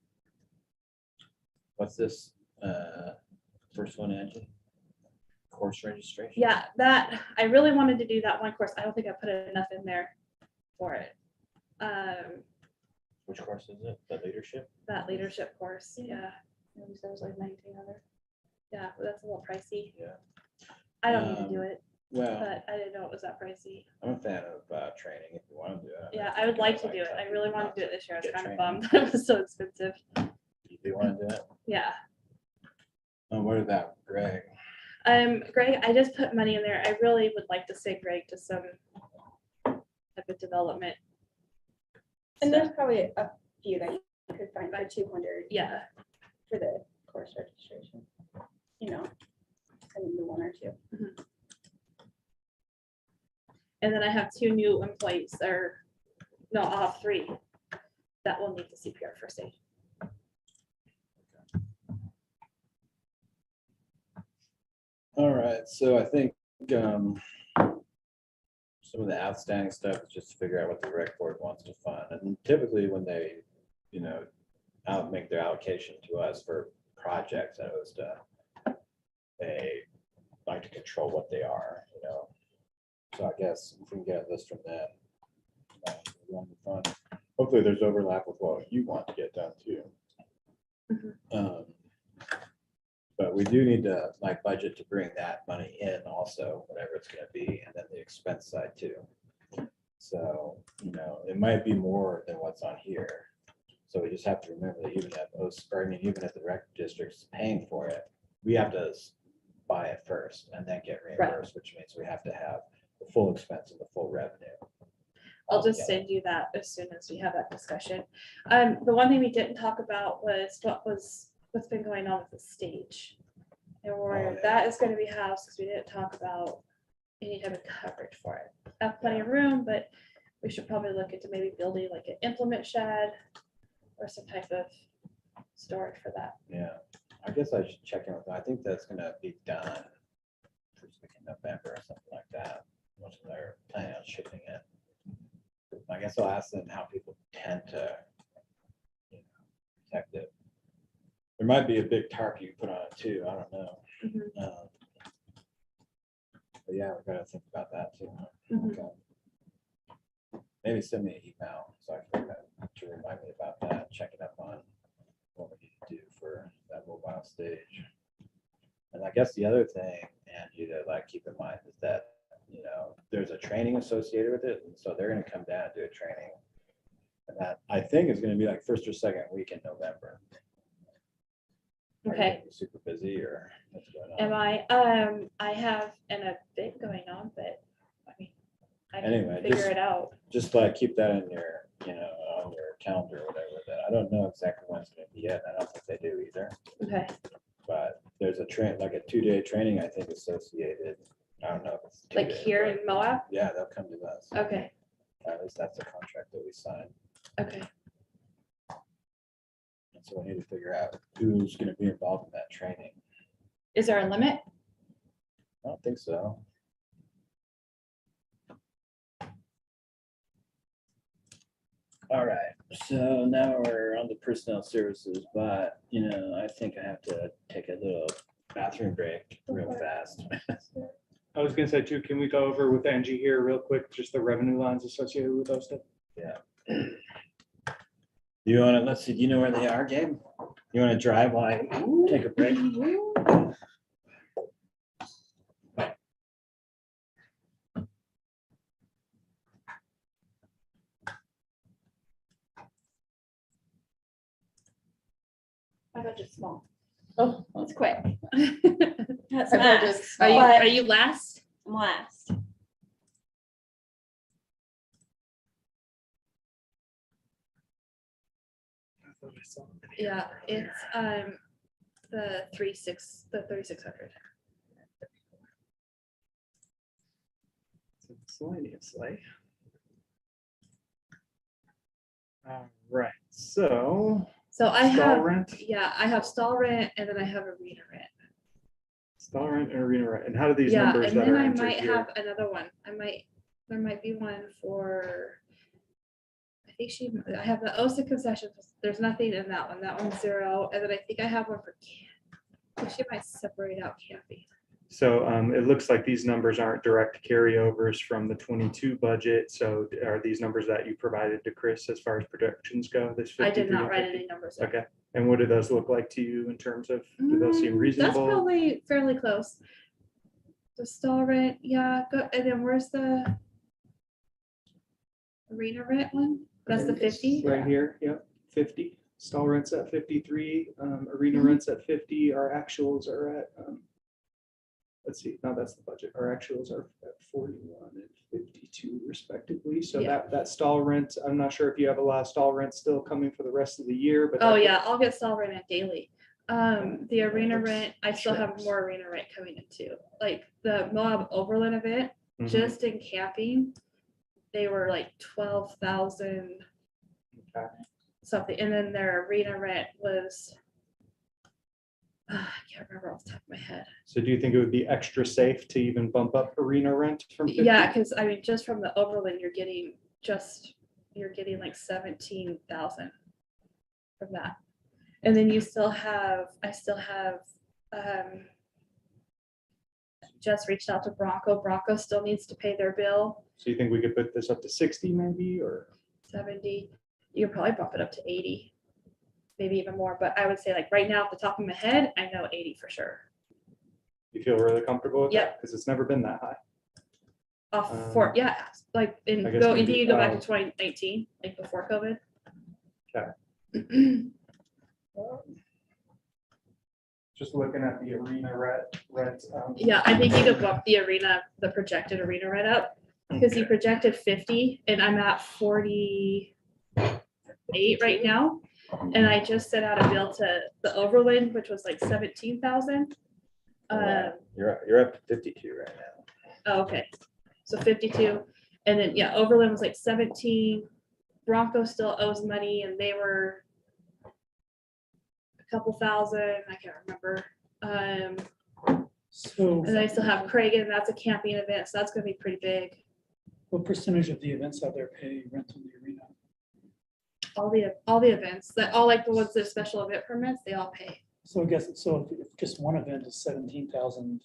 What's this? First one, Angie? Course registration? yeah, that, I really wanted to do that one course. I don't think I put enough in there for it. Which course is it? The leadership? That leadership course, yeah. It was like 1900. Yeah, but that's a little pricey. Yeah. I don't need to do it, Well, but I didn't know it was that pricey. I'm a fan of training if you want to do it. Yeah, I would like to do it. I really want to do it this year. I was Get kind of training. bummed that it was so expensive. You do want to do it? Yeah. What about Greg? Greg, I just put money in there. I really would like to send Greg to some type of development. And there's stuff. probably a few that you could find for 200 Yeah, for the course registration. You know, I mean, the one or two. and then I have 2 new employees, or no, I'll have 3 that will need the CPR first aid. All right, so I think some of the outstanding stuff is just to figure out what the rec board wants to fund. And typically when they, make their allocation to us for projects and other stuff, they like to control what they are. So I guess if we can get a list from them. Hopefully there's overlap with what you want to get done too. Mhm. But we do need to budget to bring that money in also, whatever it's gonna be, and then the expense side too. So, it might be more than what's on here. So we just have to remember that even if the rec district's paying for it, we have to buy it first and then get reimbursed, which means we have to have the full expense and the full revenue. I'll just altogether. send you that as soon as we have that discussion. The one thing we didn't talk about was what's been going on with the stage. And where yeah. that is gonna be housed, because we didn't talk about any type of coverage for it. I have plenty of room, but we should probably look into maybe building like an implement shed or some type of storage for that. Yeah, I guess I should check in with them. I think that's gonna be done first week in November or something like that. Most of they're planning on shipping it. I guess I'll ask them how people tend to protect it. There might be a big tarp you can put on it too. I don't know. Mhm. But yeah, we gotta think about that too. Mhm. Okay. Maybe send me an email so I can to remind me about that, check it up on what we need to do for that mobile stage. And I guess the other thing, Angie, to keep in mind is that, there's a training associated with it. And so they're gonna come down and do a training. And that I think is gonna be first or second week in November. Are you Okay. gonna be super busy or what's going on? Am I, I have an event going on, but I mean, I Anyway, can figure just- it out. Just keep that in your, on your calendar or whatever that, I don't know exactly when it's gonna be yet. I don't think they do either. Okay, But there's a train, like a 2-day training, I think associated. I don't know. if it's 2 like days, here but in Moab? Yeah, they'll come to us. Okay, At least that's the contract that we signed. okay. And so we need to figure out who's gonna be involved in that training. Is there a limit? I don't think so. All right, so now we're on the personnel services, but I think I have to take a little bathroom break real fast. I was gonna say too, can we go over with Angie here real quick, just the revenue lines associated with those stuff? You wanna, let's see, do you know where they are, Gabe? You wanna drive while I take a break? My budget's small. Oh, It's quick. That's My max, budget's are you, but are you last? I'm last. Yeah, it's, the 3,600. Miscellaneously. All right, so So I stall have, rent, yeah, I have stall rent and then I have arena rent. stall rent and arena rent, and how do these Yeah, numbers and that then are I entered might here? have another one. There might be one for, I think I have the OSA concessions. There's nothing in that one. That one's 0. And then I think I have one for she might separate out camping. So it looks like these numbers aren't direct carryovers from the 22 budget. So are these numbers that you provided to Chris as far as projections go? This I did 53 not and write 50? any numbers. down. Okay, and what do those look like to you in terms of, do those seem That's reasonable? probably fairly close. The stall rent, yeah, go, and then where's the arena rent one? That's the 50? Right here, yep, 50. Stall rents at 53, arena Mhm. rents at 50, our actuals are at, let's see, no, that's the budget. Our actuals are at 41 and 52 respectively. So Yeah. that stall rent, I'm not sure if you have a lot of stall rent still coming for the rest of the year, but. Oh, that- yeah, I'll get stall rent at daily. The arena looks rent, I still have tracks. more arena rent coming in too. Like the Moab Overland event, Mhm. just in camping, they were like 12,000 Okay. something, and then their arena rent was, I can't remember off the top of my head. So do you think it would be extra safe to even bump up arena rent from 50? Yeah, because I mean, just from the Overland, you're getting like 17,000 from that. And then I still have, just reached out to Bronco. Bronco still needs to pay their bill, So you think we could put this up to 60 maybe, or? 70. You could probably bump it up to 80, maybe even more. But I would say like right now, off the top of my head, I know 80 for sure. You feel really comfortable with that? Yep. Because it's never been that high. For, yeah, like in, I guess go, if maybe, you go back to oh. 2019, like before COVID. Okay. Just looking at the arena rent. Yeah, I think you could bump the arena, the projected arena rent up, because you projected 50 and I'm at 48 right now. And I just sent out a bill to the Overland, which was like 17,000. You're up to 52 right now. Oh, okay, so 52, and then, yeah, Overland was like 17. Bronco still owes money, and they were a couple thousand, I can't remember. So And I still have Craig, that's a camping event, so that's gonna be pretty big. what percentage of the events out there pay rent on the arena? All the events, that all like the ones that are special event permits, they all pay. So I guess, so if just one event is 17,000,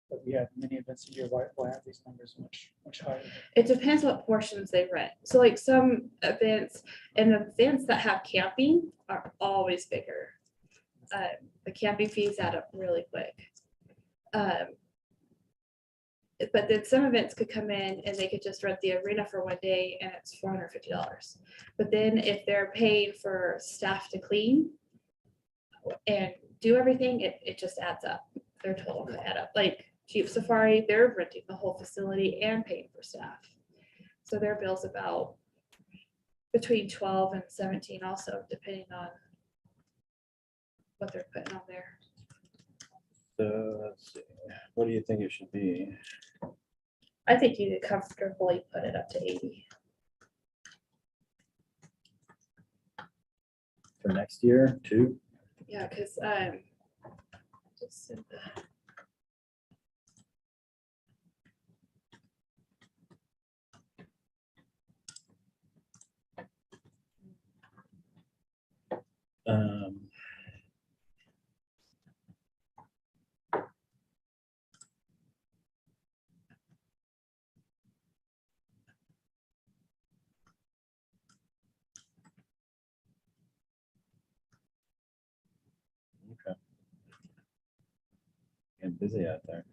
but we have many events a year, why are these numbers much higher? It depends what portions they rent. So like some events and the events that have camping are always bigger. The camping fees add up really quick. But then some events could come in and they could just rent the arena for one day and it's $450. But then if they're paying for staff to clean and do everything, it just adds up. Their total could add up. Like Jeep Safari, they're renting the whole facility and paying for staff. So their bill's about between 12 and 17 also, depending on what they're putting on there. So let's see, what do you think it should be? I think you could comfortably put it up to 80. For next year, too? Yeah, because just in the- Um, Okay. Getting busy out there.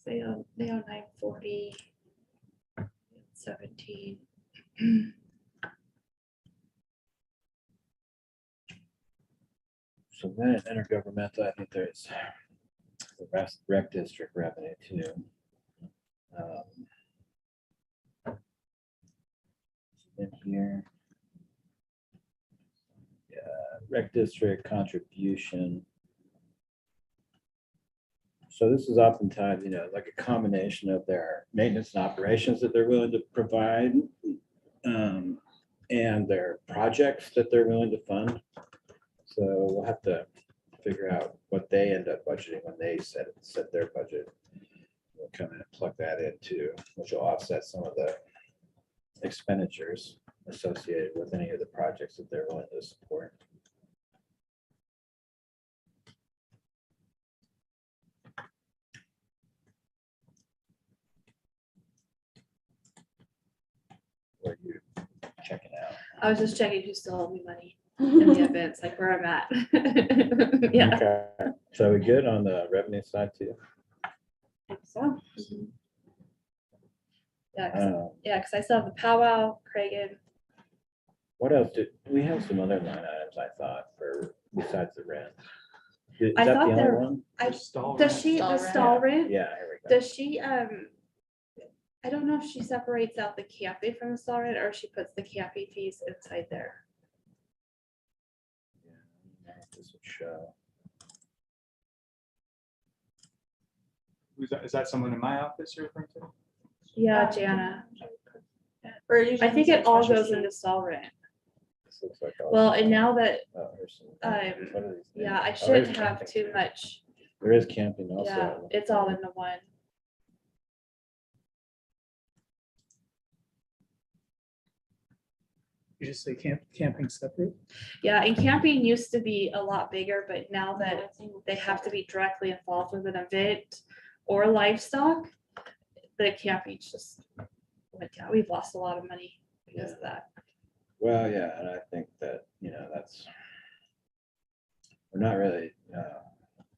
they own 940, 17. So then intergovernmental, I think there's the rec district revenue too. In here. Yeah, rec district contribution. So this is oftentimes, like a combination of their maintenance and operations that they're willing to provide, and their projects that they're willing to fund. So we'll have to figure out what they end up budgeting when they set their budget. We'll come in and plug that in too, which will offset some of the expenditures associated with any of the projects that they're willing to support. What are you checking out? I was just checking who still owed me money in the events, like where I'm at. Yeah. Okay, so we good on the revenue side too? So. Yeah, 'cause- Um, yeah, because I still have the powwow, Cragen. What else we have some other line items, I thought, for besides the rent? Is I that thought the only there- one? I- Stall Does rent. she, Stall the rent. stall rent? Yeah, here we go. Does she, I don't know if she separates out the camping from the stall rent or if she puts the camping fees inside there. Yeah, this would show. Who's that? Is that someone in my office you're referring to? Yeah, Jana. Or usually I think it's it all special goes fee. into stall rent. This looks like all- Well, and now that, Oh, here's some- um, what are these yeah, I names? Oh, there's shouldn't have camping too too. much. There is camping also. Yeah, it's all into one. You just say camping separate. Yeah, and camping used to be a lot bigger, but now that they have to be directly involved with an event or livestock, the camping just went down. We've lost a lot of money because of that. Well, yeah, and I think that, we're not really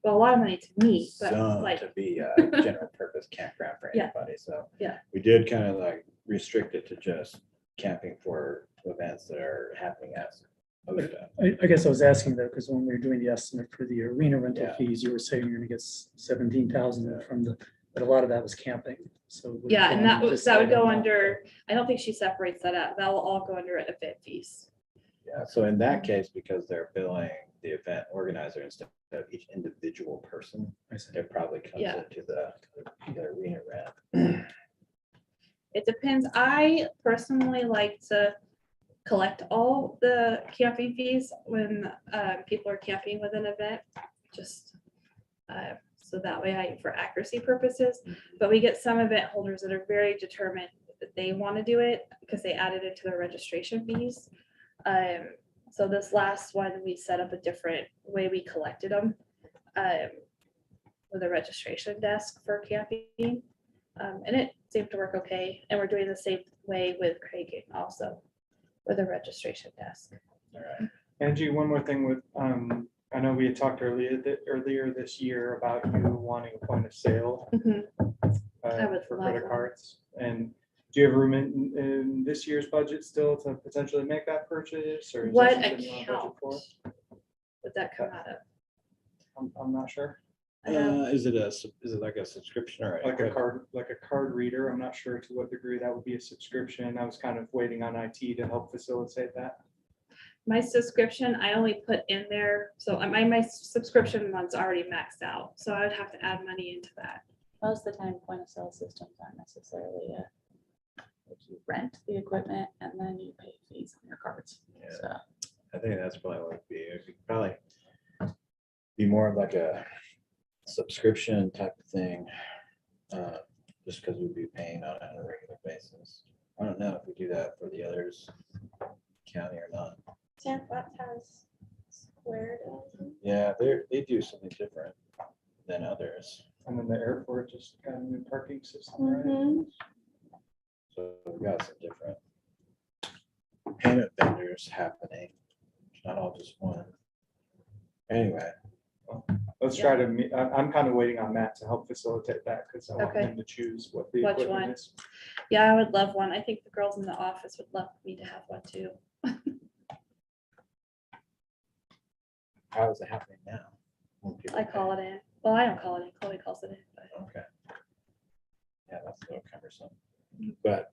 Well, a lot of money to me, but zoned like, to be a general purpose campground for Yeah. anybody, so. Yeah. We did kind of like restrict it to just camping for events that are happening as OSHA. I guess I was asking that because when we were doing the estimate for the arena rental Yeah. fees, you were saying you're gonna get 17,000 from but a lot of that was camping, so. would it yeah, fall and that under would, this that would go item? under, I don't think she separates that out. That will all go under event fees. Yeah, so in that case, because they're billing the event organizer instead of each individual person, I see. it probably comes Yeah. into the arena rent. It depends. I personally like to collect all the camping fees when people are camping with an event, just so that way for accuracy purposes. But we get some event holders that are very determined that they want to do it because they added it to their registration fees. So this last one, we set up a different way we collected them with a registration desk for camping. And it seemed to work okay. And we're doing the same way with Craig also with a registration desk. All right. Angie, one more thing with, I know we had talked earlier this year about you wanting a point of sale Mhm. I would for love credit one. cards. And do you have room in this year's budget still to potentially make that purchase? Or is that What something you wanna budget account for? would that come out of? I'm not sure. I know. Is it like a subscription or? Like a card reader. I'm not sure to what degree that would be a subscription. I was kind of waiting on IT to help facilitate that. My subscription, I only put in there, so my subscription month's already maxed out, so I would have to add money into that. Most of the time, point of sale systems aren't necessarily like you rent the equipment and then you pay fees on your cards. Yeah. So I think that's probably what it'd be. It'd probably be more of like a subscription type of thing. Just because we'd be paying on it on a regular basis. I don't know if we do that for the others, county or not. San Flats has Square. doesn't it? Yeah, they do something different than others. And then the airport just got a new parking system, right? Mhm. So we got some different payment vendors happening. It's not all just one. Anyway, Let's try to meet, I'm kind of waiting on Matt to help facilitate that because I want Okay. him to choose what the Which equipment one? is. Yeah, I would love one. I think the girls in the office would love me to have one too. how is it happening now? When people I call it in. Well, I don't call it in. Chloe calls it in. But Okay. Yeah, that's a little cumbersome. But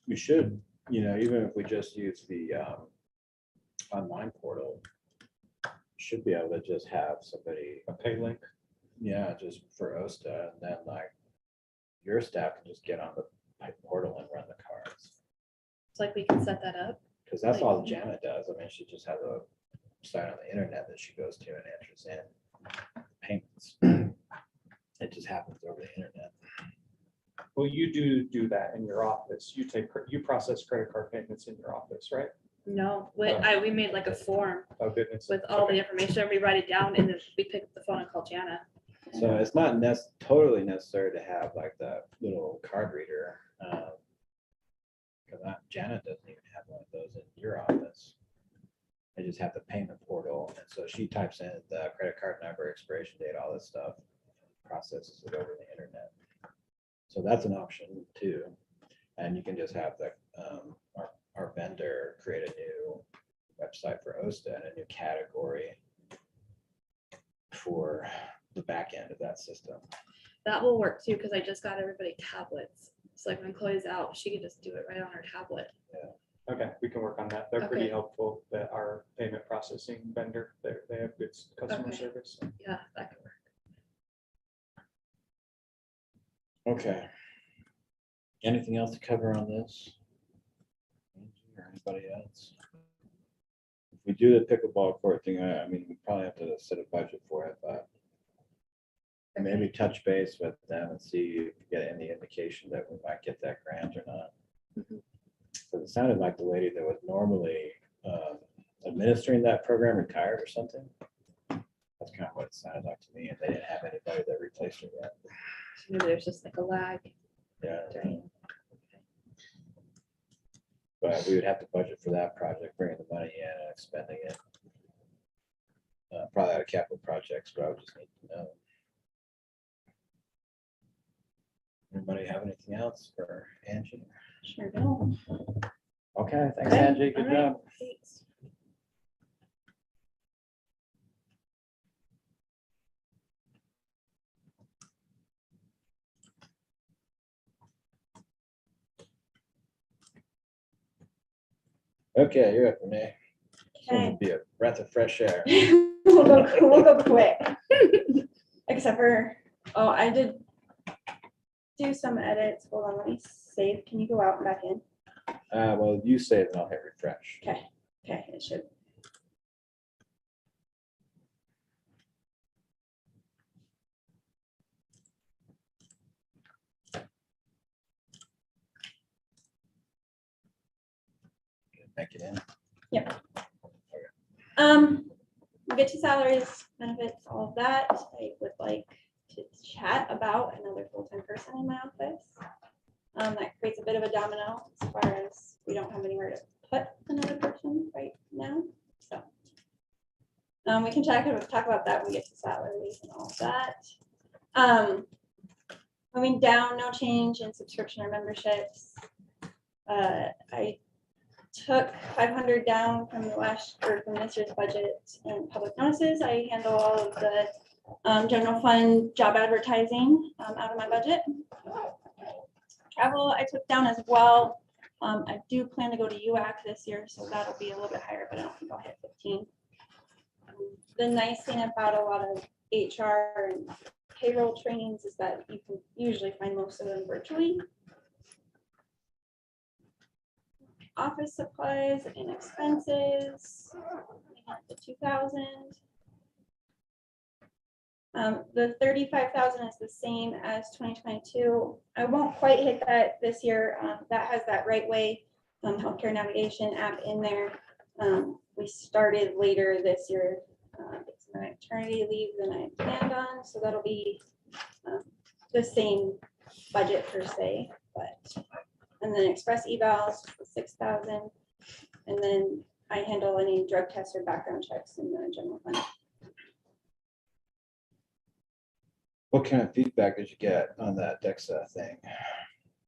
we should, even if we just use the online portal, should be able to just have somebody, A pay link. yeah, just for OSTA, and then like your staff can just get on the portal and run the cards. it's like we can set that up. Because that's all Janet does. I mean, she just has a site on the internet that she goes to and enters in payments. It just happens over the internet. Well, you do that in your office. You process credit card payments in your office, right? No, we made like a form Oh, goodness. with all the Okay. information. We write it down and then we pick up the phone and call Jana. So it's not totally necessary to have like the little card reader. Because Janet doesn't even have one of those in your office. They just have the payment portal. And so she types in the credit card number, expiration date, all this stuff, processes it over the internet. So that's an option too. And you can just have our vendor create a new website for OSTA and a new category for the back end of that system. That will work too, because I just got everybody tablets. So like when Chloe's out, she can just do it right on her tablet. Okay, we can work on that. They're pretty Okay. helpful. That our payment processing vendor, they have good customer Okay. service. Yeah, that could work. Okay. Anything else to cover on this? Or anybody else? If we do the pickleball court thing, I mean, we probably have to set a budget for it, but maybe touch base with them and see if we get any indication that we might get that grant or not. Mhm. Because it sounded like the lady that was normally administering that program retired or something. That's kind of what it sounded like to me, and they didn't have anybody that replaced her yet. So maybe there's just like a lag Yeah. during. But we would have to budget for that project, bringing the money in and expending it. Probably out of capital projects, but I would just need to know. Anybody have anything else for Angie? Sure do. Okay, thanks, Okay, Angie. Good all right. job. Thanks. Okay, you're up, Renee. It's Okay. gonna be a breath of fresh air. We'll go quick. Except for, oh, I did do some edits. Hold on, let me save. Can you go out and back in? Well, you save and I'll hit refresh. Okay, okay, it should. Make it in. We'll get to salaries, benefits, all of that. I would like to chat about another full-time person in my office. That creates a bit of a domino as far as we don't have anywhere to put another person right now, so. We can talk about that when we get to salaries and all of that. Moving down, no change in subscription or memberships. I took 500 down from the last, or from this year's budget and public notices. I handle all of the General fund job advertising, out of my budget. Travel I took down as well. I do plan to go to UAC this year, so that'll be a little bit higher, but I don't think I'll hit 15. The nice thing about a lot of HR and payroll trainings is that you can usually find most of them virtually. Office supplies and expenses, the 2,000. The 35,000 is the same as 2022. I won't quite hit that this year. That has that Right Way healthcare navigation app in there. We started later this year. It's my maternity leave than I planned on, so that'll be the same budget per se, but. And then express evals, 6,000. And then I handle any drug tests or background checks in the general fund. What kind of feedback did you get on that DEXA thing?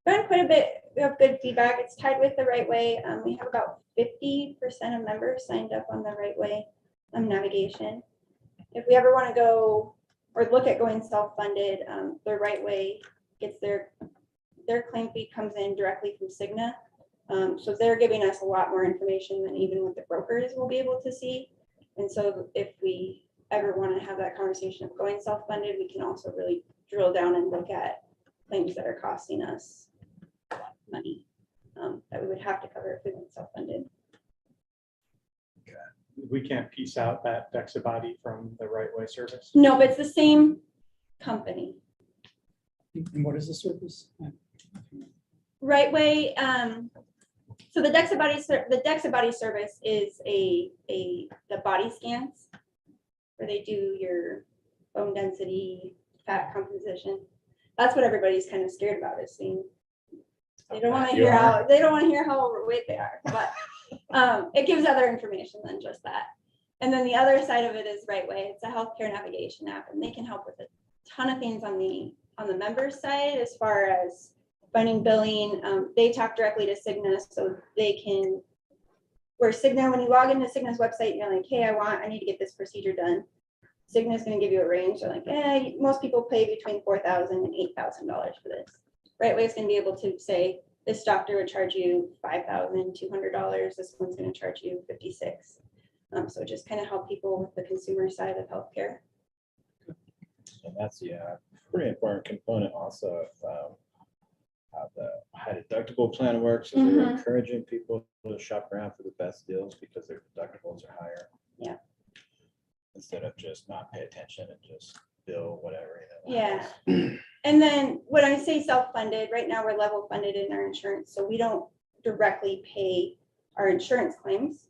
Gotten quite a bit of good feedback. It's tied with the Right Way. We have about 50% of members signed up on the Right Way navigation. If we ever want to go or look at going self-funded, the Right Way gets their claim fee comes in directly from Cigna. So they're giving us a lot more information than even what the brokers will be able to see. And so if we ever want to have that conversation of going self-funded, we can also really drill down and look at claims that are costing us money that we would have to cover if we went self-funded. We can't piece out that DEXA body from the Right Way service. No, but it's the same company. And what is the service? Right Way. So the DEXA body service is the body scans where they do your bone density, fat composition. That's what everybody's kind of scared about is seeing. They don't want to hear how overweight they are, but it gives other information than just that. And then the other side of it is Right Way. It's a healthcare navigation app, and they can help with a ton of things on the members side as far as finding billing. They talk directly to Cigna, so they can. Where Cigna, when you log into Cigna's website, you're like, hey, I need to get this procedure done. Cigna's going to give you a range. They're like, most people pay between $4,000 and $8,000 for this. Right Way is going to be able to say, this doctor would charge you $5,200. This one's going to charge you $56,000. So just kind of help people with the consumer side of healthcare. And that's pretty important component also of how the high deductible plan works. So they're encouraging people to shop around for the best deals because their deductibles are higher. Yeah. Instead of just not pay attention and just bill whatever. Yeah. And then when I say self-funded, right now we're level funded in our insurance, so we don't directly pay our insurance claims.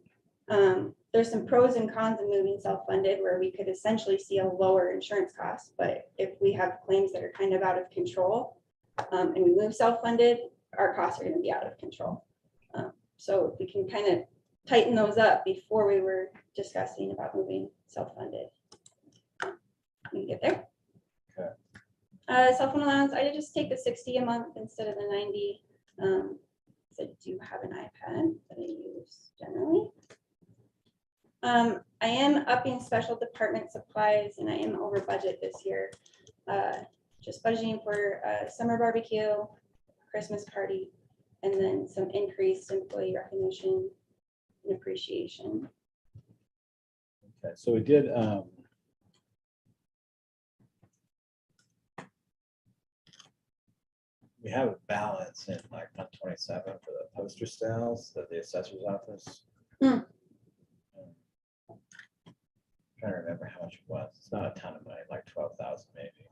There's some pros and cons of moving self-funded where we could essentially see a lower insurance cost, but if we have claims that are kind of out of control and we move self-funded, our costs are going to be out of control. So we can kind of tighten those up before we were discussing about moving self-funded. We can get there. Cell phone allowance, I just take the 60 a month instead of the 90. So I do have an iPad that I use generally. I am upping special department supplies and I am over budget this year. Just budgeting for summer barbecue, Christmas party, and then some increased employee recognition and appreciation. Okay, so we did we have a balance in like 127 for the poster sales that the assessor's office. Trying to remember how much it was. It's not a ton of money, like 12,000 maybe.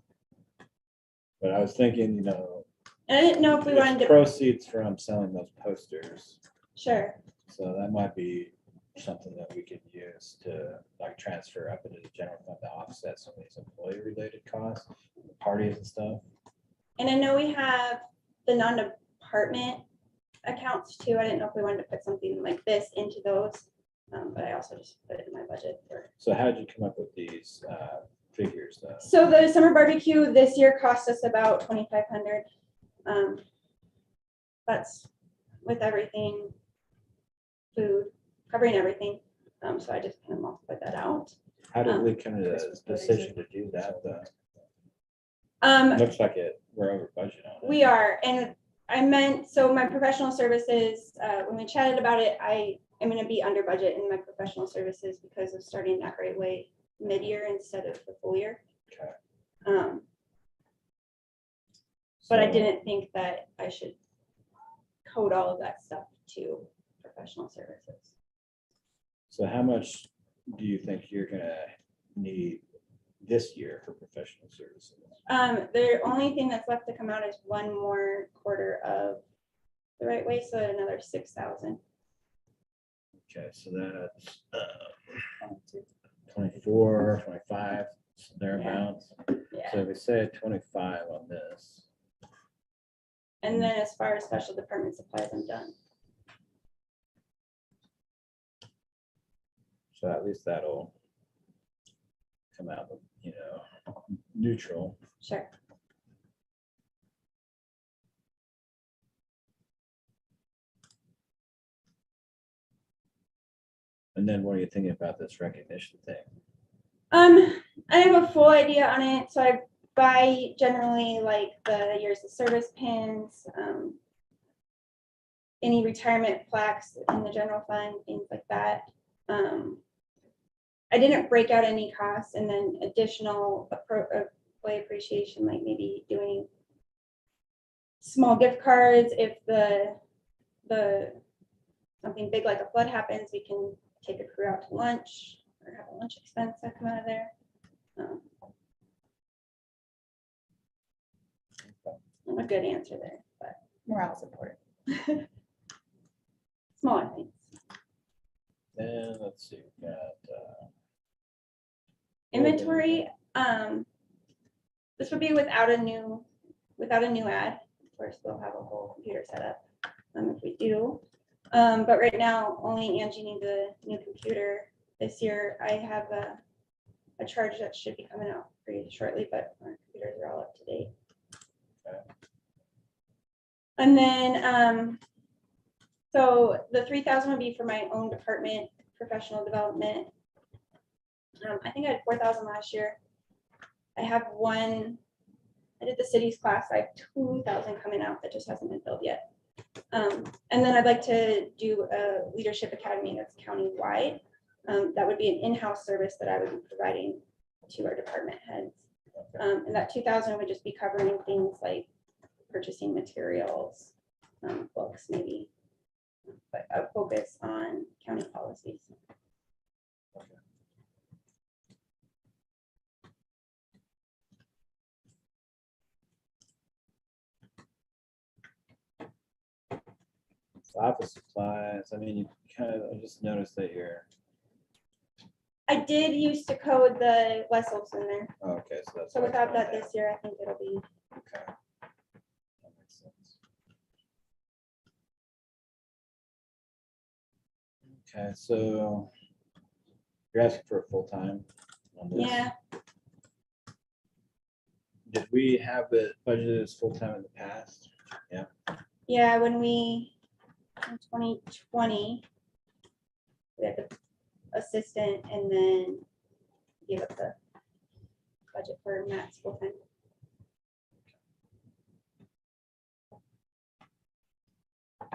But I was thinking, And I didn't know if we wanted to. proceeds from selling those posters. Sure. So that might be something that we could use to like transfer up into the general fund to offset some of these employee related costs, parties and stuff. And I know we have the non-department accounts too. I didn't know if we wanted to put something like this into those, but I also just put it in my budget for. So how did you come up with these figures though? So the summer barbecue this year cost us about 2,500. That's with everything, food, covering everything. So I just kind of multiplied that out. How did we come to the decision to do that, though? Looks like we're over budget on it. We are, and I meant, so my professional services, when we chatted about it, I am gonna be under budget in my professional services because of starting that right way mid-year instead of the full year. Okay. But I So- didn't think that I should code all of that stuff to professional services. So how much do you think you're gonna need this year for professional services? The only thing that's left to come out is one more quarter of the right way, so another 6,000. Okay, so that's 24, 25, thereabouts. Yeah. So if we say 25 on this, And then as far as special department supplies, I'm done. so at least that'll come out, neutral. Sure. And then what are you thinking about this recognition thing? I have a full idea on it, so I buy generally like the years of service pins, any retirement plaques in the general fund, things like that. I didn't break out any costs, and then additional employee appreciation, like maybe doing small gift cards. If the something big like a flood happens, we can take a crew out to lunch or have a lunch expense that come out of there. I'm a good answer there, but Morale support. smaller things. And let's see, we got, Inventory, this would be without a new ad. Of course, we'll have a whole computer set up if we do. But right now, only Angie needs a new computer. This year, I have a charge that should be coming out pretty shortly, but our computers are all up to date. Okay. And then, so the 3,000 would be for my own department, professional development. I think I had 4,000 last year. I have one, I did the cities class, I have 2,000 coming out that just hasn't been filled yet. And then I'd like to do a leadership academy that's county-wide. That would be an in-house service that I would be providing to our department heads. And that 2,000 would just be covering things like purchasing materials, books maybe, but a focus on county policies. office supplies, I mean, I just noticed that you're, I did used to code the Wessels in there, oh, okay, so that's. so why it's without going that down. this year, I think it'll be, Okay. That makes sense. Okay, so you're asking for a full-time on this? yeah, Did we have it budgeted as full-time in the past? yeah, when we, in 2020, we had the assistant and then gave up the budget for Matt's full time.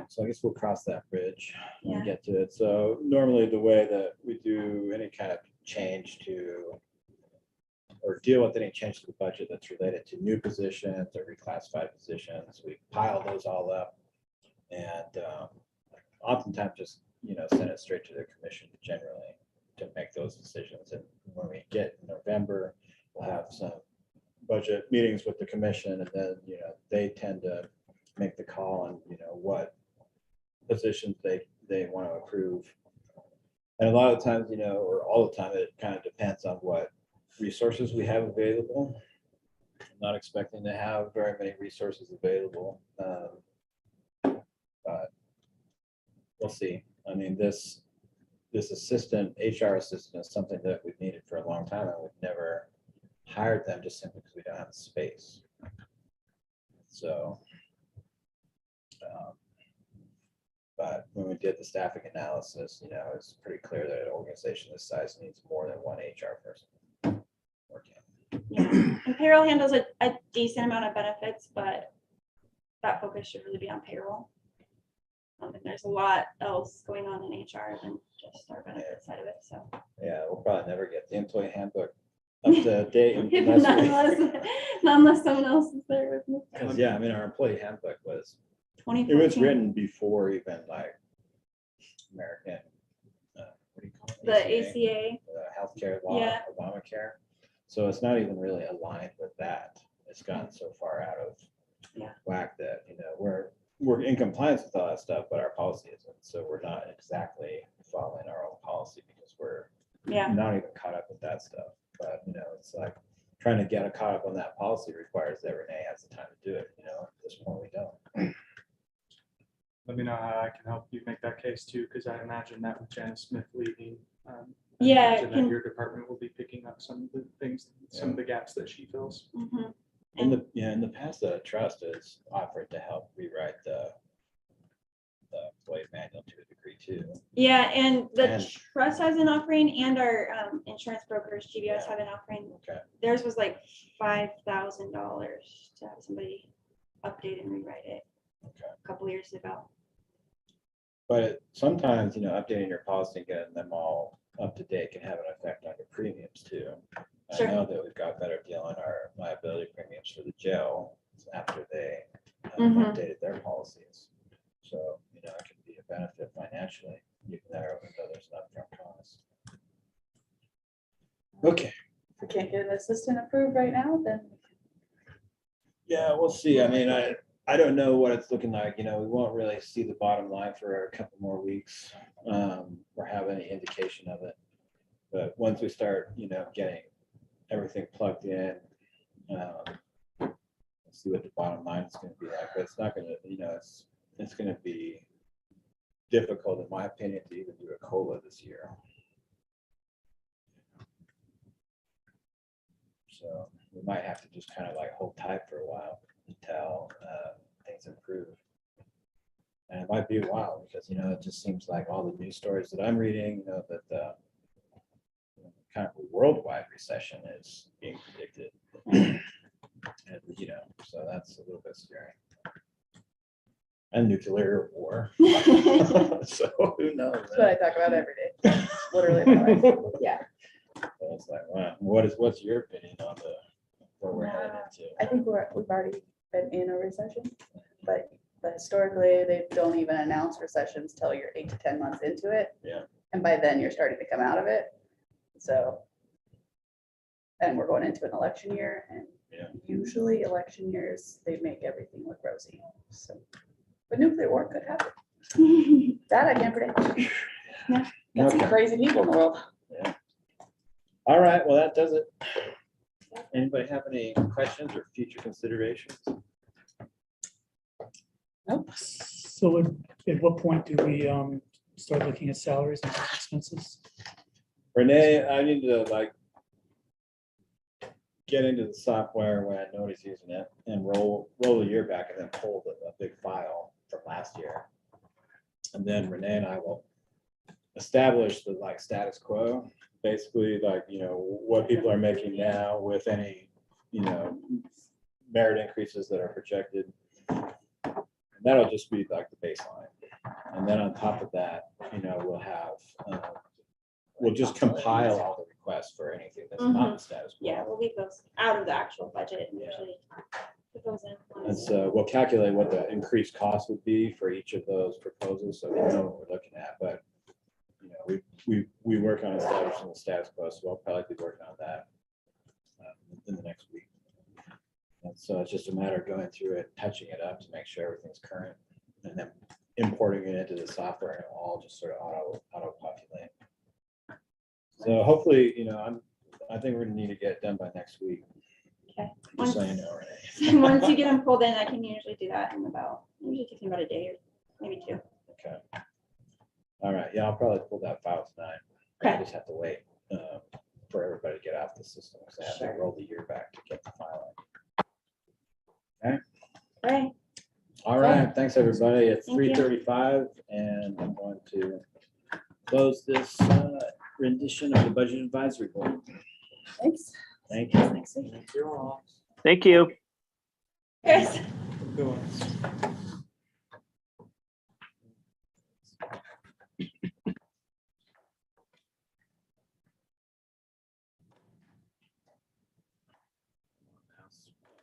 So I guess we'll cross that bridge when Yeah. we get to it. So normally the way that we do any kind of change to or deal with any change to the budget that's related to new positions or reclassified positions, we pile those all up and oftentimes just, send it straight to the commission generally to make those decisions. And when we get in November, we'll have some budget meetings with the commission and then, they tend to make the call on, what positions they want to approve. And a lot of times, or all the time, it kind of depends on what resources we have available. I'm not expecting to have very many resources available. But we'll see. I mean, this assistant, HR assistant is something that we've needed for a long time and we've never hired them just simply because we don't have the space. So But when we did the staffing analysis, it's pretty clear that an organization this size needs more than one HR person working. Yeah, and payroll handles a decent amount of benefits, but that focus should really be on payroll. And there's a lot else going on in HR than just our benefit side of it, so. Yeah, we'll probably never get the employee handbook up to date. Not unless we- unless someone else is there with me. 'Cause, yeah, I mean, our employee handbook it was 2014. written before even like American, what do you call it? The ACA, Healthcare law, Yeah. Obamacare. So it's not even really aligned with that. It's gotten so far out of Yeah. whack that, we're in compliance with all that stuff, but our policy isn't. So we're not exactly following our own policy because we're yeah, not even caught up with that stuff. But, it's like trying to get caught up on that policy requires that Renee has the time to do it, at this point we don't. Let me know how I can help you make that case too, because I imagine that with Janice Smith leaving. I Yeah, imagine that can- your department will be picking up some of the things, some of the gaps that she fills. mhm. In the past, the trust has offered to help rewrite the employee manual to a degree too. Yeah, and the And- trust has an offering and our insurance brokers, GBS, Yeah. have an offering. Okay. Theirs was like $5,000 to have somebody update and rewrite it Okay. a couple years ago. But sometimes, updating your policy and getting them all up to date can have an effect on your premiums too. Sure. I know that we've got better deal on our liability premiums for the jail after they Mhm. updated their policies. So, it can be a benefit financially, even though there's an upfront cost. Okay. If we can't get an assistant approved right now, then Yeah, we'll see. I mean, I don't know what it's looking like. We won't really see the bottom line for a couple more weeks, or have any indication of it. But once we start, getting everything plugged in, we'll see what the bottom line is going to be like. But it's not going to, it's going to be difficult, in my opinion, to even do a COLA this year. So we might have to just kind of like hold tight for a while until things improve. And it might be a while because, it just seems like all the news stories that I'm reading, that the kind of worldwide recession is being predicted. And, so that's a little bit scary. And nuclear war. So who knows? that's what I talk about every day. It's literally my life. Yeah. So it's like, wow, what's your opinion on where we're headed into? I think we've already been in a recession, but historically, they don't even announce recessions till you're 8 to 10 months into it. Yeah. And by then, you're starting to come out of it. So, and we're going into an election year, and Yeah. usually election years, they make everything look rosy. So, but nuclear war could happen. That I can't predict. Got some Okay. crazy people in the world. All right, well, that does it. Anybody have any questions or future considerations? Nope. So at what point do we start looking at salaries and expenses? Renee, I need to get into the software when nobody's using it and roll the year back and then pull a big file from last year. And then Renee and I will establish the status quo, basically what people are making now with any, merit increases that are projected. And that'll just be the baseline. And then on top of that, we'll have, we'll just compile all the requests for anything that's not the status quo. Yeah, we'll leave those out of the actual budget and Yeah. usually put those in. And so we'll calculate what the increased cost would be for each of those proposals, so we know what we're looking at, but we work on establishing the status quo, so we'll probably be working on that in the next week. And so it's just a matter of going through it, touching it up to make sure everything's current, and then importing it into the software, and it'll all just sort of auto populate. So hopefully, I think we're gonna need to get it done by next week. Okay. Just so you know, Renee. Once you get them pulled in, I can usually do that in usually takes me about a day or maybe 2. Okay. All right, yeah, I'll probably pull that file tonight. I Okay. just have to wait for everybody to get off the system, because I have to Sure. roll the year back to get the file. All right. All right, thanks, everybody. It's Thank you. 3:35, and I'm going to close this rendition of the Budget Advisory Board. Thanks. Thank you. Next week. Thank you. Yes. Good one.